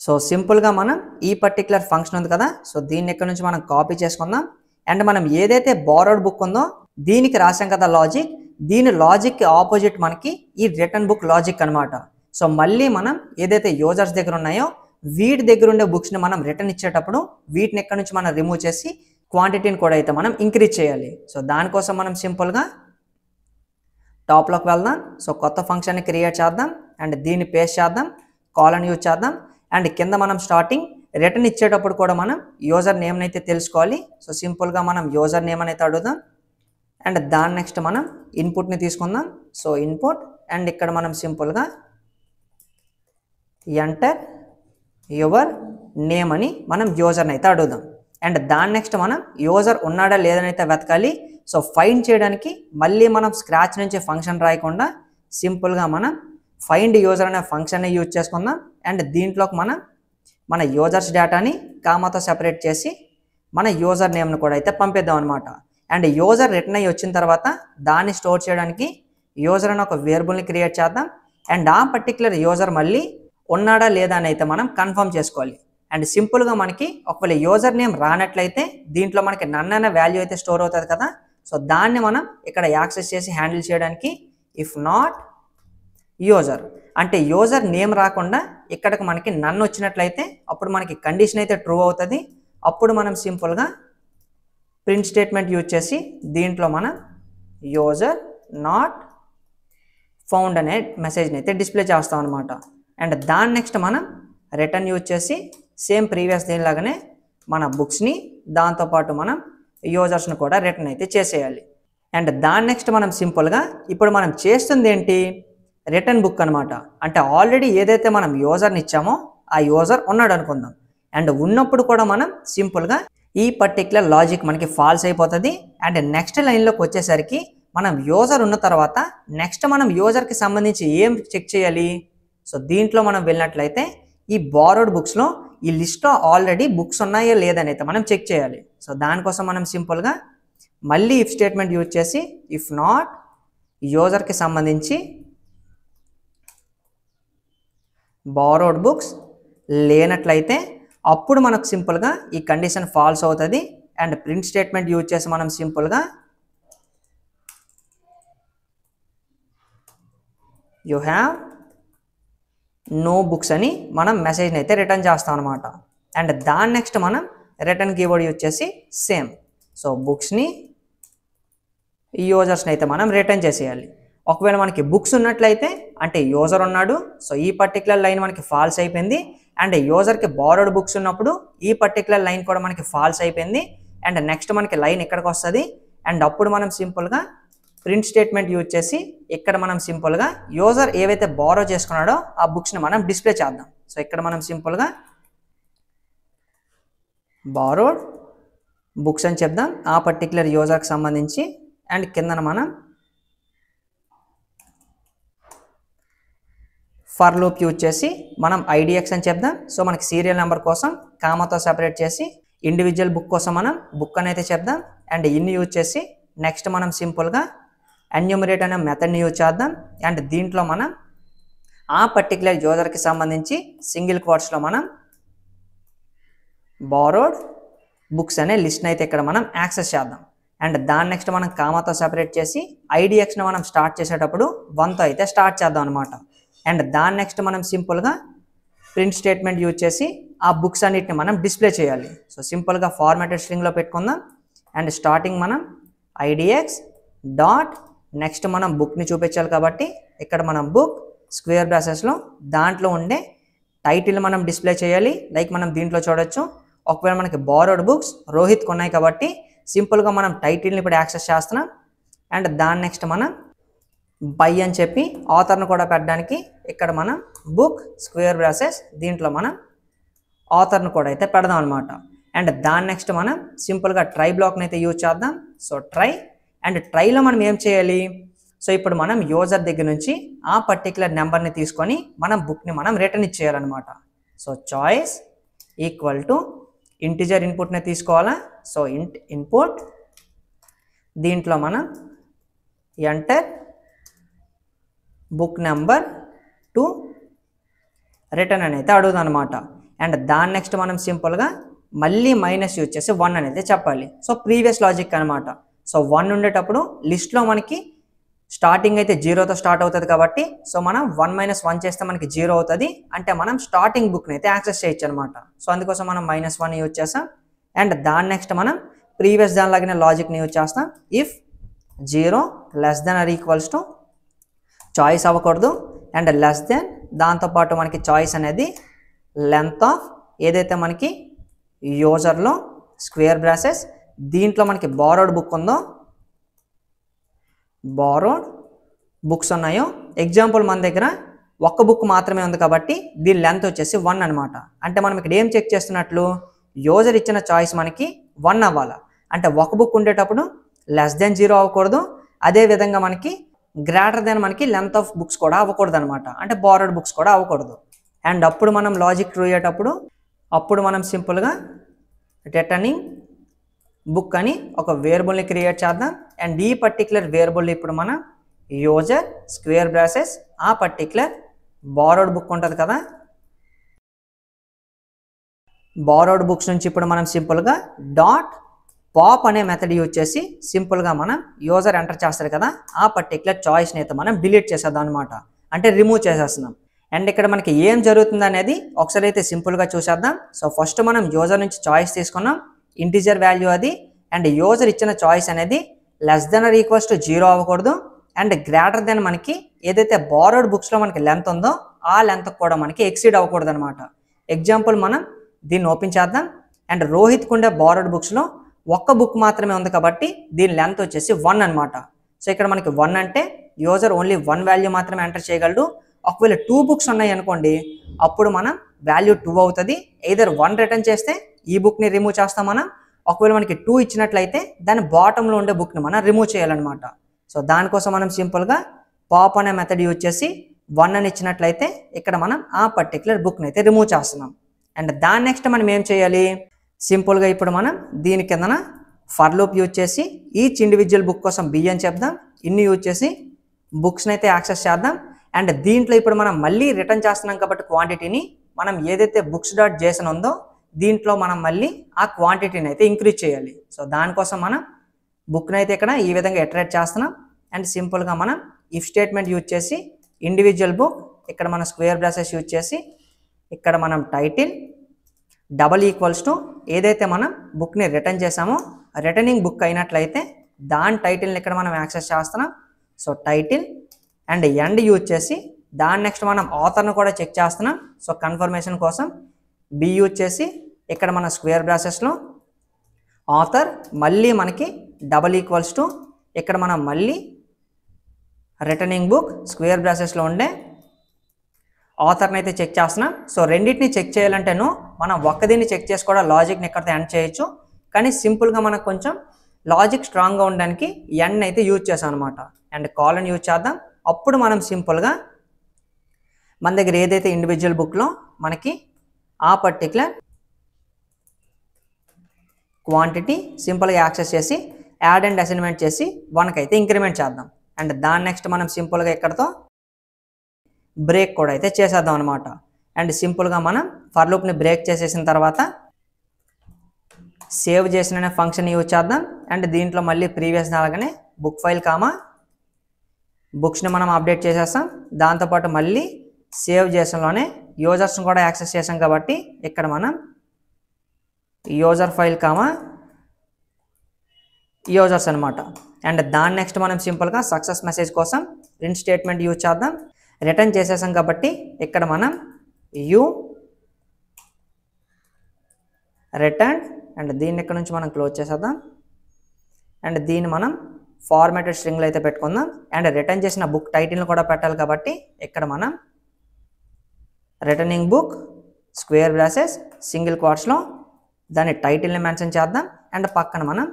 సో సింపుల్గా మనం ఈ పర్టికులర్ ఫంక్షన్ ఉంది కదా సో దీన్ని ఇక్కడ నుంచి మనం కాపీ చేసుకుందాం. అండ్ మనం ఏదైతే బారోడ్ బుక్ ఉందో దీనికి రాసాం కదా లాజిక్, దీని లాజిక్కి ఆపోజిట్ మనకి ఈ రిటర్న్ బుక్ లాజిక్ అనమాట. సో మళ్ళీ మనం ఏదైతే యూజర్స్ దగ్గర ఉన్నాయో వీటి దగ్గర ఉండే బుక్స్ని మనం రిటర్న్ ఇచ్చేటప్పుడు వీటిని ఇక్కడ నుంచి మనం రిమూవ్ చేసి క్వాంటిటీని కూడా అయితే మనం ఇంక్రీజ్ చేయాలి. సో దానికోసం మనం సింపుల్గా టాప్లోకి వెళ్దాం. సో కొత్త ఫంక్షన్ని క్రియేట్ చేద్దాం. అండ్ దీన్ని పేస్ట్ చేద్దాం, కాలన్ యూజ్ చేద్దాం. అండ్ కింద మనం స్టార్టింగ్ రిటర్న్ ఇచ్చేటప్పుడు కూడా మనం యూజర్ నేమ్ని అయితే తెలుసుకోవాలి. సో సింపుల్గా మనం యూజర్ నేమ్ అయితే అడుగుదాం. అండ్ దాని నెక్స్ట్ మనం ఇన్పుట్ని తీసుకుందాం. సో ఇన్పుట్ అండ్ ఇక్కడ మనం సింపుల్గా ఎంటర్ యువర్ నేమ్ అని మనం యూజర్ని అయితే అడుగుదాం. అండ్ దాని నెక్స్ట్ మనం యూజర్ ఉన్నాడా లేదని అయితే వెతకాలి. సో ఫైండ్ చేయడానికి మళ్ళీ మనం స్క్రాచ్ నుంచి ఫంక్షన్ రాయకుండా సింపుల్గా మనం ఫైండ్ యూజర్ అనే ఫంక్షన్ని యూజ్ చేసుకుందాం. అండ్ దీంట్లోకి మనం మన యూజర్స్ డేటాని కామాతో సెపరేట్ చేసి మన యూజర్ నేమ్ను కూడా అయితే పంపిద్దాం అనమాట. అండ్ యూజర్ రిటర్న్ అయ్యి వచ్చిన తర్వాత దాన్ని స్టోర్ చేయడానికి యూజర్ అని ఒక వేరియబుల్ని క్రియేట్ చేద్దాం. అండ్ ఆ పర్టికులర్ యూజర్ మళ్ళీ ఉన్నాడా లేదా అని అయితే మనం కన్ఫర్మ్ చేసుకోవాలి. అండ్ సింపుల్గా మనకి ఒకవేళ యూజర్ నేమ్ రానట్లయితే దీంట్లో మనకి నన్ అనే వాల్యూ అయితే స్టోర్ అవుతుంది కదా. సో దాన్ని మనం ఇక్కడ యాక్సెస్ చేసి హ్యాండిల్ చేయడానికి ఇఫ్ నాట్ యూజర్ అంటే యూజర్ నేమ్ రాకుండా ఇక్కడికి మనకి నన్ వచ్చినట్లయితే అప్పుడు మనకి కండిషన్ అయితే ట్రూ అవుతుంది. అప్పుడు మనం సింపుల్గా ప్రింట్ స్టేట్మెంట్ యూజ్ చేసి దీంట్లో మనం యూజర్ నాట్ ఫౌండ్ అనే మెసేజ్ని అయితే డిస్ప్లే చేస్తాం అనమాట. అండ్ దాని నెక్స్ట్ మనం రిటర్న్ యూజ్ చేసి సేమ్ ప్రీవియస్ దీనిలాగానే మన బుక్స్ని దాంతోపాటు మనం యూజర్స్ని కూడా రిటర్న్ అయితే చేసేయాలి. అండ్ దాని నెక్స్ట్ మనం సింపుల్గా ఇప్పుడు మనం చేస్తుంది ఏంటి, రిటర్న్ బుక్ అనమాట. అంటే ఆల్రెడీ ఏదైతే మనం యూజర్ని ఇచ్చామో ఆ యూజర్ ఉన్నాడు అనుకుందాం. అండ్ ఉన్నప్పుడు కూడా మనం సింపుల్గా ఈ పర్టిక్యులర్ లాజిక్ మనకి ఫాల్స్ అయిపోతుంది. అండ్ నెక్స్ట్ లైన్లోకి వచ్చేసరికి మనం యూజర్ ఉన్న తర్వాత నెక్స్ట్ మనం యూజర్కి సంబంధించి ఏం చెక్ చేయాలి. సో దీంట్లో మనం వెళ్ళినట్లయితే ఈ బారోడ్ బుక్స్లో ఈ లిస్ట్లో ఆల్రెడీ బుక్స్ ఉన్నాయో లేదని అయితే మనం చెక్ చేయాలి. సో దానికోసం మనం సింపుల్గా మళ్ళీ ఇఫ్ స్టేట్మెంట్ యూజ్ చేసి ఇఫ్ నాట్ యూజర్కి సంబంధించి బారోడ్ బుక్స్ లేనట్లయితే అప్పుడు మనకు సింపుల్గా ఈ కండిషన్ ఫాల్స్ అవుతుంది. అండ్ ప్రింట్ స్టేట్మెంట్ యూజ్ చేసి మనం సింపుల్గా యూ హ్యావ్ నో బుక్స్ అని మనం మెసేజ్ని అయితే రిటర్న్ చేస్తాం అనమాట. అండ్ దాని నెక్స్ట్ మనం రిటర్న్ కీవర్డ్ యూజ్ చేసి సేమ్ సో బుక్స్ని యూజర్స్ని అయితే మనం రిటర్న్ చేసేయాలి. ఒకవేళ మనకి బుక్స్ ఉన్నట్లయితే అంటే యూజర్ ఉన్నాడు. సో ఈ పర్టికులర్ లైన్ మనకి ఫాల్స్ అయిపోయింది. అండ్ యూజర్కి బారోడ్ బుక్స్ ఉన్నప్పుడు ఈ పర్టికులర్ లైన్ కూడా మనకి ఫాల్స్ అయిపోయింది. అండ్ నెక్స్ట్ మనకి లైన్ ఇక్కడికి వస్తుంది. అండ్ అప్పుడు మనం సింపుల్గా ప్రింట్ స్టేట్మెంట్ యూజ్ చేసి ఇక్కడ మనం సింపుల్గా యూజర్ ఏవైతే బారో చేసుకున్నాడో ఆ బుక్స్ని మనం డిస్ప్లే చేద్దాం. సో ఇక్కడ మనం సింపుల్గా బారోడ్ బుక్స్ అని చెప్దాం ఆ పర్టికులర్ యూజర్కి సంబంధించి. అండ్ కిందన మనం ఫర్ లూప్ యూజ్ చేసి మనం ఐడిఎక్స్ అని చెప్దాం. సో మనకి సీరియల్ నెంబర్ కోసం కామాతో సెపరేట్ చేసి ఇండివిజువల్ బుక్ కోసం మనం బుక్ అని అయితే చెప్దాం. అండ్ ఇన్ యూజ్ చేసి నెక్స్ట్ మనం సింపుల్గా ఎన్యూమరేట్ అనే మెథడ్ని యూజ్ చేద్దాం. అండ్ దీంట్లో మనం ఆ పర్టికులర్ యూజర్కి సంబంధించి సింగిల్ క్వాట్స్లో మనం బారోడ్ బుక్స్ అనే లిస్ట్ని అయితే ఇక్కడ మనం యాక్సెస్ చేద్దాం. అండ్ దాని నెక్స్ట్ మనం కామాతో సెపరేట్ చేసి ఐడిఎక్స్ని మనం స్టార్ట్ చేసేటప్పుడు 1తో అయితే స్టార్ట్ చేద్దాం అనమాట. అండ్ దాని నెక్స్ట్ మనం సింపుల్గా ప్రింట్ స్టేట్మెంట్ యూజ్ చేసి ఆ బుక్స్ అన్నిటిని మనం డిస్ప్లే చేయాలి. సో సింపుల్గా ఫార్మాటెడ్ స్ట్రింగ్లో పెట్టుకుందాం. అండ్ స్టార్టింగ్ మనం ఐడిఎక్స్ డాట్ నెక్స్ట్ మనం బుక్ని చూపించాలి కాబట్టి ఇక్కడ మనం బుక్ స్క్వేర్ బ్రాసెస్లో దాంట్లో ఉండే టైటిల్ మనం డిస్ప్లే చేయాలి. లైక్ మనం దీంట్లో చూడొచ్చు. ఒకవేళ మనకి బారోడ్ బుక్స్ రోహిత్కి ఉన్నాయి కాబట్టి సింపుల్గా మనం టైటిల్ని ఇప్పుడు యాక్సెస్ చేస్తున్నాం. అండ్ దాని నెక్స్ట్ మనం బై అని చెప్పి ఆథర్ను కూడా పెట్టడానికి ఇక్కడ మనం బుక్ స్క్వేర్ బ్రాసెస్ దీంట్లో మనం ఆథర్ను కూడా అయితే పెడదాం అనమాట. అండ్ దాని నెక్స్ట్ మనం సింపుల్గా ట్రై బ్లాక్ని అయితే యూజ్ చేద్దాం. సో ట్రై అండ్ ట్రైలో మనం ఏం చేయాలి. సో ఇప్పుడు మనం యూజర్ దగ్గర నుంచి ఆ పర్టికులర్ నెంబర్ని తీసుకొని మనం బుక్ని మనం రిటర్న్ ఇచ్చేయాలన్నమాట. So choice equal to integer ఇన్పుట్ని తీసుకోవాలా. సో ఇన్పుట్ దీంట్లో మనం enter book number to return అని అయితే అడుగుదాం అనమాట. అండ్ దాని నెక్స్ట్ మనం సింపుల్గా మళ్ళీ మైనస్ యూజ్ చేసి 1 అనేది చెప్పాలి. సో ప్రీవియస్ లాజిక్ అనమాట. సో 1 ఉండేటప్పుడు లిస్ట్లో మనకి స్టార్టింగ్ అయితే 0తో స్టార్ట్ అవుతుంది కాబట్టి సో మనం 1 - 1 చేస్తే మనకి 0 అవుతుంది. అంటే మనం స్టార్టింగ్ బుక్ని అయితే యాక్సెస్ చేయొచ్చు అనమాట. సో అందుకోసం మనం -1 యూజ్ చేస్తాం. అండ్ దాని నెక్స్ట్ మనం ప్రీవియస్ దానిలాగానే లాజిక్ని యూజ్ చేస్తాం. ఇఫ్ 0 <= చాయిస్ అవ్వకూడదు. అండ్ లెస్ దెన్ దాంతోపాటు మనకి చాయిస్ అనేది లెంత్ ఆఫ్ ఏదైతే మనకి యూజర్లో స్క్వేర్ బ్రాసెస్ దీంట్లో మనకి బారోడ్ బుక్ ఉందో బారోడ్ బుక్స్ ఉన్నాయో ఎగ్జాంపుల్ మన దగ్గర ఒక్క బుక్ మాత్రమే ఉంది కాబట్టి దీని లెంత్ వచ్చేసి 1 అనమాట. అంటే మనం ఇక్కడ ఏం చెక్ చేస్తున్నట్లు, యూజర్ ఇచ్చిన చాయిస్ మనకి 1 అవ్వాలి. అంటే ఒక బుక్ ఉండేటప్పుడు <0 అవ్వకూడదు, అదేవిధంగా మనకి గ్రేటర్ మనకి లెంత్ ఆఫ్ బుక్స్ కూడా అవ్వకూడదు అనమాట. అంటే బారోడ్ బుక్స్ కూడా అవ్వకూడదు. అండ్ అప్పుడు మనం లాజిక్ ట్రూ అయ్యేటప్పుడు అప్పుడు మనం సింపుల్గా రిటర్నింగ్ బుక్ అని ఒక వేరియబుల్ని క్రియేట్ చేద్దాం. అండ్ ఈ పర్టికులర్ వేరియబుల్ ఇప్పుడు మనం యూజర్ స్క్వేర్ బ్రాసెస్ ఆ పర్టికులర్ బారోడ్ బుక్ ఉంటుంది కదా, బారోడ్ బుక్స్ నుంచి ఇప్పుడు మనం సింపుల్గా డాట్ పాప్ అనే మెథడ్ యూజ్ చేసి సింపుల్గా మనం యూజర్ ఎంటర్ చేస్తారు కదా ఆ పర్టికులర్ చాయిస్ని అయితే మనం డిలీట్ చేసేద్దాం అనమాట. అంటే రిమూవ్ చేసేస్తున్నాం. అండ్ ఇక్కడ మనకి ఏం జరుగుతుంది అనేది ఒకసారి అయితే సింపుల్గా చూసేద్దాం. సో ఫస్ట్ మనం యూజర్ నుంచి చాయిస్ తీసుకున్నాం, ఇంటిజర్ వాల్యూ అది. అండ్ యూజర్ ఇచ్చిన చాయిస్ అనేది <0 అవ్వకూడదు, అండ్ గ్రేటర్ దెన్ మనకి ఏదైతే బారోడ్ బుక్స్లో మనకి లెంత్ ఉందో ఆ లెంత్ కూడా మనకి ఎక్సీడ్ అవ్వకూడదు అనమాట. ఎగ్జాంపుల్ మనం దీన్ని ఓపెన్ చేద్దాం. అండ్ రోహిత్ కుండే బారోడ్ బుక్స్లో ఒక్క బుక్ మాత్రమే ఉంది కాబట్టి దీని లెంత్ వచ్చేసి 1 అనమాట. సో ఇక్కడ మనకి 1 అంటే యూజర్ ఓన్లీ 1 వాల్యూ మాత్రమే ఎంటర్ చేయగలడు. ఒకవేళ 2 బుక్స్ ఉన్నాయి అనుకోండి, అప్పుడు మనం వాల్యూ 2 అవుతుంది. ఎయిదర్ 1 రిటర్న్ చేస్తే ఈ బుక్ని రిమూవ్ చేస్తాం మనం, ఒకవేళ మనకి 2 ఇచ్చినట్లయితే దాని బాటంలో ఉండే బుక్ని మనం రిమూవ్ చేయాలన్నమాట. సో దానికోసం మనం సింపుల్గా పాప్ అనే మెథడ్ యూజ్ చేసి 1 అని ఇచ్చినట్లయితే ఇక్కడ మనం ఆ పర్టికులర్ బుక్ని అయితే రిమూవ్ చేస్తున్నాం. అండ్ దాని నెక్స్ట్ మనం ఏం చేయాలి, సింపుల్గా ఇప్పుడు మనం దీని కిందన ఫర్ లూప్ యూజ్ చేసి ఈచ్ ఇండివిజువల్ బుక్ కోసం బి అని చెప్దాం. ఇన్ని యూజ్ చేసి బుక్స్ని అయితే యాక్సెస్ చేద్దాం. అండ్ దీంట్లో ఇప్పుడు మనం మళ్ళీ రిటర్న్ చేస్తున్నాం కాబట్టి క్వాంటిటీని మనం ఏదైతే books.json ఉందో దీంట్లో మనం మళ్ళీ ఆ క్వాంటిటీని అయితే ఇంక్రీజ్ చేయాలి. సో దానికోసం మనం బుక్ని అయితే ఇక్కడ ఈ విధంగా ఇటరేట్ చేస్తున్నాం. అండ్ సింపుల్గా మనం ఇఫ్ స్టేట్మెంట్ యూజ్ చేసి ఇండివిజువల్ బుక్ ఇక్కడ మనం స్క్వేర్ బ్రాసెస్ యూజ్ చేసి ఇక్కడ మనం టైటిల్ =, ఏదైతే మనం బుక్ని రిటర్న్ చేసామో రిటర్నింగ్ బుక్ అయినట్లయితే దాని టైటిల్ని ఇక్కడ మనం యాక్సెస్ చేస్తున్నాం. So title and end use చేసి దాని నెక్స్ట్ మనం ఆథర్ను కూడా చెక్ చేస్తున్నాం. సో కన్ఫర్మేషన్ కోసం బి యూజ్ చేసి ఇక్కడ మన స్క్వేర్ బ్రాసెస్లో ఆథర్ మళ్ళీ మనకి =, ఇక్కడ మనం మళ్ళీ రిటర్నింగ్ బుక్ స్క్వేర్ బ్రాసెస్లో ఉండే ఆథర్ని అయితే చెక్ చేస్తున్నాం. సో రెండింటిని చెక్ చేయాలంటేనో మనం ఒక్కదీన్ని చెక్ చేసి కూడా లాజిక్ని ఎక్కడితో ఎండ్ చేయొచ్చు. కానీ సింపుల్గా మనకు కొంచెం లాజిక్ స్ట్రాంగ్గా ఉండడానికి ఎండ్ అయితే యూజ్ చేసాం అనమాట. అండ్ కాలన్ యూజ్ చేద్దాం. అప్పుడు మనం సింపుల్గా మన దగ్గర ఏదైతే ఇండివిజువల్ బుక్లో మనకి ఆ పర్టికులర్ క్వాంటిటీ సింపుల్గా యాక్సెస్ చేసి యాడ్ అండ్ అసైన్మెంట్ చేసి 1కి అయితే ఇంక్రిమెంట్ చేద్దాం. అండ్ దాని నెక్స్ట్ మనం సింపుల్గా ఇక్కడతో బ్రేక్ కూడా అయితే చేసేద్దాం అనమాట. అండ్ సింపుల్గా మనం ఫర్ లూప్ని బ్రేక్ చేసేసిన తర్వాత సేవ్ చేసిన ఫంక్షన్ యూజ్ చేద్దాం. అండ్ దీంట్లో మళ్ళీ ప్రీవియస్ లాగానే బుక్ ఫైల్ కామా బుక్స్ని మనం అప్డేట్ చేసేస్తాం. దాంతోపాటు మళ్ళీ సేవ్ చేసినలోనే యూజర్స్ని కూడా యాక్సెస్ చేసాం కాబట్టి ఇక్కడ మనం యూజర్ ఫైల్ కామా యూజర్స్ అనమాట. అండ్ దాని నెక్స్ట్ మనం సింపుల్గా సక్సెస్ మెసేజ్ కోసం ప్రింట్ స్టేట్మెంట్ యూజ్ చేద్దాం. రిటర్న్ చేసేసాం కాబట్టి ఇక్కడ మనం యూ రిటర్న్ అండ్ దీన్ని ఇక్కడ నుంచి మనం క్లోజ్ చేసేద్దాం. అండ్ దీన్ని మనం ఫార్మాటెడ్ స్ట్రింగ్లో అయితే పెట్టుకుందాం. అండ్ రిటర్న్ చేసిన బుక్ టైటిల్ని కూడా పెట్టాలి కాబట్టి ఇక్కడ మనం returning book square braces single క్వాట్స్లో దాని టైటిల్ని మెన్షన్ చేద్దాం. అండ్ పక్కన మనం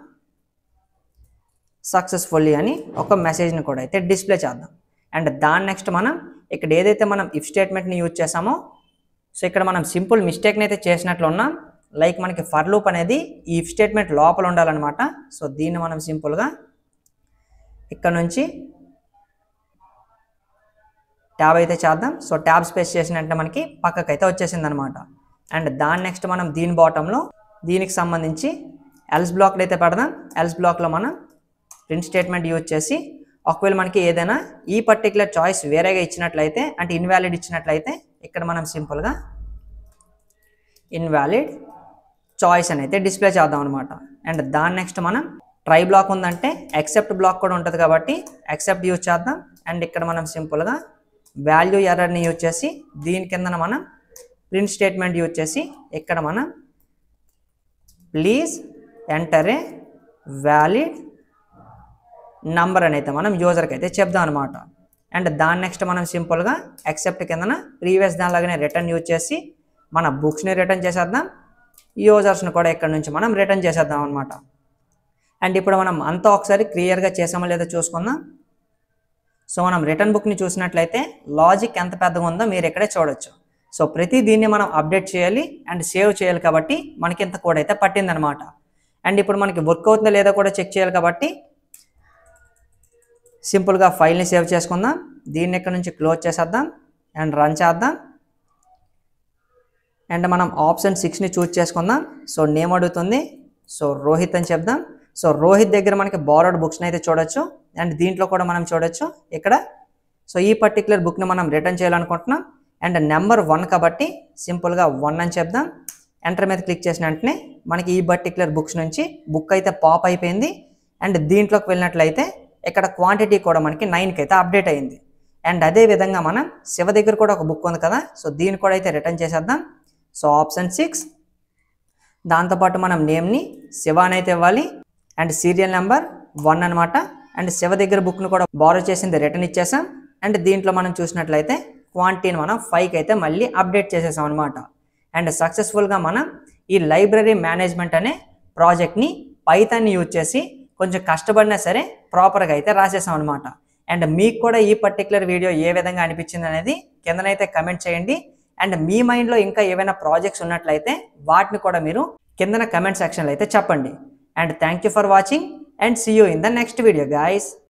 సక్సెస్ఫుల్లీ అని ఒక మెసేజ్ని కూడా అయితే డిస్ప్లే చేద్దాం. అండ్ దాని నెక్స్ట్ మనం ఇక్కడ ఏదైతే మనం ఇఫ్ స్టేట్మెంట్ని యూజ్ చేసామో సో ఇక్కడ మనం సింపుల్ మిస్టేక్ని అయితే చేసినట్లు ఉన్నాం. లైక్ మనకి ఫర్ లూప్ అనేది ఈ ఇఫ్ స్టేట్మెంట్ లోపల ఉండాలన్నమాట. సో దీన్ని మనం సింపుల్గా ఇక్కడ నుంచి ట్యాబ్ అయితే చేద్దాం. సో ట్యాబ్ స్పేస్ చేసినట్టే మనకి పక్కకైతే వచ్చేసింది అనమాట. అండ్ దాని నెక్స్ట్ మనం దీని బాటంలో దీనికి సంబంధించి ఎల్స్ బ్లాక్లో అయితే పెడదాం. ఎల్స్ బ్లాక్లో మనం ప్రింట్ స్టేట్మెంట్ యూజ్ చేసి ఒకవేళ మనకి ఏదైనా ఈ పర్టికులర్ చాయిస్ వేరేగా ఇచ్చినట్లయితే అంటే ఇన్వాలిడ్ ఇచ్చినట్లయితే ఇక్కడ మనం సింపుల్గా ఇన్వాలిడ్ చాయిస్ అని అయితే డిస్ప్లే చేద్దాం అనమాట. అండ్ దాని నెక్స్ట్ మనం ట్రై బ్లాక్ ఉందంటే ఎక్సెప్ట్ బ్లాక్ కూడా ఉంటుంది కాబట్టి ఎక్సెప్ట్ యూజ్ చేద్దాం. అండ్ ఇక్కడ మనం సింపుల్గా వాల్యూ ఎర్రర్ని యూజ్ చేసి దీని కింద మనం ప్రింట్ స్టేట్మెంట్ యూజ్ చేసి ఇక్కడ మనం please enter a valid number అని అయితే మనం యూజర్కి అయితే చెప్దాం అనమాట. అండ్ దాని నెక్స్ట్ మనం సింపుల్గా యాక్సెప్ట్ కిందన ప్రీవియస్ దానిలాగానే రిటర్న్ యూజ్ చేసి మన బుక్స్ని రిటర్న్ చేసేద్దాం, యూజర్స్ని కూడా ఇక్కడ నుంచి మనం రిటర్న్ చేసేద్దాం అనమాట. అండ్ ఇప్పుడు మనం అంతా ఒకసారి క్లియర్గా చేసామో లేదో చూసుకుందాం. సో మనం రిటర్న్ బుక్ని చూసినట్లయితే లాజిక్ ఎంత పెద్దగా ఉందో మీరు ఇక్కడే చూడొచ్చు. సో ప్రతి దీన్ని మనం అప్డేట్ చేయాలి అండ్ సేవ్ చేయాలి కాబట్టి మనకి ఇంత కోడ్ అయితే పట్టిందనమాట. అండ్ ఇప్పుడు మనకి వర్క్ అవుతుందో లేదో కూడా చెక్ చేయాలి కాబట్టి సింపుల్గా ఫైల్ని సేవ్ చేసుకుందాం. దీన్ని ఇక్కడ నుంచి క్లోజ్ చేసేద్దాం అండ్ రన్ చేద్దాం. అండ్ మనం ఆప్షన్ 6ని చూజ్ చేసుకుందాం. సో నేమ్ అడుగుతుంది, సో రోహిత్ అని చెప్దాం. సో రోహిత్ దగ్గర మనకి బారోడ్ బుక్స్ని అయితే చూడొచ్చు అండ్ దీంట్లో కూడా మనం చూడొచ్చు ఇక్కడ. సో ఈ పర్టికులర్ బుక్ని మనం రిటర్న్ చేయాలనుకుంటున్నాం అండ్ నెంబర్ 1 కాబట్టి సింపుల్గా 1 అని చెప్దాం. ఎంటర్ మీద క్లిక్ చేసిన వెంటనే మనకి ఈ పర్టికులర్ బుక్స్ నుంచి బుక్ అయితే పాప్ అయిపోయింది. అండ్ దీంట్లోకి వెళ్ళినట్లయితే ఇక్కడ క్వాంటిటీ కూడా మనకి 9కి అయితే అప్డేట్ అయింది. అండ్ అదే విధంగా మనం శివ దగ్గర కూడా ఒక బుక్ ఉంది కదా, సో దీన్ని కూడా అయితే రిటర్న్ చేసేద్దాం. సో ఆప్షన్ 6, దాంతోపాటు మనం నేమ్ని శివ అని అయితే ఇవ్వాలి అండ్ సీరియల్ నెంబర్ 1 అనమాట. అండ్ శివ దగ్గర బుక్ను కూడా బారో చేసింది రిటర్న్ ఇచ్చేసాం. అండ్ దీంట్లో మనం చూసినట్లయితే క్వాంటిటీని మనం 5కి అయితే మళ్ళీ అప్డేట్ చేసేసాం అనమాట. అండ్ సక్సెస్ఫుల్గా మనం ఈ లైబ్రరీ మేనేజ్మెంట్ అనే ప్రాజెక్ట్ని పైథాన్ని యూజ్ చేసి కొంచెం కష్టపడినా సరే ప్రాపర్గా అయితే రాసేసాం అనమాట. అండ్ మీకు కూడా ఈ పర్టికులర్ వీడియో ఏ విధంగా అనిపించింది అనేది కిందనైతే కమెంట్ చేయండి. అండ్ మీ మైండ్లో ఇంకా ఏవైనా ప్రాజెక్ట్స్ ఉన్నట్లయితే వాటిని కూడా మీరు కిందన కమెంట్ సెక్షన్లో అయితే చెప్పండి. And thank you for watching and see you in the next video guys.